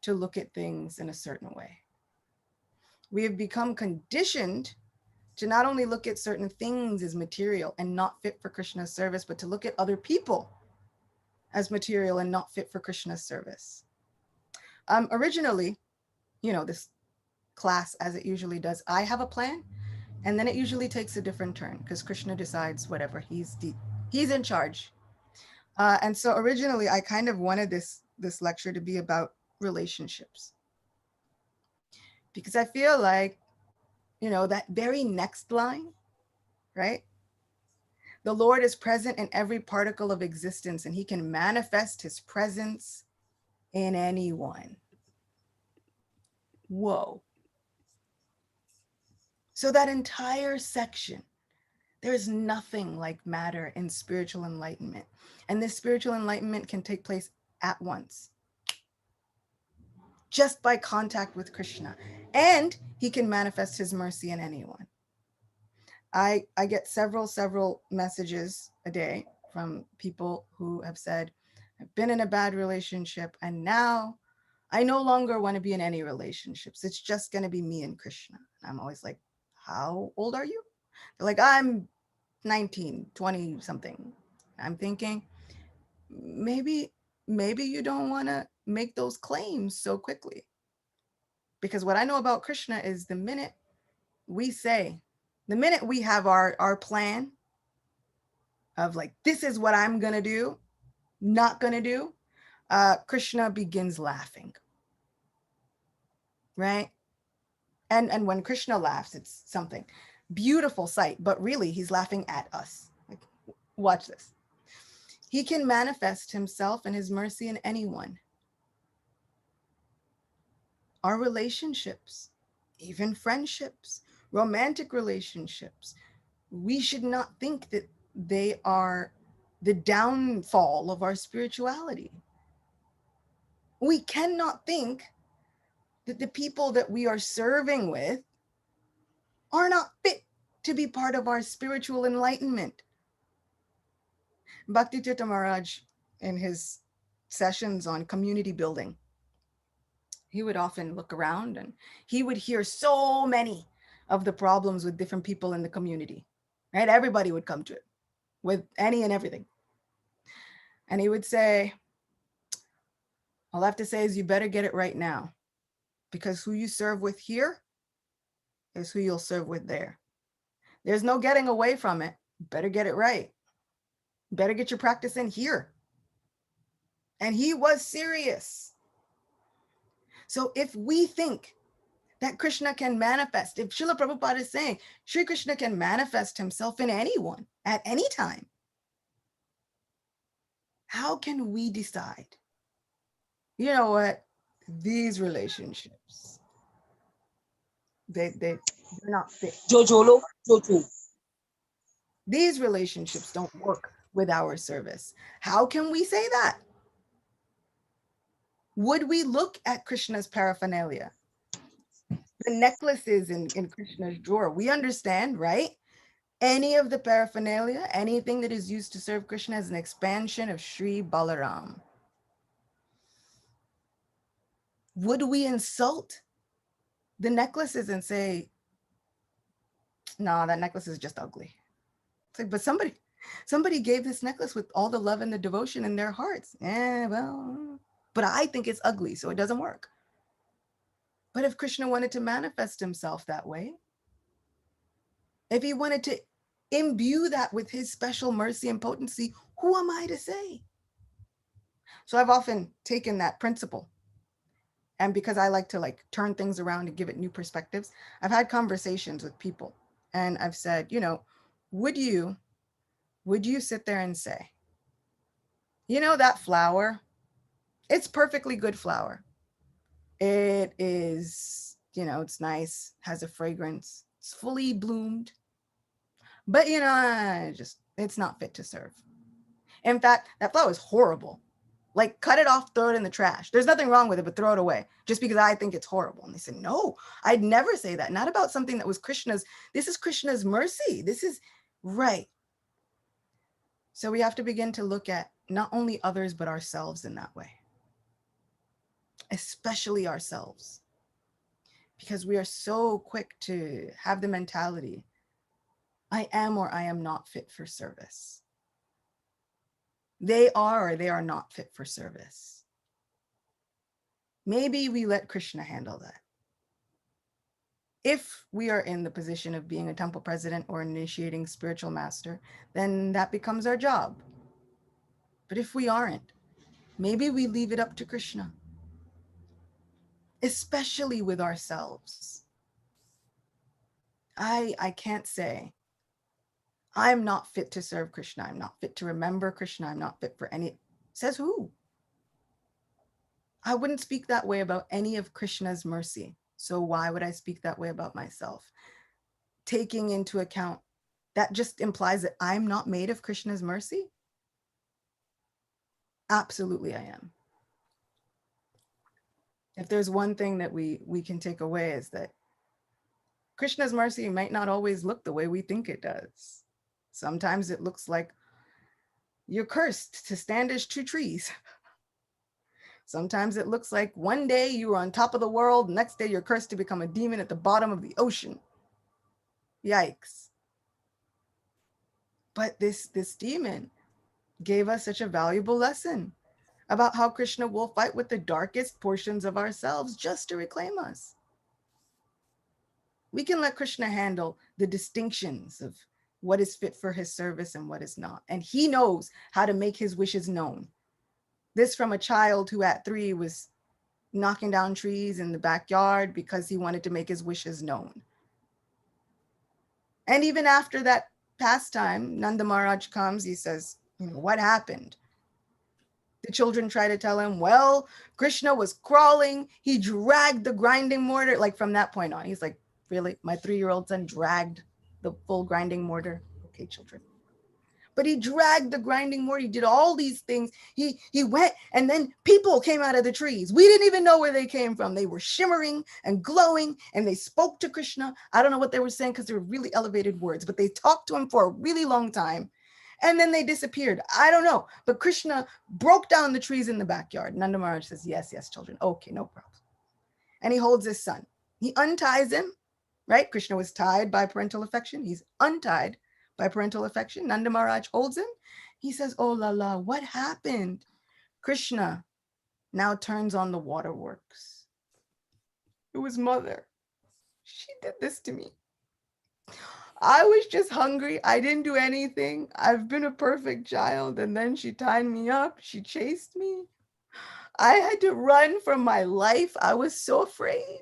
to look at things in a certain way. We have become conditioned to not only look at certain things as material and not fit for Krishna's service, but to look at other people as material and not fit for Krishna's service. Originally, this class, as it usually does, I have a plan, and then it usually takes a different turn because Krishna decides whatever. He's in charge. And so originally, I kind of wanted this lecture to be about relationships, because I feel like, that very next line, right? The Lord is present in every particle of existence, and he can manifest his presence in anyone. Whoa. So that entire section, there's nothing like matter in spiritual enlightenment. And this spiritual enlightenment can take place at once, just by contact with Krishna. And he can manifest his mercy in anyone. I get several messages a day from people who have said, I've been in a bad relationship and now I no longer want to be in any relationships. It's just going to be me and Krishna. And I'm always like, how old are you? They're like, I'm 19, 20 something. I'm thinking, maybe you don't want to make those claims so quickly. Because what I know about Krishna is the minute we have our plan of like, this is what I'm going to do, not going to do, Krishna begins laughing. Right? And when Krishna laughs, it's something beautiful sight, but really he's laughing at us. Like, watch this. He can manifest himself and his mercy in anyone. Our relationships, even friendships, romantic relationships, we should not think that they are the downfall of our spirituality. We cannot think that the people that we are serving with are not fit to be part of our spiritual enlightenment. Bhakti Tirtha Maharaj, in his sessions on community building, he would often look around and he would hear so many of the problems with different people in the community, right? Everybody would come to it with any and everything. And he would say, all I have to say is you better get it right now, because who you serve with here is who you'll serve with there. There's no getting away from it. Better get it right. Better get your practice in here. And he was serious. So if we think that Krishna can manifest, if Srila Prabhupada is saying Sri Krishna can manifest himself in anyone at any time, how can we decide, you know what, these relationships, they're not fit. Jojo. These relationships don't work with our service. How can we say that? Would we look at Krishna's paraphernalia? The necklaces in Krishna's drawer, we understand, right? Any of the paraphernalia, anything that is used to serve Krishna is an expansion of Sri Balaram. Would we insult the necklaces and say, no, that necklace is just ugly? It's like, but somebody gave this necklace with all the love and the devotion in their hearts. Well, but I think it's ugly, so it doesn't work. But if Krishna wanted to manifest himself that way, if he wanted to imbue that with his special mercy and potency, who am I to say? So I've often taken that principle. And because I like to turn things around and give it new perspectives, I've had conversations with people and I've said, would you sit there and say, that flower, it's perfectly good flower. It is, it's nice, has a fragrance, it's fully bloomed, but it's not fit to serve. In fact, that flower is horrible. Cut it off, throw it in the trash. There's nothing wrong with it, but throw it away just because I think it's horrible. And they said, no, I'd never say that. Not about something that was Krishna's. This is Krishna's mercy. This is right. So we have to begin to look at not only others, but ourselves in that way, especially ourselves, because we are so quick to have the mentality, I am or I am not fit for service. They are or they are not fit for service. Maybe we let Krishna handle that. If we are in the position of being a temple president or initiating spiritual master, then that becomes our job. But if we aren't, maybe we leave it up to Krishna, especially with ourselves. I can't say, I'm not fit to serve Krishna. I'm not fit to remember Krishna. I'm not fit for any. Says who? I wouldn't speak that way about any of Krishna's mercy. So why would I speak that way about myself? Taking into account, that just implies that I'm not made of Krishna's mercy? Absolutely I am. If there's one thing that we can take away is that Krishna's mercy might not always look the way we think it does. Sometimes it looks like you're cursed to stand as two trees. Sometimes it looks like one day you were on top of the world, next day you're cursed to become a demon at the bottom of the ocean. Yikes. But this demon gave us such a valuable lesson about how Krishna will fight with the darkest portions of ourselves just to reclaim us. We can let Krishna handle the distinctions of what is fit for his service and what is not. And he knows how to make his wishes known. This from a child who at 3 was knocking down trees in the backyard because he wanted to make his wishes known. And even after that pastime, Nanda Maharaj comes, he says, what happened? The children try to tell him, well, Krishna was crawling. He dragged the grinding mortar. From that point on, he's like, really? My 3-year-old son dragged the full grinding mortar? Okay, children. But he dragged the grinding mortar. He did all these things. He went, and then people came out of the trees. We didn't even know where they came from. They were shimmering and glowing, and they spoke to Krishna. I don't know what they were saying because they were really elevated words, but they talked to him for a really long time. And then they disappeared. I don't know. But Krishna broke down the trees in the backyard. Nanda Maharaj says, yes, children. Okay, no problem. And he holds his son. He unties him, right? Krishna was tied by parental affection. He's untied by parental affection. Nanda Maharaj holds him. He says, oh la la, what happened? Krishna now turns on the waterworks. It was mother. She did this to me. I was just hungry. I didn't do anything. I've been a perfect child. And then she tied me up. She chased me. I had to run for my life. I was so afraid.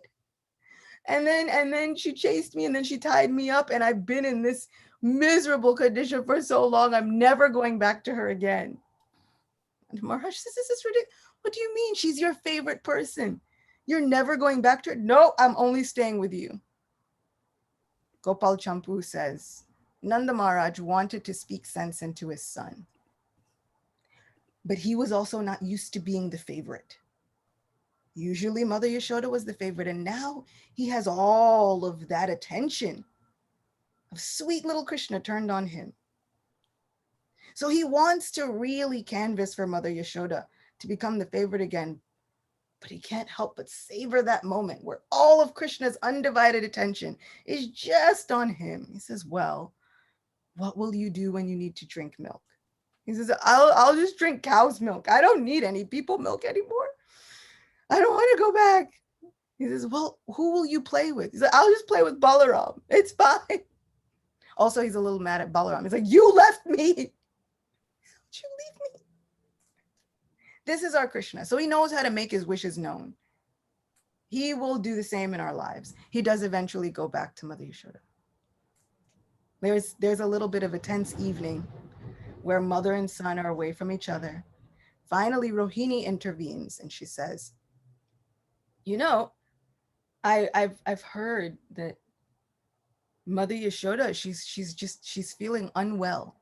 And then she chased me, and then she tied me up, and I've been in this miserable condition for so long. I'm never going back to her again. And Maharaj says, this is ridiculous. What do you mean? She's your favorite person. You're never going back to her? No, I'm only staying with you. Gopal Champu says, Nanda Maharaj wanted to speak sense into his son, but he was also not used to being the favorite. Usually Mother Yashoda was the favorite, and now he has all of that attention of sweet little Krishna turned on him. So he wants to really canvas for Mother Yashoda to become the favorite again, but he can't help but savor that moment where all of Krishna's undivided attention is just on him. He says, well, what will you do when you need to drink milk? He says, I'll just drink cow's milk. I don't need any people milk anymore. I don't want to go back. He says, well, who will you play with? He says, I'll just play with Balaram. It's fine. Also, he's a little mad at Balaram. He's like, you left me. You leave me. This is our Krishna. So he knows how to make his wishes known. He will do the same in our lives. He does eventually go back to Mother Yashoda. There's a little bit of a tense evening where mother and son are away from each other. Finally, Rohini intervenes and she says, you know, I've heard that Mother Yashoda, she's feeling unwell.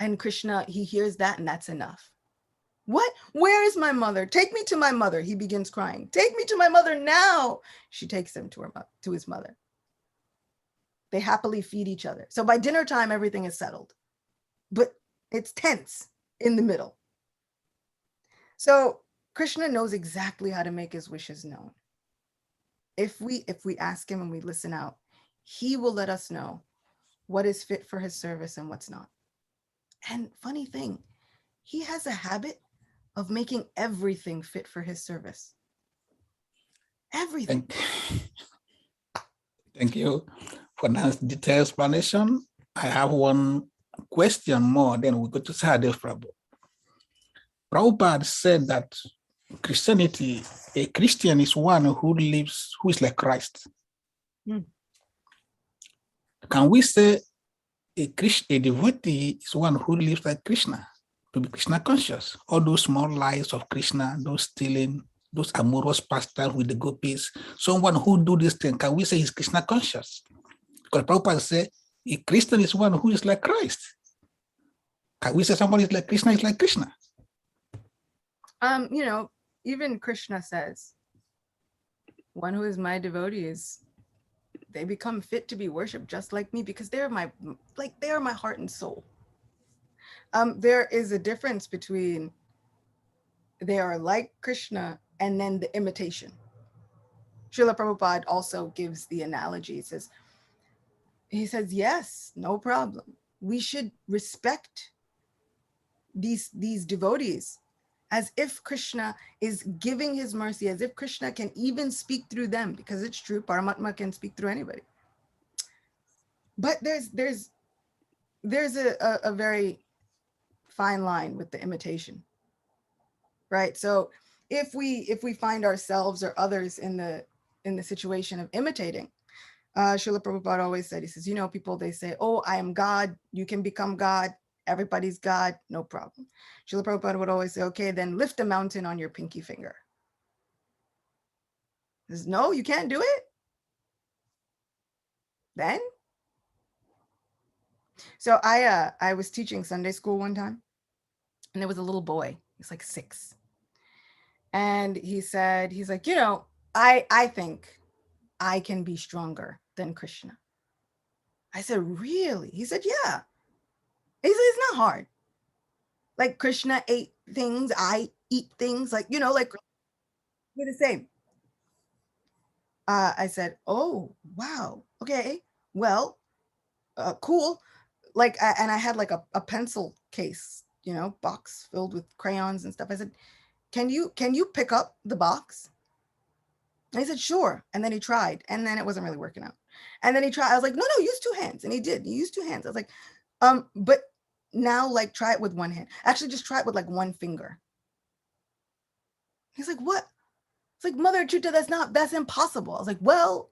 And Krishna, he hears that and that's enough. What? Where is my mother? Take me to my mother. He begins crying. Take me to my mother now. She takes him to his mother. They happily feed each other. So by dinner time, everything is settled, but it's tense in the middle. So Krishna knows exactly how to make his wishes known. If we ask him and we listen out, he will let us know what is fit for his service and what's not. And funny thing, he has a habit of making everything fit for his service. Everything. Thank you for that detailed explanation. I have one question more, then we go to Sahadev Prabhu. Prabhupada said that Christianity, a Christian is one who is like Christ. Can we say a devotee is one who lives like Krishna, to be Krishna conscious? All those small lies of Krishna, those stealing, those amorous pastimes with the gopis, someone who do this thing, can we say he's Krishna conscious? Because Prabhupada said, a Christian is one who is like Christ. Can we say someone is like Krishna is like Krishna? You know, even Krishna says, one who is my devotee is, they become fit to be worshipped just like me because they are my heart and soul. There is a difference between they are like Krishna and then the imitation. Srila Prabhupada also gives the analogy. He says, yes, no problem. We should respect these devotees as if Krishna is giving his mercy, as if Krishna can even speak through them, because it's true, Paramatma can speak through anybody. But there's a very fine line with the imitation, right? So if we find ourselves or others in the situation of imitating, Srila Prabhupada always said, he says, you know, people, they say, oh, I am God, you can become God, everybody's God, no problem. Srila Prabhupada would always say, okay, then lift a mountain on your pinky finger. He says, no, you can't do it. Then? So I was teaching Sunday school one time, and there was a little boy, he's like 6. And he's like, you know, I think I can be stronger than Krishna. I said, really? He said, yeah. He said, it's not hard. Like Krishna ate things, I eat things, like, you know, like we're the same. I said, oh, wow. Okay, well, cool. Like, and I had like a pencil case, you know, box filled with crayons and stuff. I said, can you pick up the box? And he said, sure. And then he tried, and then it wasn't really working out. And then he tried, I was like, no, use 2 hands. And he did, he used 2 hands. I was like, but now like try it with 1 hand. Actually, just try it with like 1 finger. He's like, what? It's like, Mother Acyuta, that's impossible. I was like, well,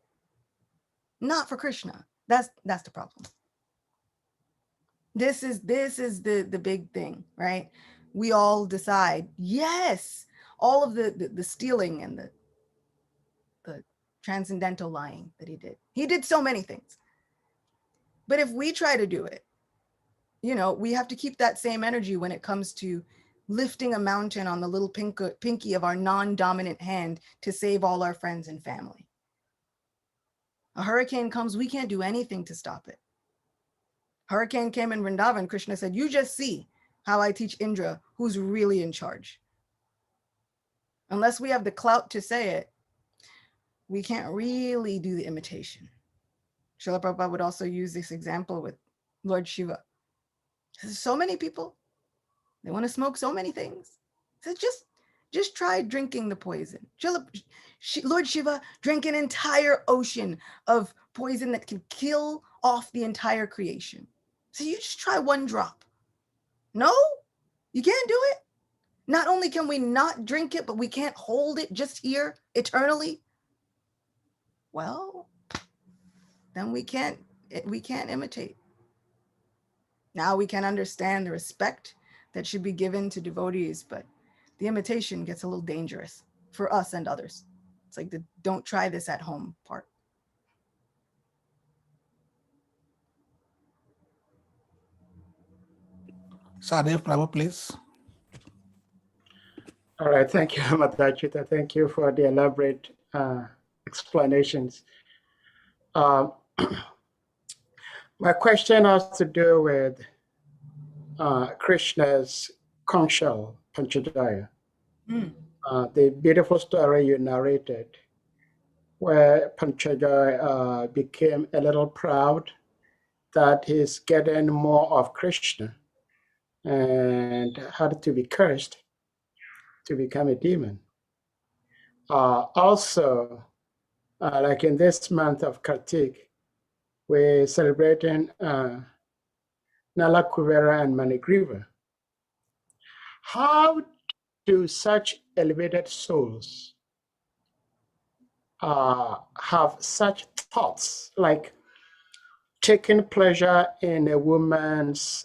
not for Krishna. That's the problem. This is the big thing, right? We all decide, yes, all of the stealing and the transcendental lying that he did. He did so many things. But if we try to do it, you know, we have to keep that same energy when it comes to lifting a mountain on the little pinky of our non-dominant hand to save all our friends and family. A hurricane comes, we can't do anything to stop it. Hurricane came in Vrindavan, Krishna said, you just see how I teach Indra who's really in charge. Unless we have the clout to say it, we can't really do the imitation. Srila Prabhupada would also use this example with Lord Shiva. There's so many people, they want to smoke so many things. So just try drinking the poison. Lord Shiva drank an entire ocean of poison that can kill off the entire creation. So you just try one drop. No, you can't do it. Not only can we not drink it, but we can't hold it just here eternally. Well, then we can't imitate. Now we can understand the respect that should be given to devotees, but the imitation gets a little dangerous for us and others. It's like the don't try this at home part. Sadev Prabhu, please. All right, thank you, Acyuta. Thank you for the elaborate explanations. My question has to do with Krishna's conch shell, Panchadaya. The beautiful story you narrated, where Panchadaya became a little proud that he's getting more of Krishna and had to be cursed to become a demon. Also, like in this month of Kartik, we're celebrating Nala Kuvera and Manigriva. How do such elevated souls have such thoughts, like taking pleasure in a woman's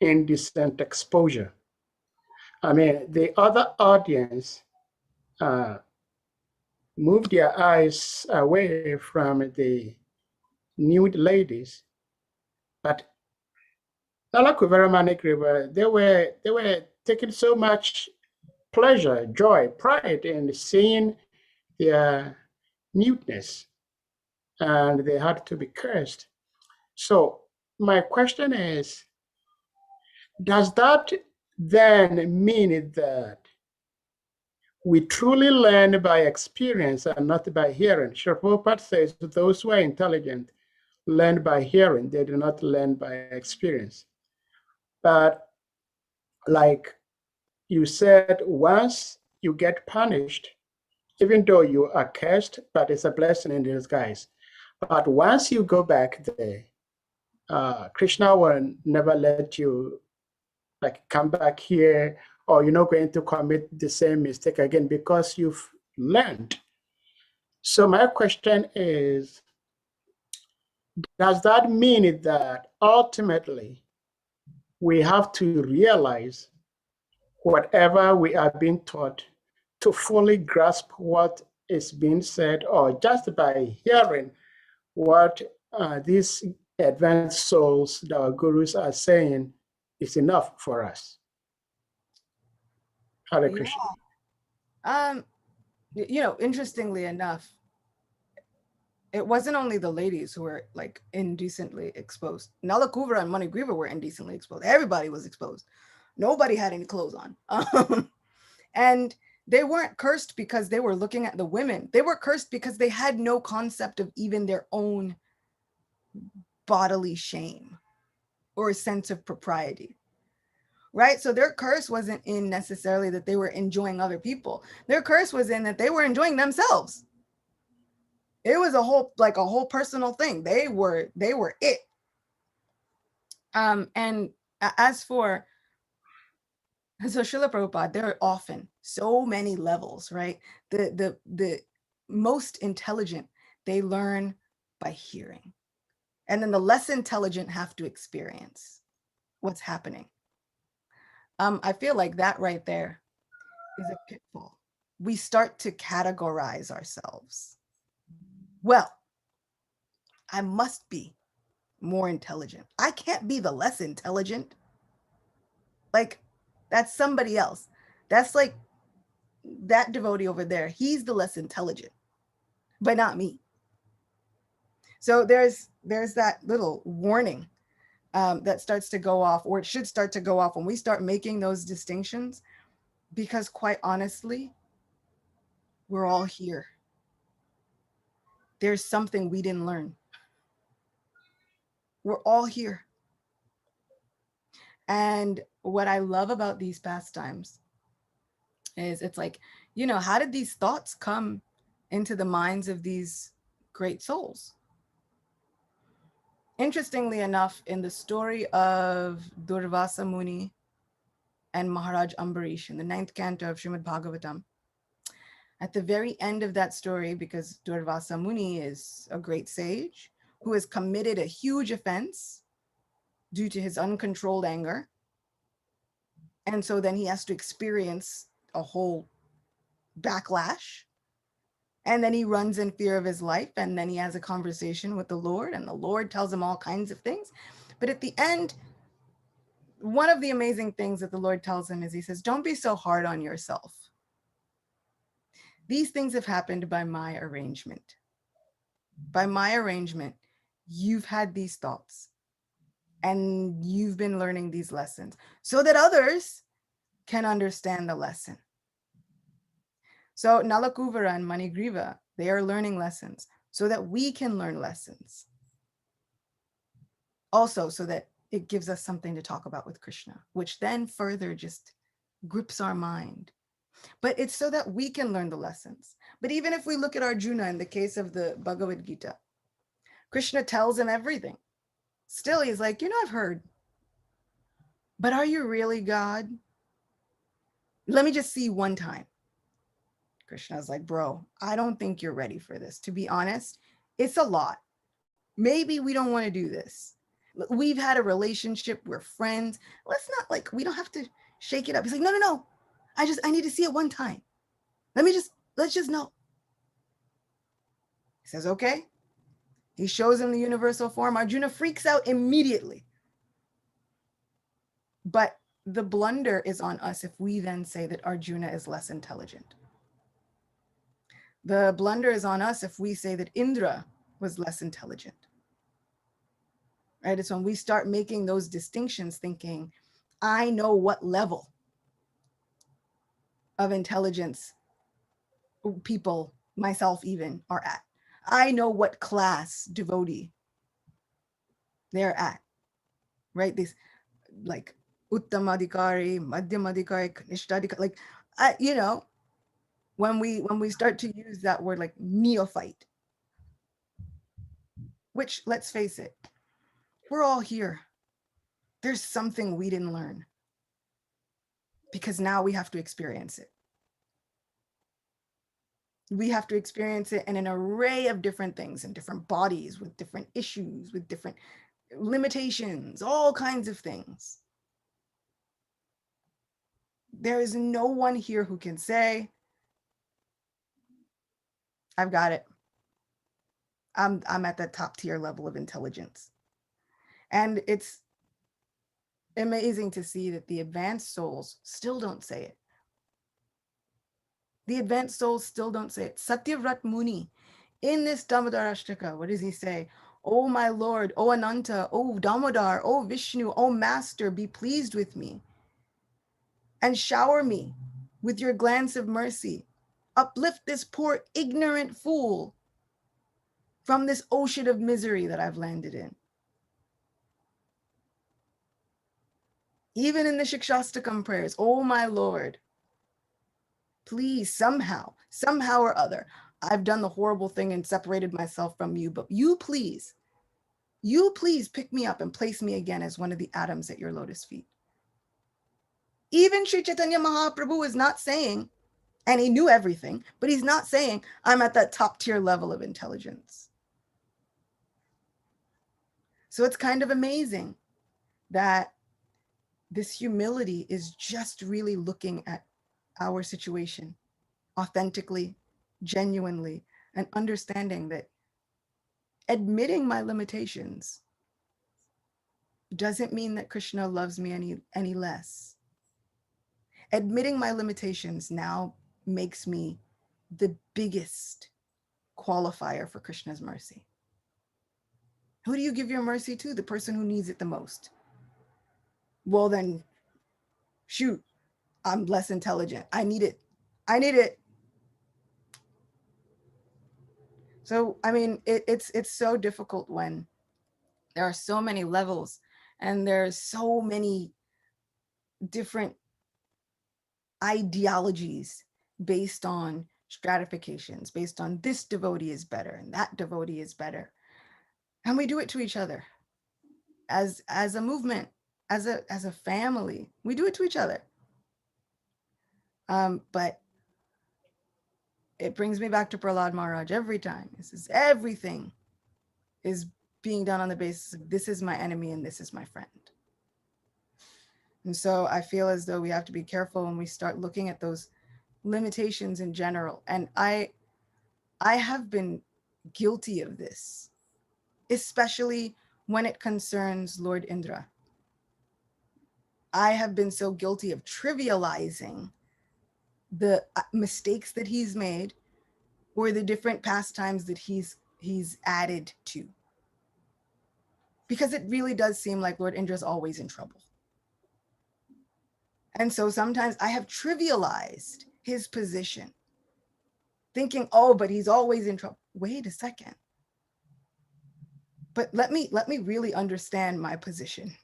indecent exposure? I mean, the other audience move their eyes away from the nude ladies, but Nala Kuvera Manigriva, they were taking so much pleasure, joy, pride in seeing their nudeness, and they had to be cursed. So my question is, does that then mean that we truly learn by experience and not by hearing? Srila Prabhupada says those who are intelligent learn by hearing, they do not learn by experience. But like you said, once you get punished, even though you are cursed, but it's a blessing in disguise. But once you go back there, Krishna will never let you like come back here, or you're not going to commit the same mistake again because you've learned. So my question is, does that mean that ultimately we have to realize whatever we are being taught to fully grasp what is being said, or just by hearing what these advanced souls, the gurus, are saying is enough for us? Hare Krishna. You know, interestingly enough, it wasn't only the ladies who were like indecently exposed. Nala Kuvera and Manigriva were indecently exposed. Everybody was exposed. Nobody had any clothes on. And they weren't cursed because they were looking at the women. They were cursed because they had no concept of even their own bodily shame or a sense of propriety. Right? So their curse wasn't in necessarily that they were enjoying other people. Their curse was in that they were enjoying themselves. It was a whole personal thing. They were it. And as for so Srila Prabhupada, there are often so many levels, right? The most intelligent, they learn by hearing. And then the less intelligent have to experience what's happening. I feel like that right there is a pitfall. We start to categorize ourselves. Well, I must be more intelligent. I can't be the less intelligent. Like, that's somebody else. That's like that devotee over there. He's the less intelligent, but not me. So there's that little warning that starts to go off, or it should start to go off when we start making those distinctions, because quite honestly, we're all here. There's something we didn't learn. We're all here. And what I love about these pastimes is it's like, you know, how did these thoughts come into the minds of these great souls? Interestingly enough, in the story of Durvasa Muni and Maharaj Ambarish in the 9th canto of Srimad Bhagavatam, at the very end of that story, because Durvasa Muni is a great sage who has committed a huge offense due to his uncontrolled anger. And so then he has to experience a whole backlash. And then he runs in fear of his life. And then he has a conversation with the Lord, and the Lord tells him all kinds of things. But at the end, one of the amazing things that the Lord tells him is he says, don't be so hard on yourself. These things have happened by my arrangement. By my arrangement, you've had these thoughts and you've been learning these lessons so that others can understand the lesson. So Nalakuvara and Manigriva, they are learning lessons so that we can learn lessons. Also, so that it gives us something to talk about with Krishna, which then further just grips our mind. But it's so that we can learn the lessons. But even if we look at Arjuna in the case of the Bhagavad Gita, Krishna tells him everything. Still, he's like, I've heard, but are you really God? Let me just see one time. Krishna's like, bro, I don't think you're ready for this. To be honest, it's a lot. Maybe we don't want to do this. We've had a relationship. We're friends. Let's not, like, we don't have to shake it up. He's like, no. I need to see it one time. Let's just know. He says, okay. He shows him the universal form. Arjuna freaks out immediately. But the blunder is on us if we then say that Arjuna is less intelligent. The blunder is on us if we say that Indra was less intelligent. Right? It's when we start making those distinctions, thinking, I know what level of intelligence people, myself even, are at. I know what class devotee they're at. Right? This, like, Uttamadhikari, Madhyamadhikari, Kanishthadhikari, like, when we start to use that word like neophyte, which, let's face it, we're all here. There's something we didn't learn because now we have to experience it. We have to experience it in an array of different things, in different bodies, with different issues, with different limitations, all kinds of things. There is no one here who can say, I've got it. I'm at that top tier level of intelligence. And it's amazing to see that the advanced souls still don't say it. The advanced souls still don't say it. Satyavrat Muni, in this Damodarashtaka, what does he say? Oh my Lord, oh Ananta, oh Damodar, oh Vishnu, oh Master, be pleased with me and shower me with your glance of mercy. Uplift this poor ignorant fool from this ocean of misery that I've landed in. Even in the Shikshastakam prayers, oh my Lord, please, somehow or other, I've done the horrible thing and separated myself from you, but you please pick me up and place me again as one of the atoms at your lotus feet. Even Sri Chaitanya Mahaprabhu is not saying, and he knew everything, but he's not saying, I'm at that top tier level of intelligence. So it's kind of amazing that this humility is just really looking at our situation authentically, genuinely, and understanding that admitting my limitations doesn't mean that Krishna loves me any less. Admitting my limitations now makes me the biggest qualifier for Krishna's mercy. Who do you give your mercy to? The person who needs it the most. Well, then, shoot, I'm less intelligent. I need it. So, I mean, it's so difficult when there are so many levels and there's so many different ideologies based on stratifications, based on this devotee is better and that devotee is better. And we do it to each other as a movement, as a family. We do it to each other. But it brings me back to Prahlad Maharaj every time. This is everything is being done on the basis of this is my enemy and this is my friend. And so I feel as though we have to be careful when we start looking at those limitations in general. And I have been guilty of this, especially when it concerns Lord Indra. I have been so guilty of trivializing the mistakes that he's made or the different pastimes that he's added to. Because it really does seem like Lord Indra's always in trouble. And so sometimes I have trivialized his position, thinking, oh, but he's always in trouble. Wait a second. But let me really understand my position.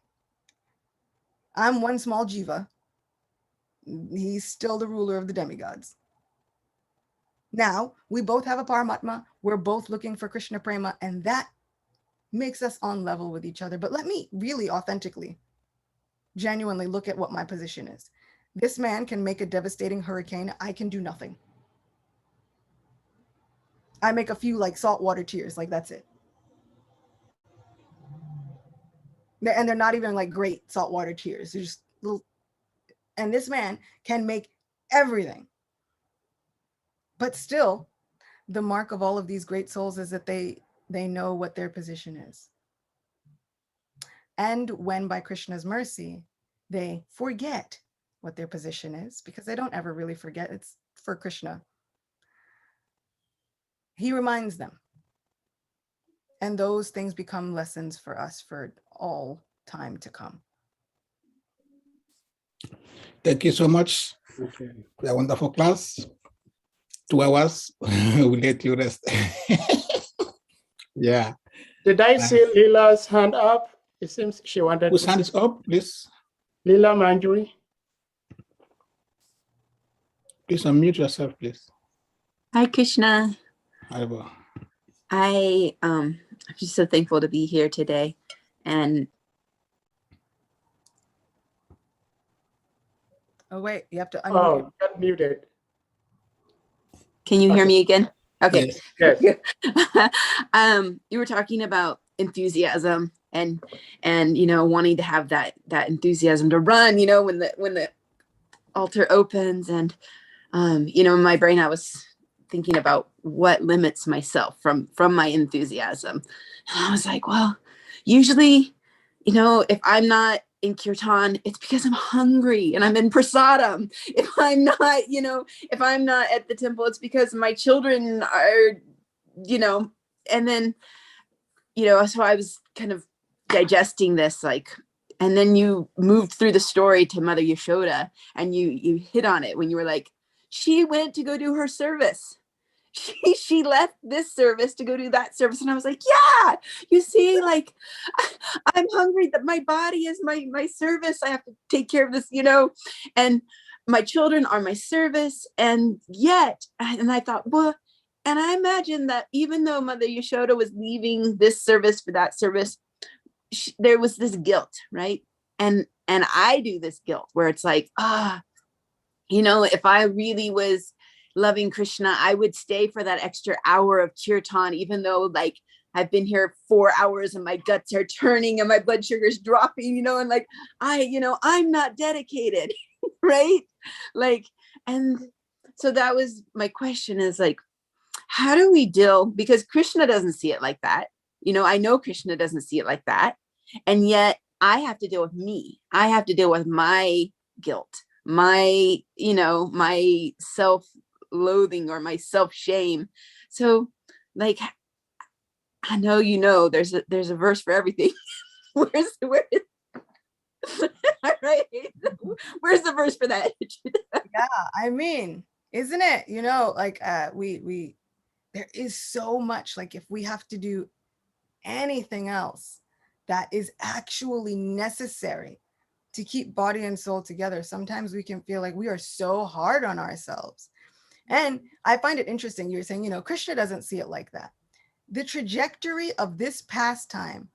I'm one small jiva. He's still the ruler of the demigods. Now, we both have a Paramatma. We're both looking for Krishna Prema, and that makes us on level with each other. But let me really authentically, genuinely look at what my position is. This man can make a devastating hurricane. I can do nothing. I make a few like saltwater tears, like that's it. And they're not even like great saltwater tears. They're just little. And this man can make everything. But still, the mark of all of these great souls is that they know what their position is. And when by Krishna's mercy, they forget what their position is, because they don't ever really forget, it's for Krishna. He reminds them. And those things become lessons for us for all time to come. Thank you so much Okay. for a wonderful class. 2 hours, we'll let you rest. Yeah. Did I see Leela's hand up? It seems she wanted Whose to. hand is up, please? Leela Manjuri. Please unmute yourself, please. Hi, Krishna. Haribo. I'm just so thankful to be here today. And Oh, wait, you have to unmute. Oh, got muted. can you hear me again? Okay. Yes. Yes. You were talking about enthusiasm and wanting to have that enthusiasm to run, when the altar opens, and in my brain I was thinking about what limits myself from my enthusiasm. And I was like, well, usually, if I'm not in kirtan, it's because I'm hungry and I'm in prasadam. If I'm not, if I'm not at the temple, it's because my children are, and then, so I was kind of digesting this, and then you moved through the story to Mother Yashoda, and you hit on it when you were like, she went to go do her service. She left this service to go do that service. And I was like, yeah, you see, I'm hungry, that my body is my service. I have to take care of this, and my children are my service. And I thought, well, and I imagine that even though Mother Yashoda was leaving this service for that service, there was this guilt, right? And I do this guilt where it's like, if I really was loving Krishna, I would stay for that extra hour of kirtan, even though I've been here 4 hours and my guts are turning and my blood sugar's dropping, and I'm not dedicated, right? And so that was my question, is how do we deal, because Krishna doesn't see it like that. I know Krishna doesn't see it like that. And yet I have to deal with me. I have to deal with my guilt, my, my self-loathing or my self-shame. So like, I know, there's a verse for everything. where right? Where's the verse for that? Yeah, I mean, isn't it? Like we there is so much, like if we have to do anything else that is actually necessary to keep body and soul together, sometimes we can feel like we are so hard on ourselves. And I find it interesting. You're saying, Krishna doesn't see it like that. The trajectory of this pastime,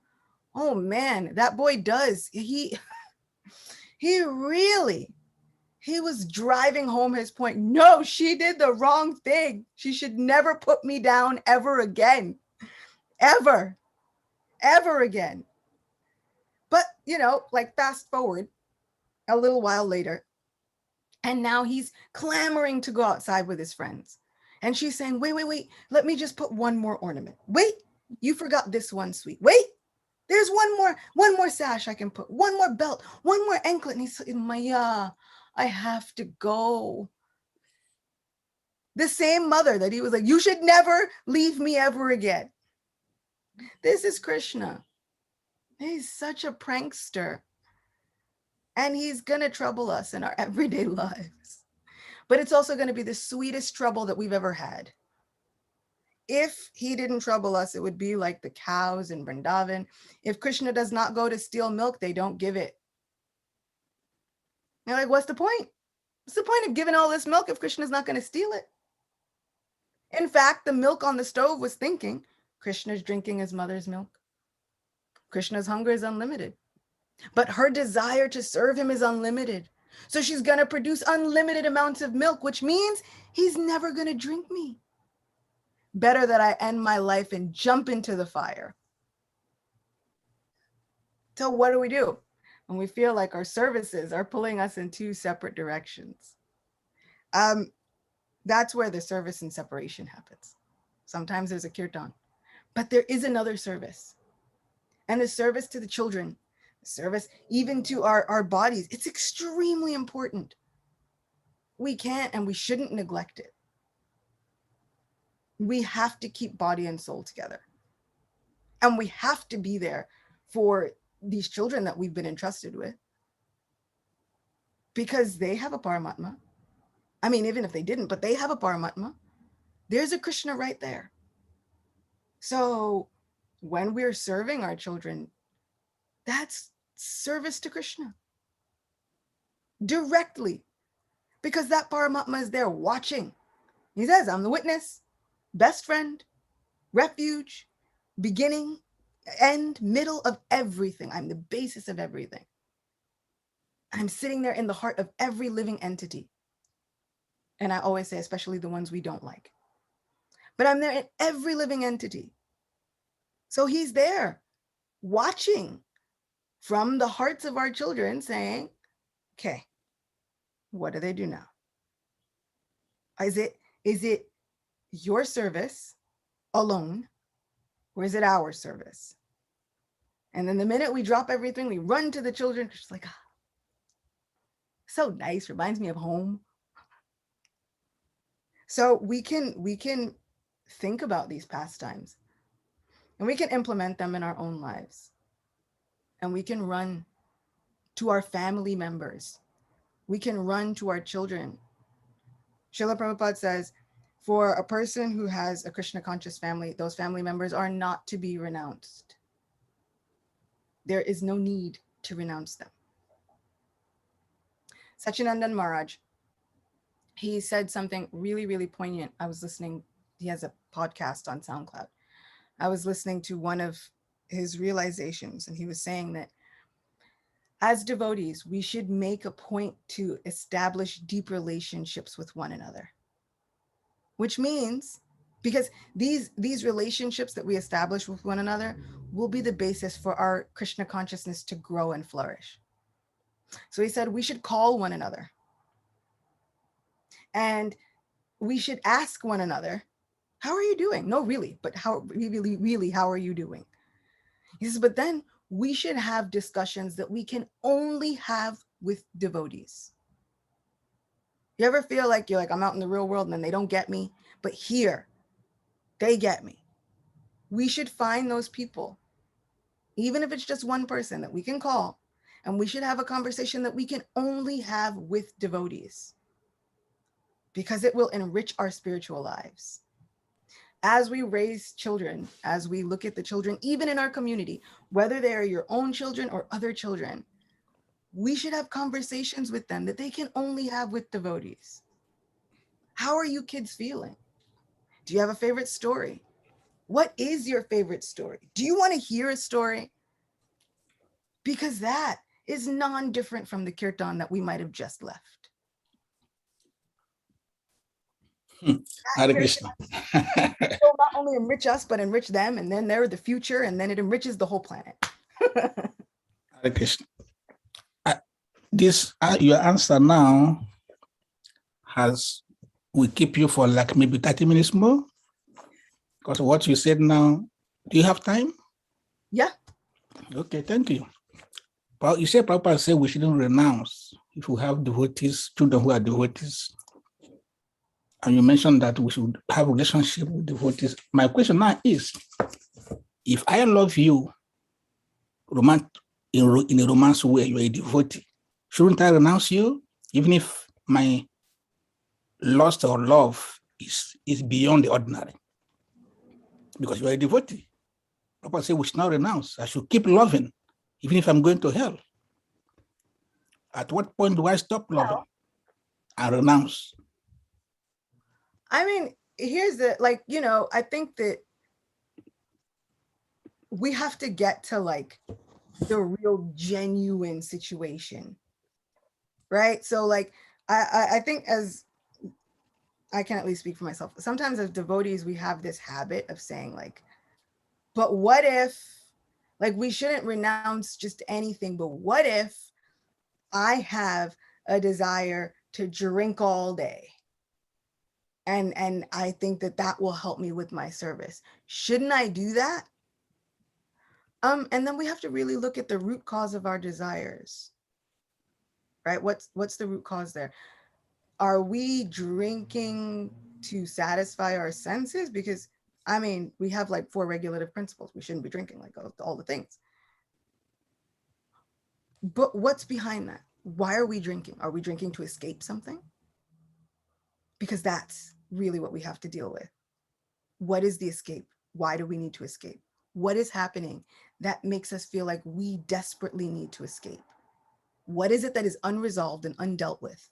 oh man, that boy does. He really, he was driving home his point. No, she did the wrong thing. She should never put me down ever again. Ever again. But, like fast forward a little while later, and now he's clamoring to go outside with his friends. And she's saying, wait, let me just put one more ornament. Wait, you forgot this one, sweet. Wait, there's one more sash I can put, one more belt, one more anklet. And he's like, Maya, I have to go. The same mother that he was like, you should never leave me ever again. This is Krishna. He's such a prankster. And he's going to trouble us in our everyday lives. But it's also going to be the sweetest trouble that we've ever had. If he didn't trouble us, it would be like the cows in Vrindavan. If Krishna does not go to steal milk, they don't give it. You're like, what's the point? What's the point of giving all this milk if Krishna's not going to steal it? In fact, the milk on the stove was thinking, Krishna's drinking his mother's milk. Krishna's hunger is unlimited. But her desire to serve him is unlimited. So she's going to produce unlimited amounts of milk, which means he's never going to drink me. Better that I end my life and jump into the fire. So what do? When we feel like our services are pulling us in two separate directions? That's where the service and separation happens. Sometimes there's a kirtan, but there is another service. And the service to the children, the service even to our bodies, it's extremely important. We can't and we shouldn't neglect it. We have to keep body and soul together. And we have to be there for these children that we've been entrusted with, because they have a Paramatma. I mean, even if they didn't, but they have a Paramatma. There's a Krishna right there. So when we're serving our children, that's service to Krishna directly, because that Paramatma is there watching. He says, I'm the witness, best friend, refuge, beginning, end, middle of everything. I'm the basis of everything. I'm sitting there in the heart of every living entity. And I always say, especially the ones we don't like. But I'm there in every living entity. So he's there watching from the hearts of our children saying, okay, what do they do now? Is it your service alone, or is it our service? And then the minute we drop everything, we run to the children. It's like, so nice, reminds me of home. So we can think about these pastimes, and we can implement them in our own lives. And we can run to our family members. We can run to our children. Srila Prabhupada says, for a person who has a Krishna conscious family, those family members are not to be renounced. There is no need to renounce them. Sachinandan Maharaj, he said something really, really poignant. I was listening, he has a podcast on SoundCloud. I was listening to one of his realizations, and he was saying that as devotees, we should make a point to establish deep relationships with one another. Which means, because these relationships that we establish with one another will be the basis for our Krishna consciousness to grow and flourish. So he said we should call one another. And we should ask one another, how are you doing? No, really, but how really, how are you doing? He says, but then we should have discussions that we can only have with devotees. You ever feel like you're like, I'm out in the real world and then they don't get me, but here they get me? We should find those people, even if it's just one person that we can call, and we should have a conversation that we can only have with devotees, because it will enrich our spiritual lives. As we raise children, as we look at the children, even in our community, whether they are your own children or other children, we should have conversations with them that they can only have with devotees. How are you kids feeling? Do you have a favorite story? What is your favorite story? Do you want to hear a story? Because that is non-different from the kirtan that we might have just left. Hare Krishna. It will not only enrich us, but enrich them, and then they're the future, and then it enriches the whole planet. Hare Krishna. Your answer now will keep you for like maybe 30 minutes more. Because what you said now, do you have time? Yeah. Okay, thank you. But you said Prabhupada said we shouldn't renounce if we have devotees, children who are devotees. And you mentioned that we should have a relationship with devotees. My question now is, if I love you in a romance way, you're a devotee, shouldn't I renounce you, even if my lust or love is beyond the ordinary? Because you're a devotee. Prabhupada said we should not renounce. I should keep loving, even if I'm going to hell. At what point do I stop loving and renounce? I mean, here's the, I think that we have to get to like the real genuine situation, right? So like, I think, as I can at least speak for myself, sometimes as devotees, we have this habit of saying like, but what if, like, we shouldn't renounce just anything, but what if I have a desire to drink all day? And I think that will help me with my service. Shouldn't I do that? And then we have to really look at the root cause of our desires, right? What's the root cause there? Are we drinking to satisfy our senses? Because, I mean, we have like 4 regulative principles. We shouldn't be drinking, like all the things. But what's behind that? Why are we drinking? Are we drinking to escape something? Because that's really what we have to deal with. What is the escape? Why do we need to escape? What is happening that makes us feel like we desperately need to escape? What is it that is unresolved and undealt with?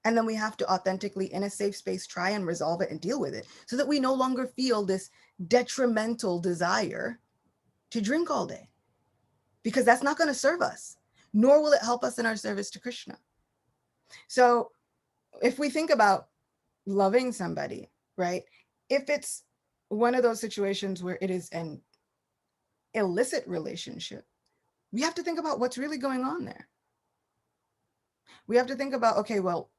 And then we have to authentically, in a safe space, try and resolve it and deal with it so that we no longer feel this detrimental desire to drink all day, because that's not going to serve us, nor will it help us in our service to Krishna. So if we think about loving somebody, right? If it's one of those situations where it is an illicit relationship, we have to think about what's really going on there. We have to think about, okay, well,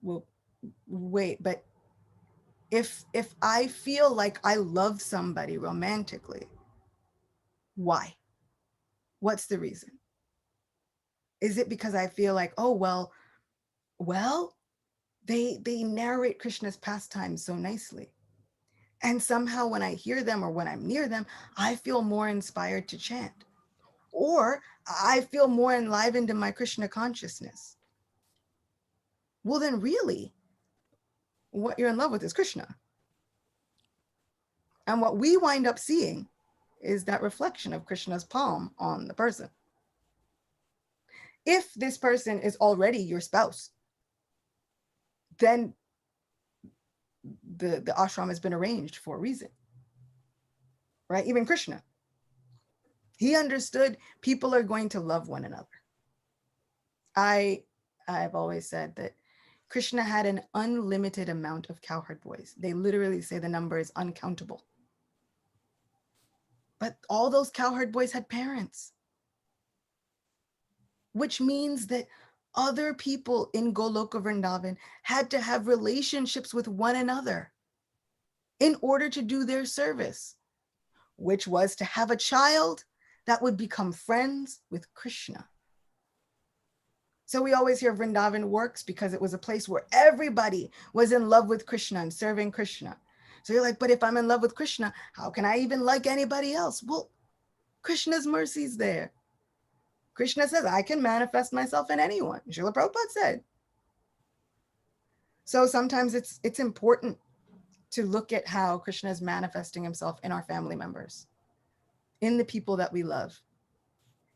wait, but if I feel like I love somebody romantically, why? What's the reason? Is it because I feel like, oh, well, they narrate Krishna's pastimes so nicely, and somehow when I hear them or when I'm near them, I feel more inspired to chant, or I feel more enlivened in my Krishna consciousness? Well, then really, what you're in love with is Krishna. And what we wind up seeing is that reflection of Krishna's palm on the person. If this person is already your spouse, then the ashram has been arranged for a reason, right? Even Krishna, he understood people are going to love one another. I've always said that Krishna had an unlimited amount of cowherd boys. They literally say the number is uncountable. But all those cowherd boys had parents, which means that other people in Goloka Vrindavan had to have relationships with one another in order to do their service, which was to have a child that would become friends with Krishna. So we always hear Vrindavan works because it was a place where everybody was in love with Krishna and serving Krishna. So you're like, but if I'm in love with Krishna, how can I even like anybody else? Well, Krishna's mercy is there. Krishna says, I can manifest myself in anyone. Srila Prabhupada said. So sometimes it's important to look at how Krishna is manifesting himself in our family members, in the people that we love,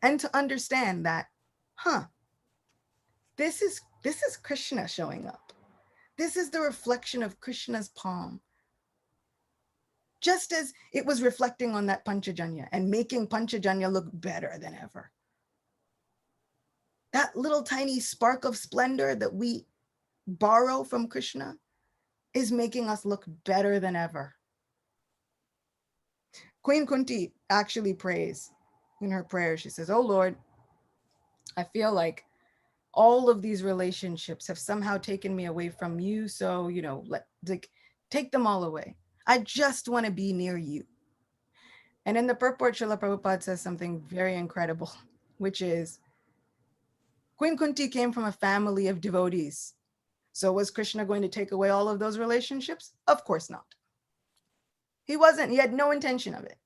and to understand that, this is Krishna showing up. This is the reflection of Krishna's palm. Just as it was reflecting on that Panchajanya and making Panchajanya look better than ever. That little tiny spark of splendor that we borrow from Krishna is making us look better than ever. Queen Kunti actually prays in her prayer. She says, oh Lord, I feel like all of these relationships have somehow taken me away from you. So, take them all away. I just want to be near you. And in the purport, Srila Prabhupada says something very incredible, which is, Queen Kunti came from a family of devotees. So was Krishna going to take away all of those relationships? Of course not. He wasn't. He had no intention of it.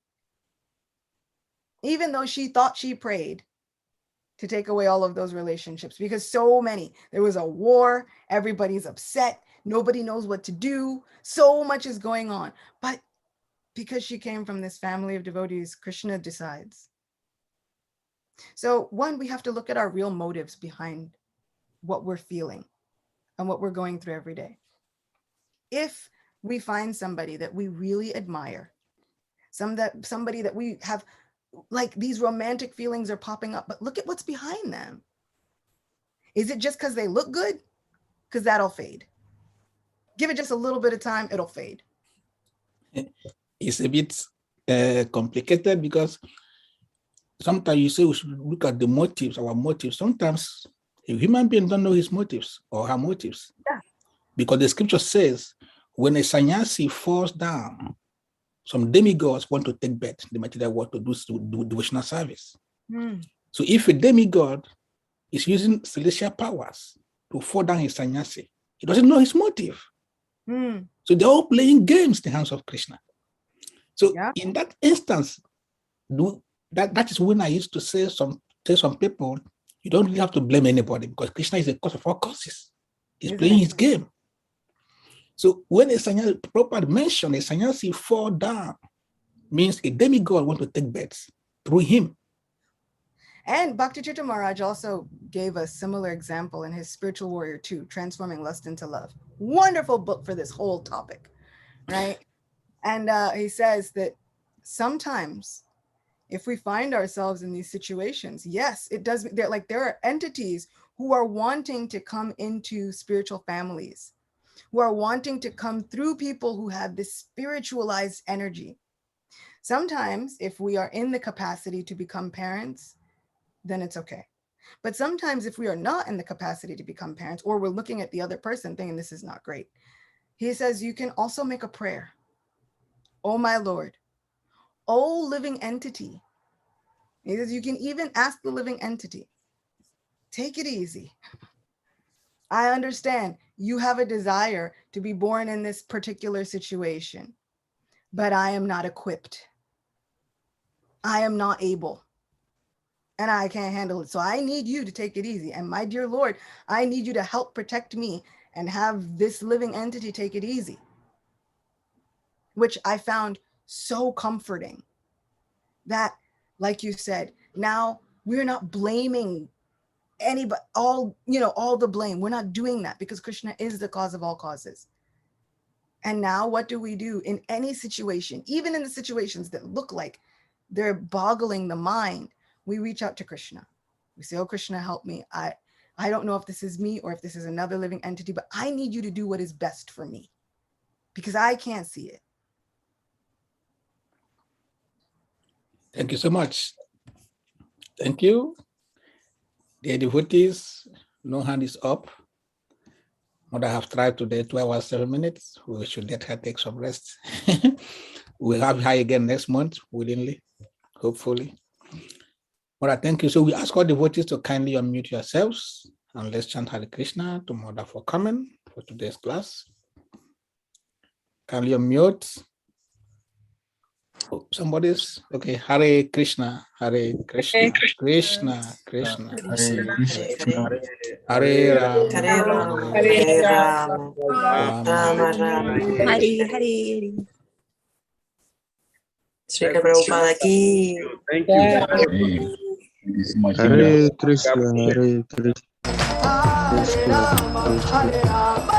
Even though she thought she prayed to take away all of those relationships, because so many, there was a war, everybody's upset, nobody knows what to do, so much is going on. But because she came from this family of devotees, Krishna decides. So one, we have to look at our real motives behind what we're feeling and what we're going through every day. If we find somebody that we really admire, somebody that we have, like, these romantic feelings are popping up, but look at what's behind them. Is it just because they look good? Because that'll fade. Give it just a little bit of time, it'll fade. It's a bit complicated because sometimes you say we should look at the motives, our motives. Sometimes a human being don't know his motives or her motives. Yeah. Because the scripture says when a sannyasi falls down, some demigods want to take birth, the material world, to do devotional service. So if a demigod is using celestial powers to fall down his sannyasi, he doesn't know his motive. So they're all playing games in the hands of Krishna. So in that instance, that is when I used to say some people, you don't really have to blame anybody because Krishna is the cause of all causes. He's playing his game. So when a sannyasi, Prabhupada mentioned a sannyasi fall down, means a demigod want to take birth through him. And Bhakti Tirtha Maharaj also gave a similar example in his Spiritual Warrior 2, Transforming Lust into Love. Wonderful book for this whole topic, right? And he says that sometimes if we find ourselves in these situations, yes, it does. There are entities who are wanting to come into spiritual families, who are wanting to come through people who have this spiritualized energy. Sometimes if we are in the capacity to become parents, then it's okay. But sometimes if we are not in the capacity to become parents, or we're looking at the other person thinking this is not great, he says you can also make a prayer. Oh my Lord, oh living entity. He says you can even ask the living entity, take it easy. I understand you have a desire to be born in this particular situation, but I am not equipped. I am not able. And I can't handle it. So I need you to take it easy. And my dear Lord, I need you to help protect me and have this living entity take it easy. Which I found so comforting that, like you said, now we're not blaming anybody, all the blame. We're not doing that because Krishna is the cause of all causes. And now what do we do in any situation, even in the situations that look like they're boggling the mind? We reach out to Krishna. We say, oh, Krishna, help me. I don't know if this is me or if this is another living entity, but I need you to do what is best for me because I can't see it. Thank you so much. Thank you. Dear devotees, no hand is up. Mother have tried today 2 hours, 7 minutes. We should let her take some rest. We'll have her again next month, willingly, hopefully. All right, thank you. So we ask all devotees to kindly unmute yourselves and let's chant Hare Krishna to Mother for coming for today's class. Kindly unmute. Oh, somebody's okay. Hare Krishna, Hare Krishna, Krishna, Krishna, Hare Krishna, Hare Ram, Hare Rama, Hare Hare Ram, Rama, Rama Rama Rama, Hari Hari. Sri Prabhupada ki. Thank you. Hey, thank you so much. Hare Krishna, Hare Krishna, Krishna, Hare Krishna. Rama,